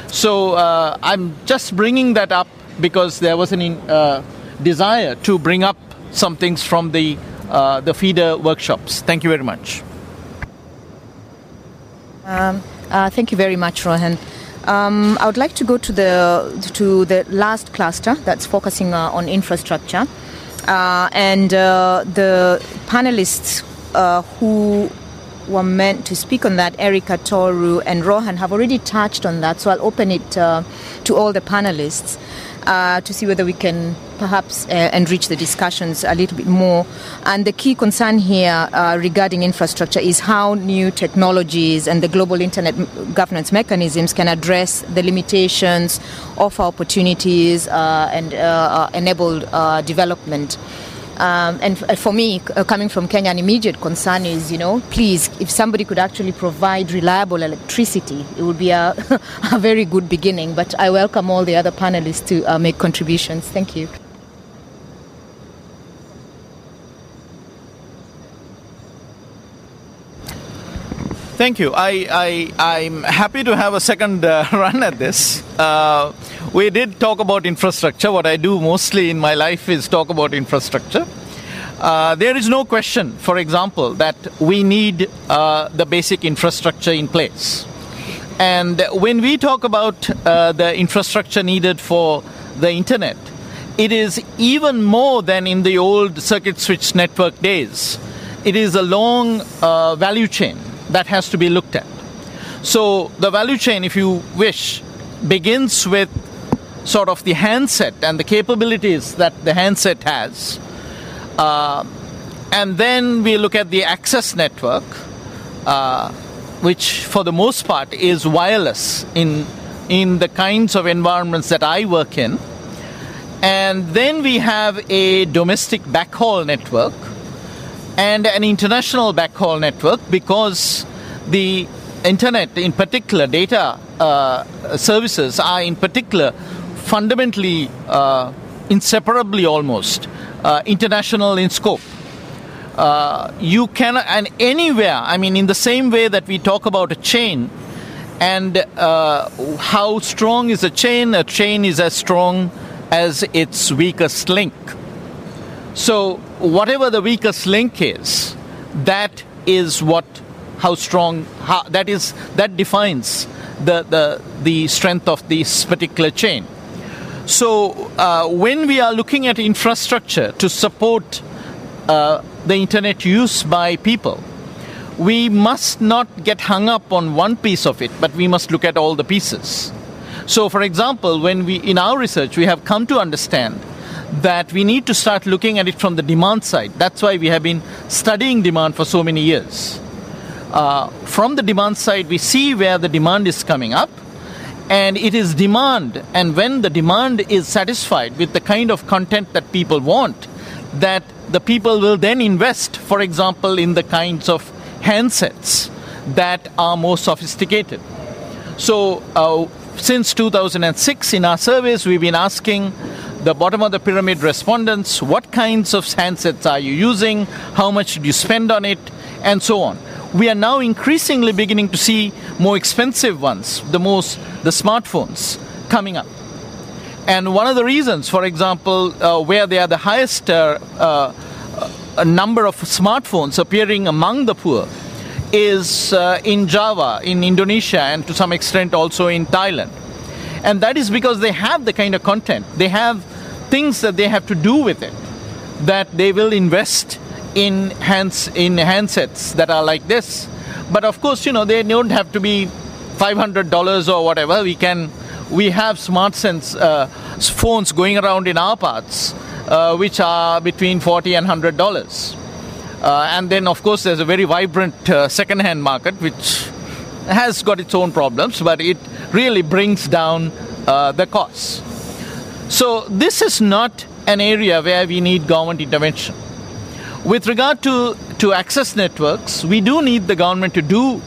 So I'm just bringing that up because there was a desire to bring up some things from the feeder workshops. Thank you very much. Thank you very much, Rohan. I would like to go to the last cluster that's focusing on infrastructure, and the panelists who were meant to speak on that, Erica, Toru, and Rohan, have already touched on that. So I'll open it to all the panelists to see whether we can perhaps enrich the discussions a little bit more. And the key concern here regarding infrastructure is how new technologies and the global internet governance mechanisms can address the limitations of opportunities and enable development. And for me, coming from Kenya, an immediate concern is, please, if somebody could actually provide reliable electricity, it would be a very good beginning. But I welcome all the other panelists to make contributions. Thank you. Thank you. I'm happy to have a second run at this. We did talk about infrastructure. What I do mostly in my life is talk about infrastructure. There is no question, for example, that we need the basic infrastructure in place. And when we talk about the infrastructure needed for the internet, it is even more than in the old circuit switch network days. It is a long value chain that has to be looked at. So the value chain, if you wish, begins with sort of the handset and the capabilities that the handset has. And then we look at the access network, which for the most part is wireless in the kinds of environments that I work in. And then we have a domestic backhaul network and an international backhaul network, because the internet, in particular, data services are in particular fundamentally, inseparably almost, international in scope. You cannot, and anywhere, in the same way that we talk about a chain, and how strong is a chain is as strong as its weakest link. So whatever the weakest link is, that is that defines the strength of this particular chain. So when we are looking at infrastructure to support the internet use by people, we must not get hung up on one piece of it, but we must look at all the pieces. So for example, when in our research, we have come to understand that we need to start looking at it from the demand side. That's why we have been studying demand for so many years. From the demand side, we see where the demand is coming up, and it is demand. And when the demand is satisfied with the kind of content that people want, that the people will then invest, for example, in the kinds of handsets that are more sophisticated. So since 2006, in our surveys, we've been asking the bottom of the pyramid respondents, what kinds of handsets are you using, how much did you spend on it, and so on. We are now increasingly beginning to see more expensive ones, the smartphones coming up. And one of the reasons, for example, where they are the highest number of smartphones appearing among the poor is in Java, in Indonesia, and to some extent also in Thailand. And that is because they have the kind of content, they have things that they have to do with it, that they will smart in handsets that are like this. But of course, they don't have to be $500 or whatever. We have smart phones going around in our parts, which are between $40 and $100. And then, of course, there's a very vibrant second-hand market, which has got its own problems, but it really brings down the costs. So this is not an area where we need government intervention. With regard to access networks, we do need the government to do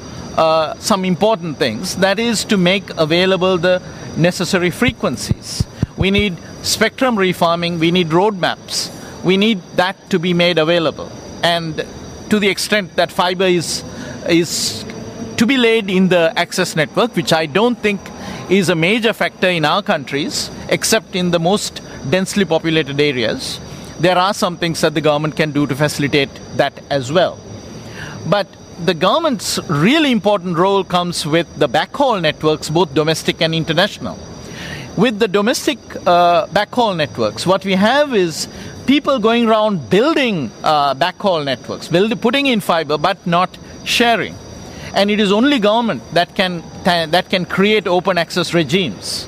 some important things. That is to make available the necessary frequencies. We need spectrum refarming, we need roadmaps. We need that to be made available. And to the extent that fiber is to be laid in the access network, which I don't think is a major factor in our countries, except in the most densely populated areas, there are some things that the government can do to facilitate that as well. But the government's really important role comes with the backhaul networks, both domestic and international. With the domestic backhaul networks, what we have is people going around building backhaul networks, putting in fiber, but not sharing. And it is only government that can create open access regimes.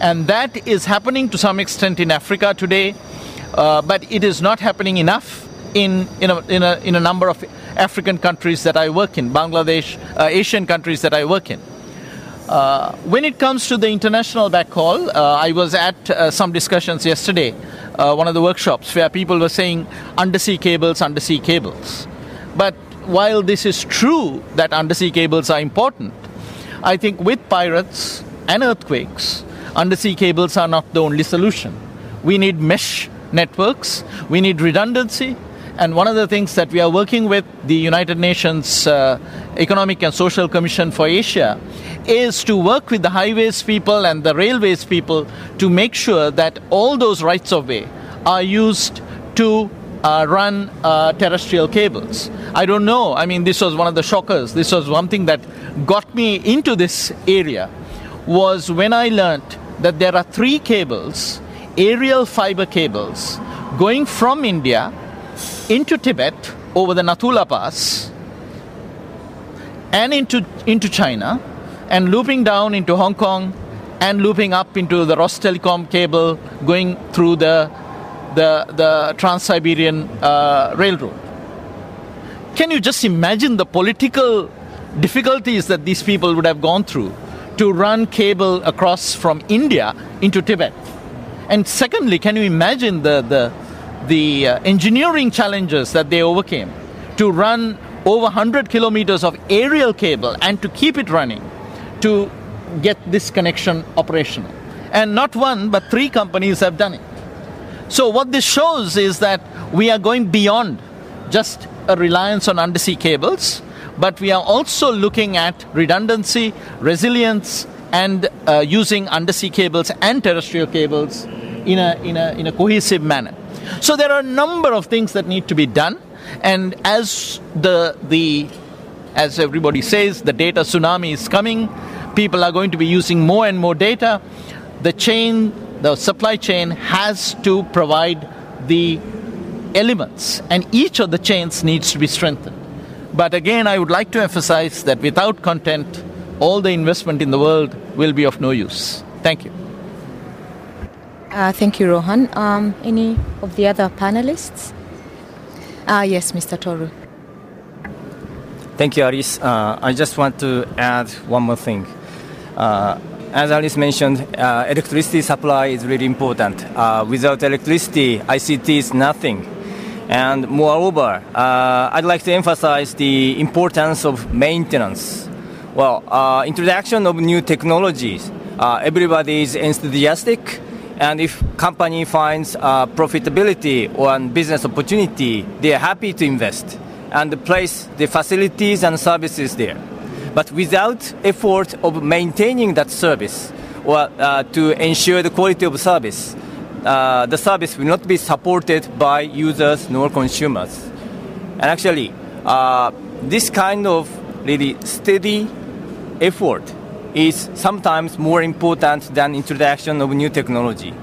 And that is happening to some extent in Africa today, but it is not happening enough in a number of African countries that I work in, Bangladesh, Asian countries that I work in. When it comes to the international backhaul, I was at some discussions yesterday, one of the workshops, where people were saying undersea cables. But while this is true that undersea cables are important, I think with pirates and earthquakes, undersea cables are not the only solution. We need mesh networks, we need redundancy, and one of the things that we are working with the United Nations Economic and Social Commission for Asia is to work with the highways people and the railways people to make sure that all those rights of way are used to run terrestrial cables. I don't know, I mean, this was one of the shockers. This was one thing that got me into this area, was when I learned that there are 3 cables, aerial fiber cables, going from India into Tibet over the Nathula Pass and into China, and looping down into Hong Kong and looping up into the Rostelecom cable going through the Trans-Siberian Railroad. Can you just imagine the political difficulties that these people would have gone through to run cable across from India into Tibet? And secondly, can you imagine the engineering challenges that they overcame to run over 100 kilometers of aerial cable and to keep it running to get this connection operational? And not one, but 3 companies have done it. So what this shows is that we are going beyond just a reliance on undersea cables, but we are also looking at redundancy, resilience, and using undersea cables and terrestrial cables in a cohesive manner. So there are a number of things that need to be done, and as as everybody says, the data tsunami is coming. People are going to be using more and more data. The supply chain has to provide the elements, and each of the chains needs to be strengthened. But again, I would like to emphasize that without content, all the investment in the world will be of no use. Thank you. Thank you, Rohan. Any of the other panelists? Yes, Mr. Toru. Thank you, Alice. I just want to add one more thing. As Alice mentioned, electricity supply is really important. Without electricity, ICT is nothing. And moreover, I'd like to emphasize the importance of maintenance. Well, introduction of new technologies, everybody is enthusiastic, and if company finds profitability or business opportunity, they are happy to invest and place the facilities and services there. But without effort of maintaining that service or to ensure the quality of service, the service will not be supported by users nor consumers. And actually, this kind of really steady effort is sometimes more important than introduction of new technology,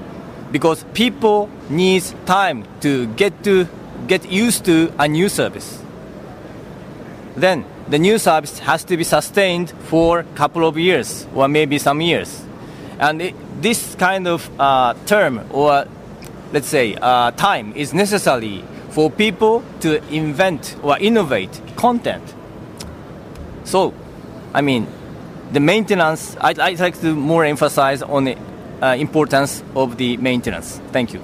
because people need time to get used to a new service. Then the new service has to be sustained for a couple of years or maybe some years. And this kind of term, or let's say time, is necessary for people to invent or innovate content. So, I mean, the maintenance, I'd like to more emphasize on importance of the maintenance. Thank you.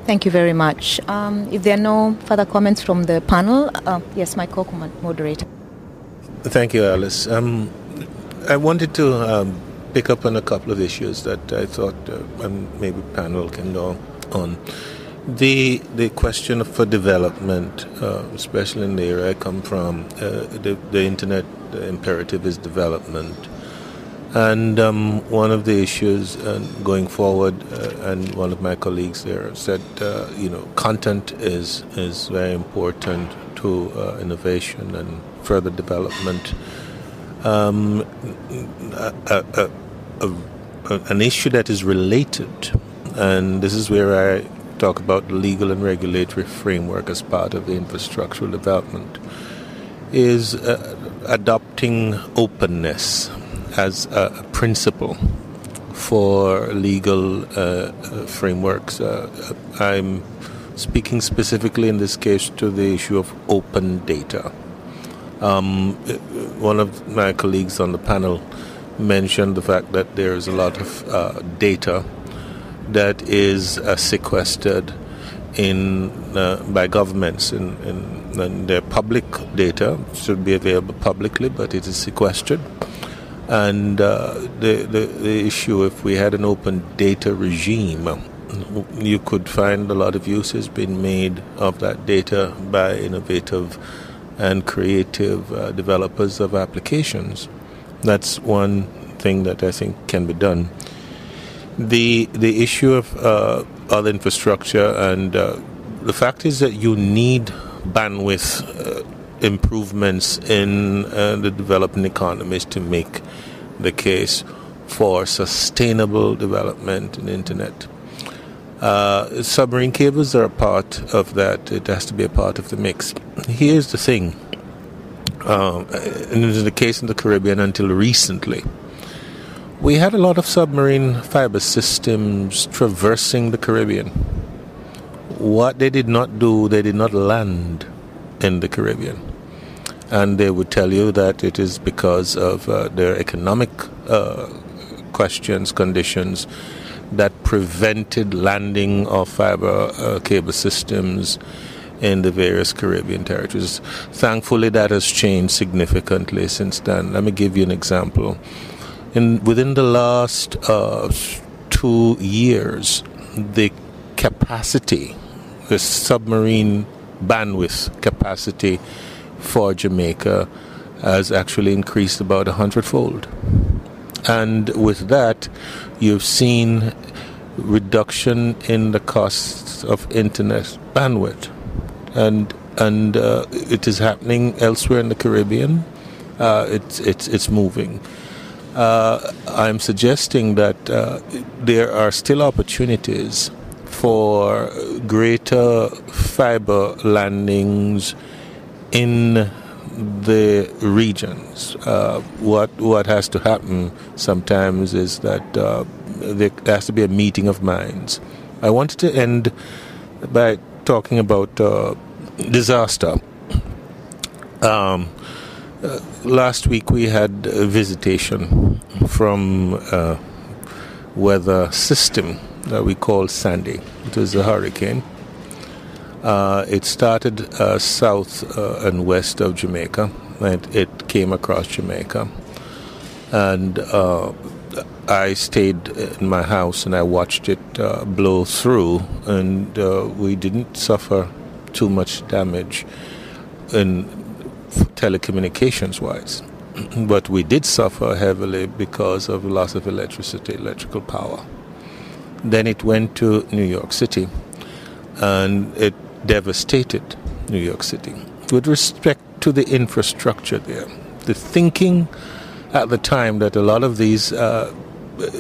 Thank you very much. If there are no further comments from the panel, yes, my co-moderator. Thank you, Alice. I wanted to pick up on a couple of issues that I thought maybe panel can go on. The question for development, especially in the area I come from, the internet imperative is development. And one of the issues going forward, and one of my colleagues there said, content is very important to innovation and further development. An issue that is related, and this is where I talk about the legal and regulatory framework as part of the infrastructural development, is adopting openness as a principle for legal frameworks. I'm speaking specifically in this case to the issue of open data. One of my colleagues on the panel mentioned the fact that there is a lot of data that is sequestered by governments, and their public data should be available publicly, but it is sequestered. And the issue, if we had an open data regime, you could find a lot of uses being made of that data by innovative and creative developers of applications. That's one thing that I think can be done. The issue of other infrastructure, and the fact is that you need bandwidth improvements in the developing economies to make the case for sustainable development in the internet. Submarine cables are a part of that. It has to be a part of the mix. Here's the thing, and it is the case in the Caribbean until recently. We had a lot of submarine fiber systems traversing the Caribbean. What they did not do, they did not land in the Caribbean. And they would tell you that it is because of their economic conditions that prevented landing of fiber cable systems in the various Caribbean territories. Thankfully, that has changed significantly since then. Let me give you an example. Within the last 2 years, the capacity, the submarine bandwidth capacity for Jamaica has actually increased about 100-fold. And with that, you've seen reduction in the costs of internet bandwidth. And it is happening elsewhere in the Caribbean. It's moving. I'm suggesting that there are still opportunities for greater fiber landings in the regions. What has to happen sometimes is that there has to be a meeting of minds. I wanted to end by talking about disaster. Last week we had a visitation from weather system that we call Sandy. It was a hurricane. It started south and west of Jamaica, and it came across Jamaica. And I stayed in my house and I watched it blow through, and we didn't suffer too much damage in telecommunications-wise. But we did suffer heavily because of loss of electrical power. Then it went to New York City, and it devastated New York City. With respect to the infrastructure there, the thinking at the time that a lot of these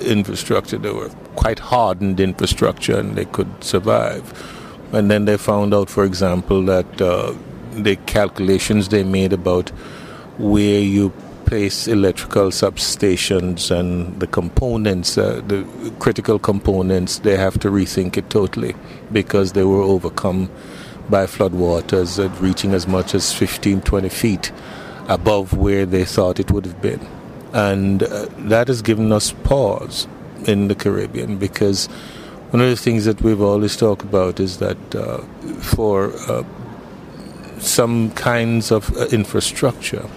infrastructure, they were quite hardened infrastructure and they could survive. And then they found out, for example, that the calculations they made about where you place electrical substations and the components, the critical components, they have to rethink it totally because they were overcome by floodwaters reaching as much as 15-20 feet above where they thought it would have been. And that has given us pause in the Caribbean, because one of the things that we've always talked about is that for some kinds of infrastructure,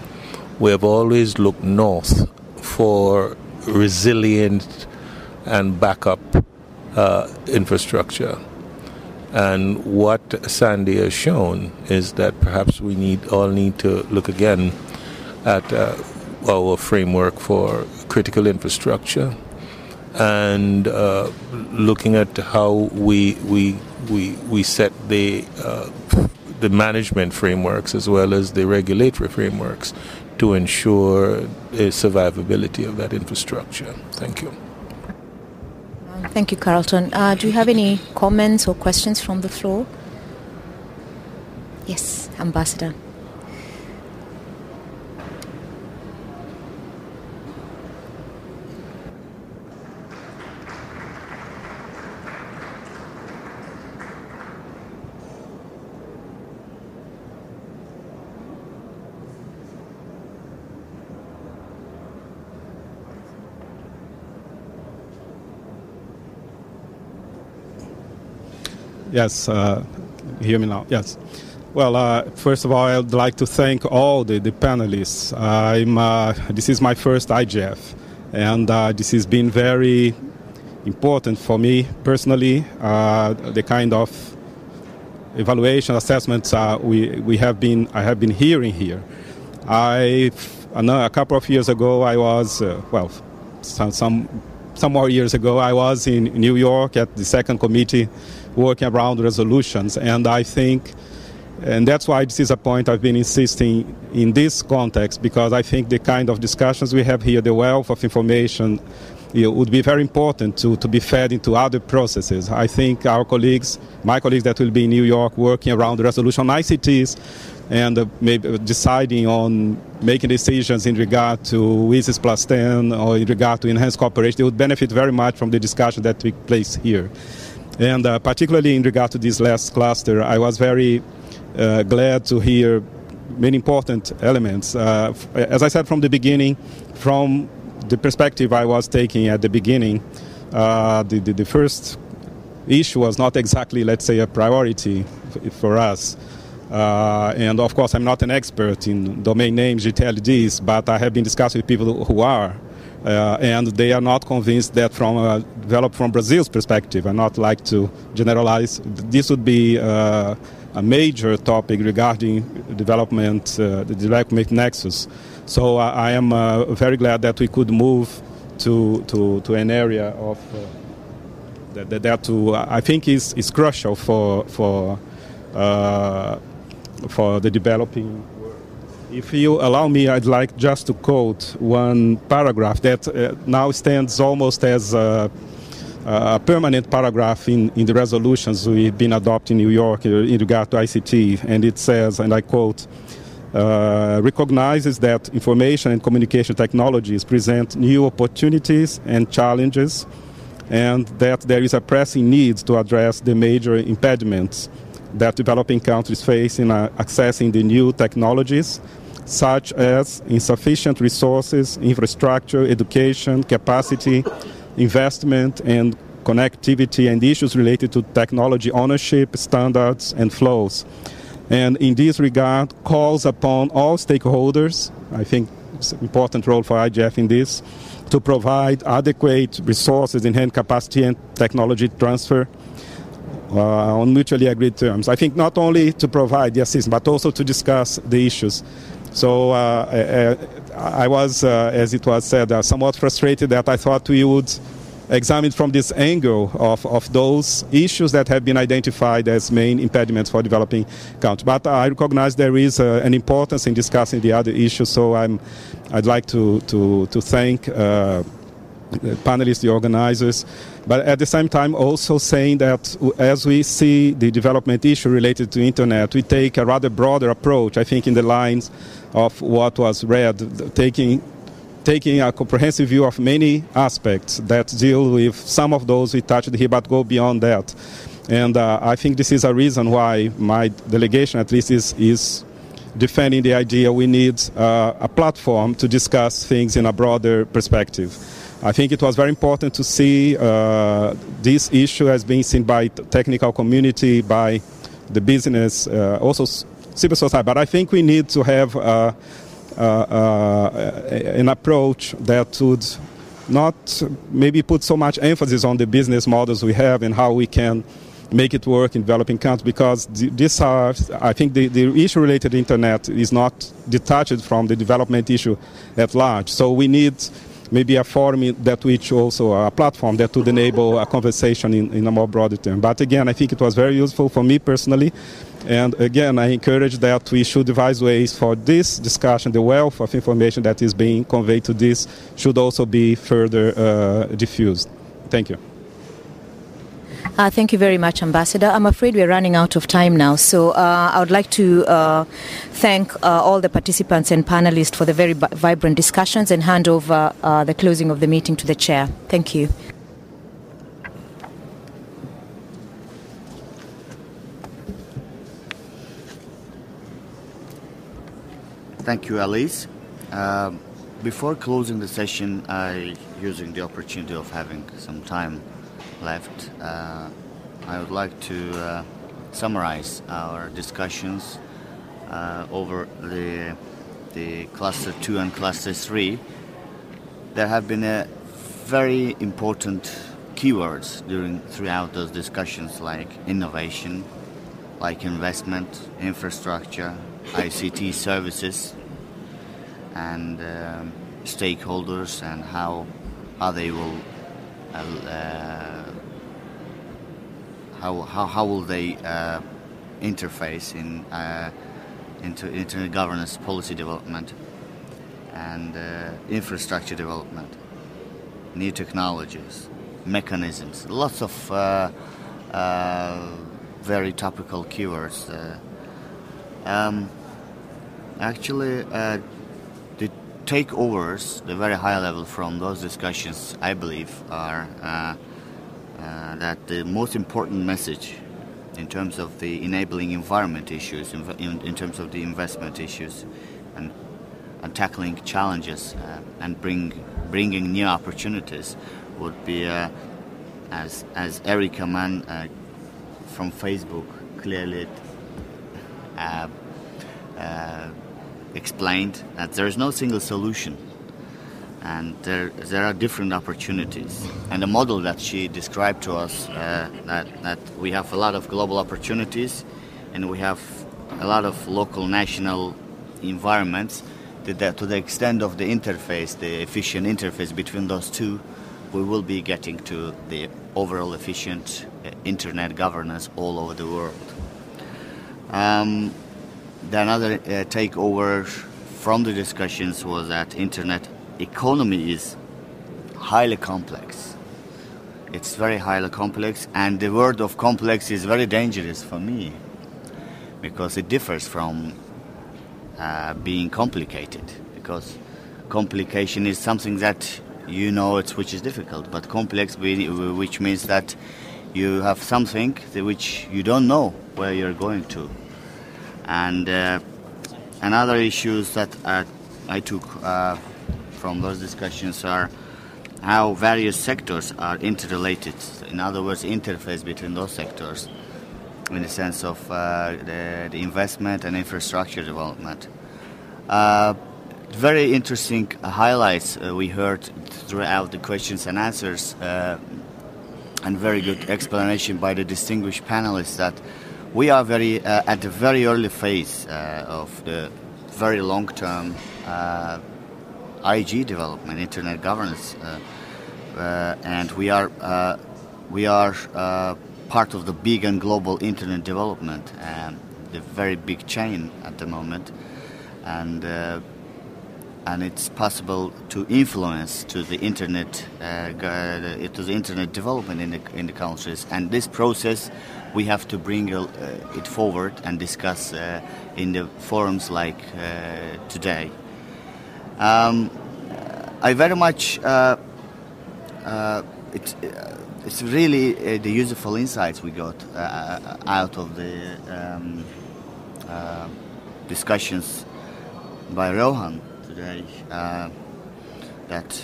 we have always looked north for resilient and backup infrastructure. And what Sandy has shown is that perhaps we all need to look again at our framework for critical infrastructure, and looking at how we set the management frameworks as well as the regulatory frameworks to ensure the survivability of that infrastructure. Thank you. Thank you, Carlton. Do you have any comments or questions from the floor? Yes, Ambassador. Yes, hear me now? Yes. Well, first of all, I'd like to thank all the panelists. This is my first IGF, and this has been very important for me personally. The kind of evaluation assessments I have been hearing here. I know a couple of years ago I was some more years ago I was in New York at the second committee, working around resolutions, and I think, and that's why this is a point I've been insisting in this context, because I think the kind of discussions we have here, the wealth of information, would be very important to be fed into other processes. I think my colleagues that will be in New York working around the resolution on ICTs and maybe deciding on making decisions in regard to WISIS plus 10 or in regard to enhanced cooperation, they would benefit very much from the discussion that took place here. And particularly in regard to this last cluster, I was very glad to hear many important elements. As I said from the beginning, from the perspective I was taking at the beginning, the first issue was not exactly, let's say, a priority for us. And of course, I'm not an expert in domain names, GTLDs, but I have been discussing with people who are. And they are not convinced that developed from Brazil's perspective, and not like to generalize, this would be a major topic regarding the development nexus. So I am very glad that we could move to an area of that I think is crucial for the developing. If you allow me, I'd like just to quote one paragraph that now stands almost as a permanent paragraph in the resolutions we've been adopting in New York in regard to ICT. And it says, and I quote, recognizes that information and communication technologies present new opportunities and challenges, and that there is a pressing need to address the major impediments that developing countries face in accessing the new technologies, such as insufficient resources, infrastructure, education, capacity, investment, and connectivity, and issues related to technology ownership, standards, and flows. And in this regard, calls upon all stakeholders, I think it's an important role for IGF in this, to provide adequate resources, enhance capacity and technology transfer on mutually agreed terms. I think not only to provide the assistance, but also to discuss the issues. So I was, as it was said, somewhat frustrated that I thought we would examine from this angle of those issues that have been identified as main impediments for developing countries. But I recognize there is an importance in discussing the other issues, so I'd like to thank the panelists, the organizers, but at the same time also saying that as we see the development issue related to internet, we take a rather broader approach, I think in the lines of what was read, taking a comprehensive view of many aspects that deal with some of those we touched here, but go beyond that. And I think this is a reason why my delegation, at least, is defending the idea we need a platform to discuss things in a broader perspective. I think it was very important to see this issue as being seen by the technical community, by the business, also civil society. But I think we need to have an approach that would not maybe put so much emphasis on the business models we have and how we can make it work in developing countries, because these are, I think the issue related to internet is not detached from the development issue at large. So we need maybe a forum that which also a platform that would enable a conversation in a more broader term. But again, I think it was very useful for me personally. And again, I encourage that we should devise ways for this discussion. The wealth of information that is being conveyed to this should also be further diffused. Thank you. Thank you very much, Ambassador. I'm afraid we're running out of time now, so I would like to thank all the participants and panelists for the very vibrant discussions and hand over the closing of the meeting to the chair. Thank you. Thank you, Alice. Before closing the session, using the opportunity of having some time left, I would like to summarize our discussions over the cluster 2 and cluster 3. There have been very important keywords throughout those discussions, like innovation, like investment, infrastructure, ICT services, and stakeholders, and how they will how will they interface into internet governance, policy development, and infrastructure development, new technologies, mechanisms, lots of very topical keywords. Actually, the takeovers, the very high level from those discussions, I believe, are that the most important message in terms of the enabling environment issues, in terms of the investment issues, and tackling challenges and bringing new opportunities, would be, as Erika Mann from Facebook clearly explained, that there is no single solution, and there are different opportunities. And the model that she described to us, that we have a lot of global opportunities and we have a lot of local, national environments, to the extent of the interface, the efficient interface between those two, we will be getting to the overall efficient internet governance all over the world. The another takeover from the discussions was that internet economy is highly complex. It's very highly complex, and the word of complex is very dangerous for me, because it differs from being complicated, because complication is something that you know which is difficult, but complex, which means that you have something which you don't know where you're going to. And another issues that I took from those discussions are how various sectors are interrelated. In other words, interface between those sectors, in the sense of the investment and infrastructure development. Very interesting highlights we heard throughout the questions and answers, and very good explanation by the distinguished panelists, that we are at the very early phase of the very long-term IG development, internet governance, and we are part of the big and global internet development, the very big chain at the moment, and it's possible to influence to the internet development in the countries. And this process, we have to bring it forward and discuss in the forums like today. I very much it's really the useful insights we got out of the discussions by Rohan today, that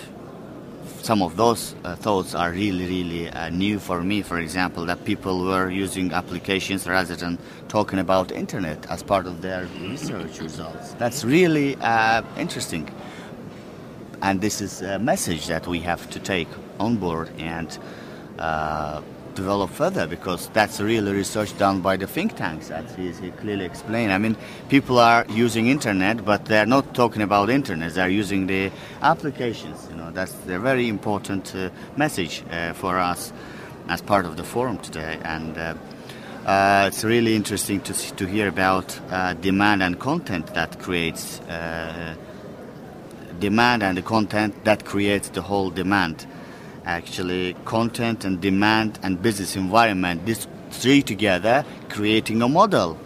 some of those thoughts are really new for me. For example, that people were using applications rather than talking about internet as part of their research results. That's really interesting. And this is a message that we have to take on board and develop further, because that's really research done by the think tanks, as he clearly explained. I mean, people are using internet, but they're not talking about internet. They're using the applications. That's a very important message for us as part of the forum today. And it's really interesting to hear about demand and content that creates demand, and the content that creates the whole demand. Actually, content and demand and business environment, these three together, creating a model,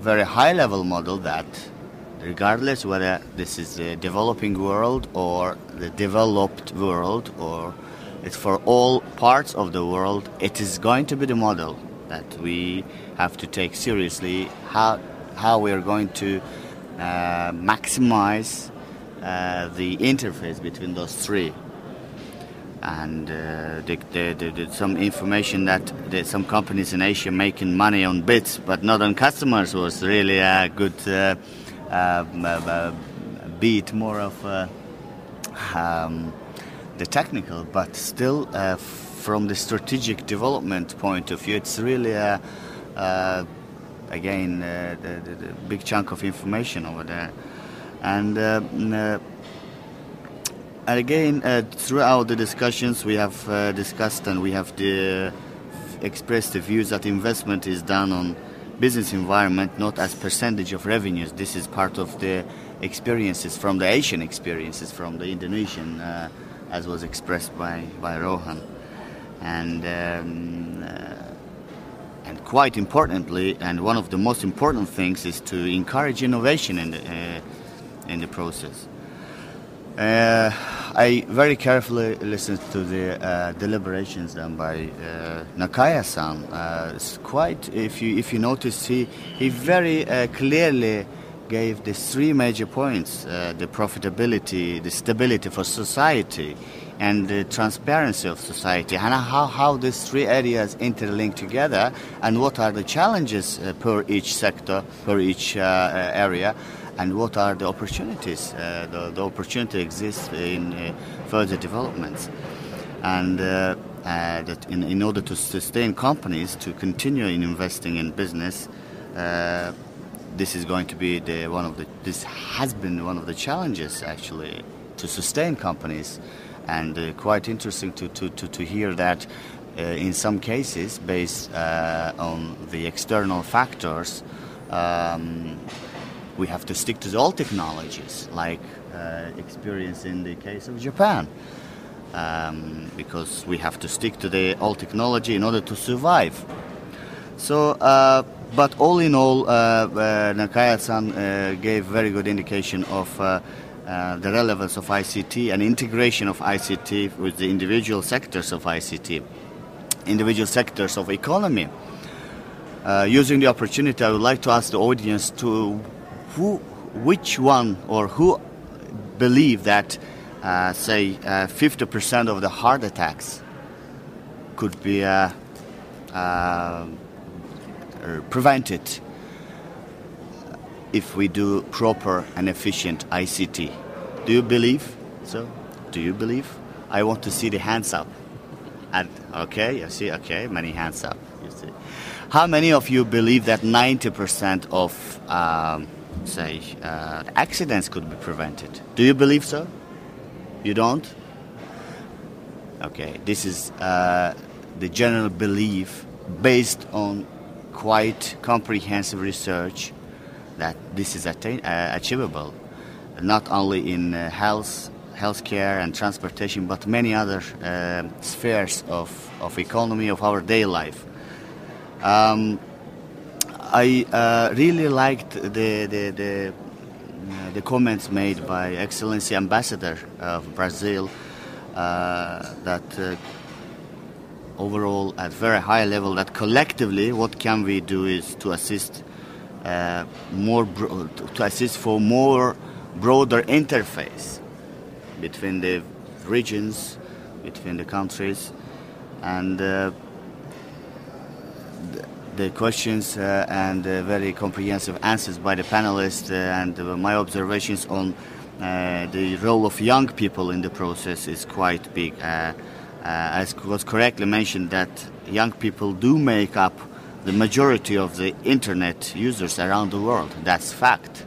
very high level model that, regardless whether this is the developing world or the developed world, or it's for all parts of the world, it is going to be the model that we have to take seriously, how we are going to maximize the interface between those three. And some information that some companies in Asia making money on bits but not on customers was really a good beat, more of the technical, but still from the strategic development point of view, it's really again the big chunk of information over there. And again, throughout the discussions we have discussed, and we have expressed the views that investment is done on business environment, not as percentage of revenues. This is part of the experiences from the Asian experiences, from the Indonesian, as was expressed by Rohan. And quite importantly, and one of the most important things, is to encourage innovation in the process. I very carefully listened to the deliberations done by Nakaya-san. It's quite, if you notice, he very clearly gave the three major points: the profitability, the stability for society, and the transparency of society, and how these three areas interlink together, and what are the challenges per each sector, per each area, and what are the opportunities. The opportunity exists in further developments, and that in order to sustain companies to continue in investing in business, this is going to be this has been one of the challenges, actually, to sustain companies. And quite interesting to hear that in some cases, based on the external factors, we have to stick to the old technologies, like experience in the case of Japan, because we have to stick to the old technology in order to survive. So, but all in all, Nakaya-san gave very good indication of the relevance of ICT and integration of ICT with the individual sectors of ICT, individual sectors of economy. Using the opportunity, I would like to ask the audience which one or who believe that, say, 50% of the heart attacks could be prevented if we do proper and efficient ICT. Do you believe so? Do you believe? I want to see the hands up. And okay, you see, okay, many hands up. You see. How many of you believe that 90% of say accidents could be prevented? Do you believe so? You don't? Okay, this is the general belief based on quite comprehensive research that this is achievable, not only in healthcare and transportation, but many other spheres of economy, of our daily life. I really liked the comments made by Excellency Ambassador of Brazil, that overall at very high level, that collectively what can we do is to assist to assist for more broader interface between the regions, between the countries, and the questions and very comprehensive answers by the panelists and my observations on the role of young people in the process is quite big. As was correctly mentioned, that young people do make up the majority of the internet users around the world. That's fact.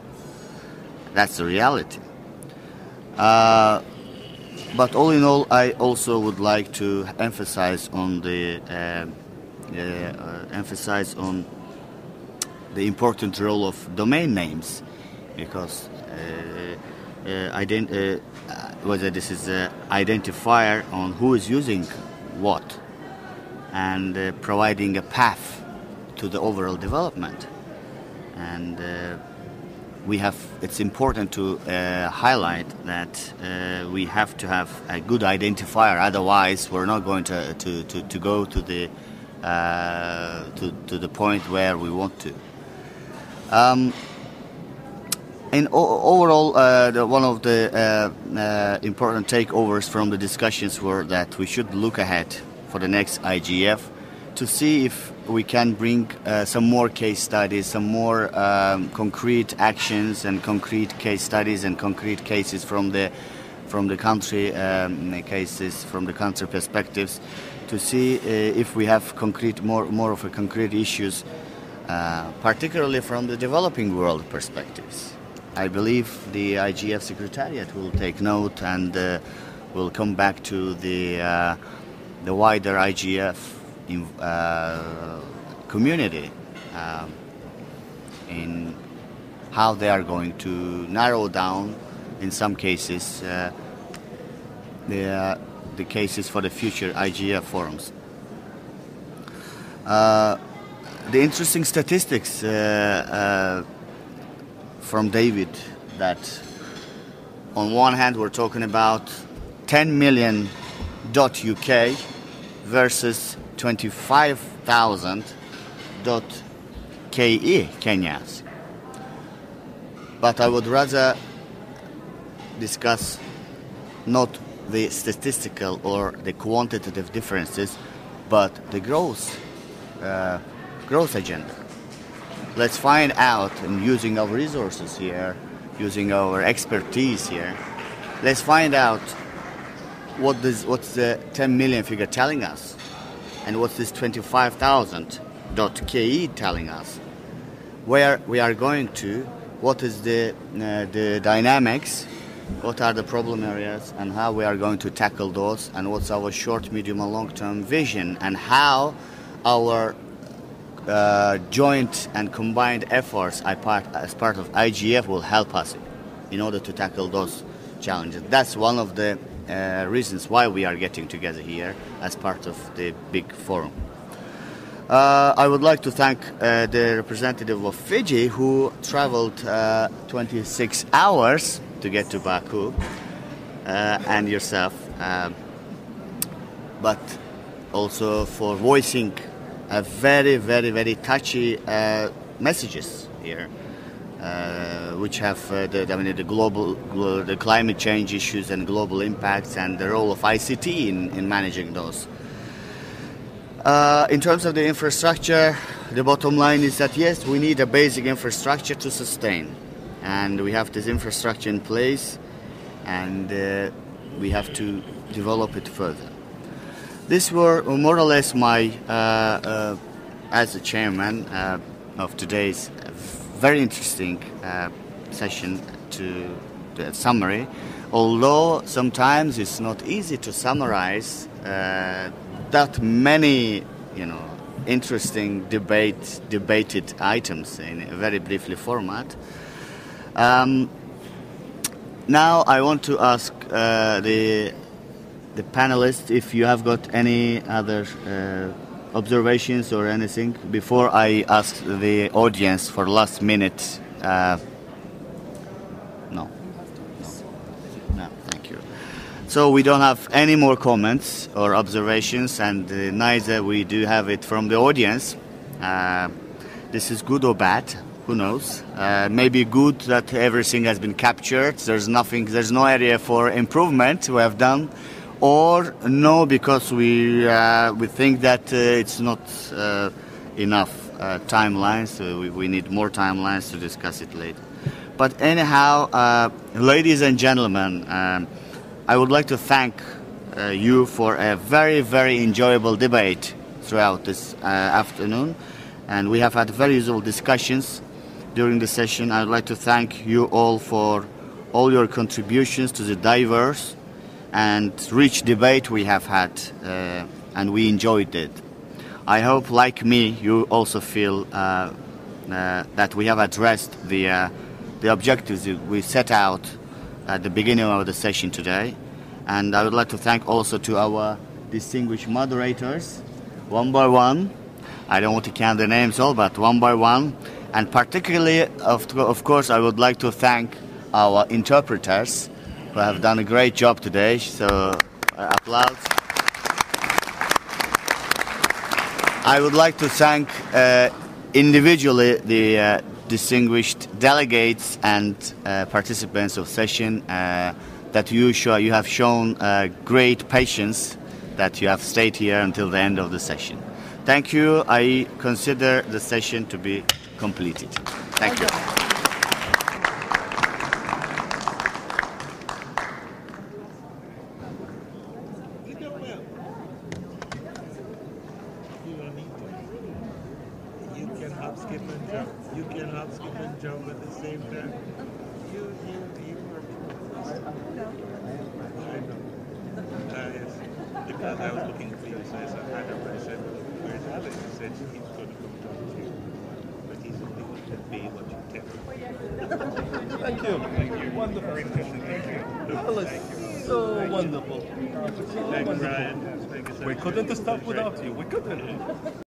That's the reality. But all in all, I also would like to emphasize on the important role of domain names, because whether this is an identifier on who is using what and providing a path to the overall development. And it's important to highlight that we have to have a good identifier, otherwise we're not going to go to the point where we want to. And overall, one of the important takeovers from the discussions were that we should look ahead for the next IGF to see if we can bring some more case studies, some more concrete actions and concrete case studies and concrete cases from the country cases, from the country perspectives, to see if we have more of a concrete issues, particularly from the developing world perspectives. I believe the IGF Secretariat will take note and will come back to the wider IGF community in how they are going to narrow down, in some cases, the cases for the future IGF forums. The interesting statistics from David, that on one hand we're talking about 10 million .uk versus 25,000 .ke Kenyans. But I would rather discuss not the statistical or the quantitative differences, but the growth agenda. Let's find out, and using our resources here, using our expertise here, let's find out what's the 10 million figure telling us, and what's this 25,000 .ke telling us, where we are going to, what is the dynamics, what are the problem areas, and how we are going to tackle those, and what's our short, medium, and long-term vision, and how our joint and combined efforts as part of IGF will help us in order to tackle those challenges. That's one of the reasons why we are getting together here as part of the big forum. I would like to thank the representative of Fiji, who traveled 26 hours to get to Baku, and yourself, but also for voicing very, very, very touchy messages here, which have the climate change issues and global impacts and the role of ICT in managing those. In terms of the infrastructure, the bottom line is that yes, we need a basic infrastructure to sustain, and we have this infrastructure in place, and we have to develop it further. These were more or less my, as the chairman of today's very interesting session, to the summary. Although sometimes it's not easy to summarize that many, interesting debated items in a very briefly format. Now I want to ask the panelists if you have got any other observations or anything before I ask the audience for last minute. No, thank you. So we don't have any more comments or observations, and neither we do have it from the audience. This is good or bad. Who knows? Maybe good that everything has been captured. There's no area for improvement we have done, or no, because we think that it's not enough timelines. So we need more timelines to discuss it later. But anyhow, ladies and gentlemen, I would like to thank you for a very, very enjoyable debate throughout this afternoon, and we have had very useful discussions during the session. I would like to thank you all for all your contributions to the diverse and rich debate we have had, and we enjoyed it. I hope, like me, you also feel that we have addressed the objectives that we set out at the beginning of the session today. And I would like to thank also to our distinguished moderators, one by one. I don't want to count the names all, but one by one. And particularly, of course, I would like to thank our interpreters who have done a great job today. So, applause. I would like to thank individually the distinguished delegates and participants of session that you have shown great patience that you have stayed here until the end of the session. Thank you. I consider the session to be completed. Thank you. You can hop, skip, and jump. You can hop, skip, and jump at the same time. You are. I know. Yes. Because I was looking for you, so I said, where's Alex? He said he's going to come talk to you. But he's only going to be what you tell him. Thank you. Thank you. Wonderful. Thank you. Alex, so wonderful. Thank you, Brian. Thank you so much. We couldn't stop without you. We couldn't.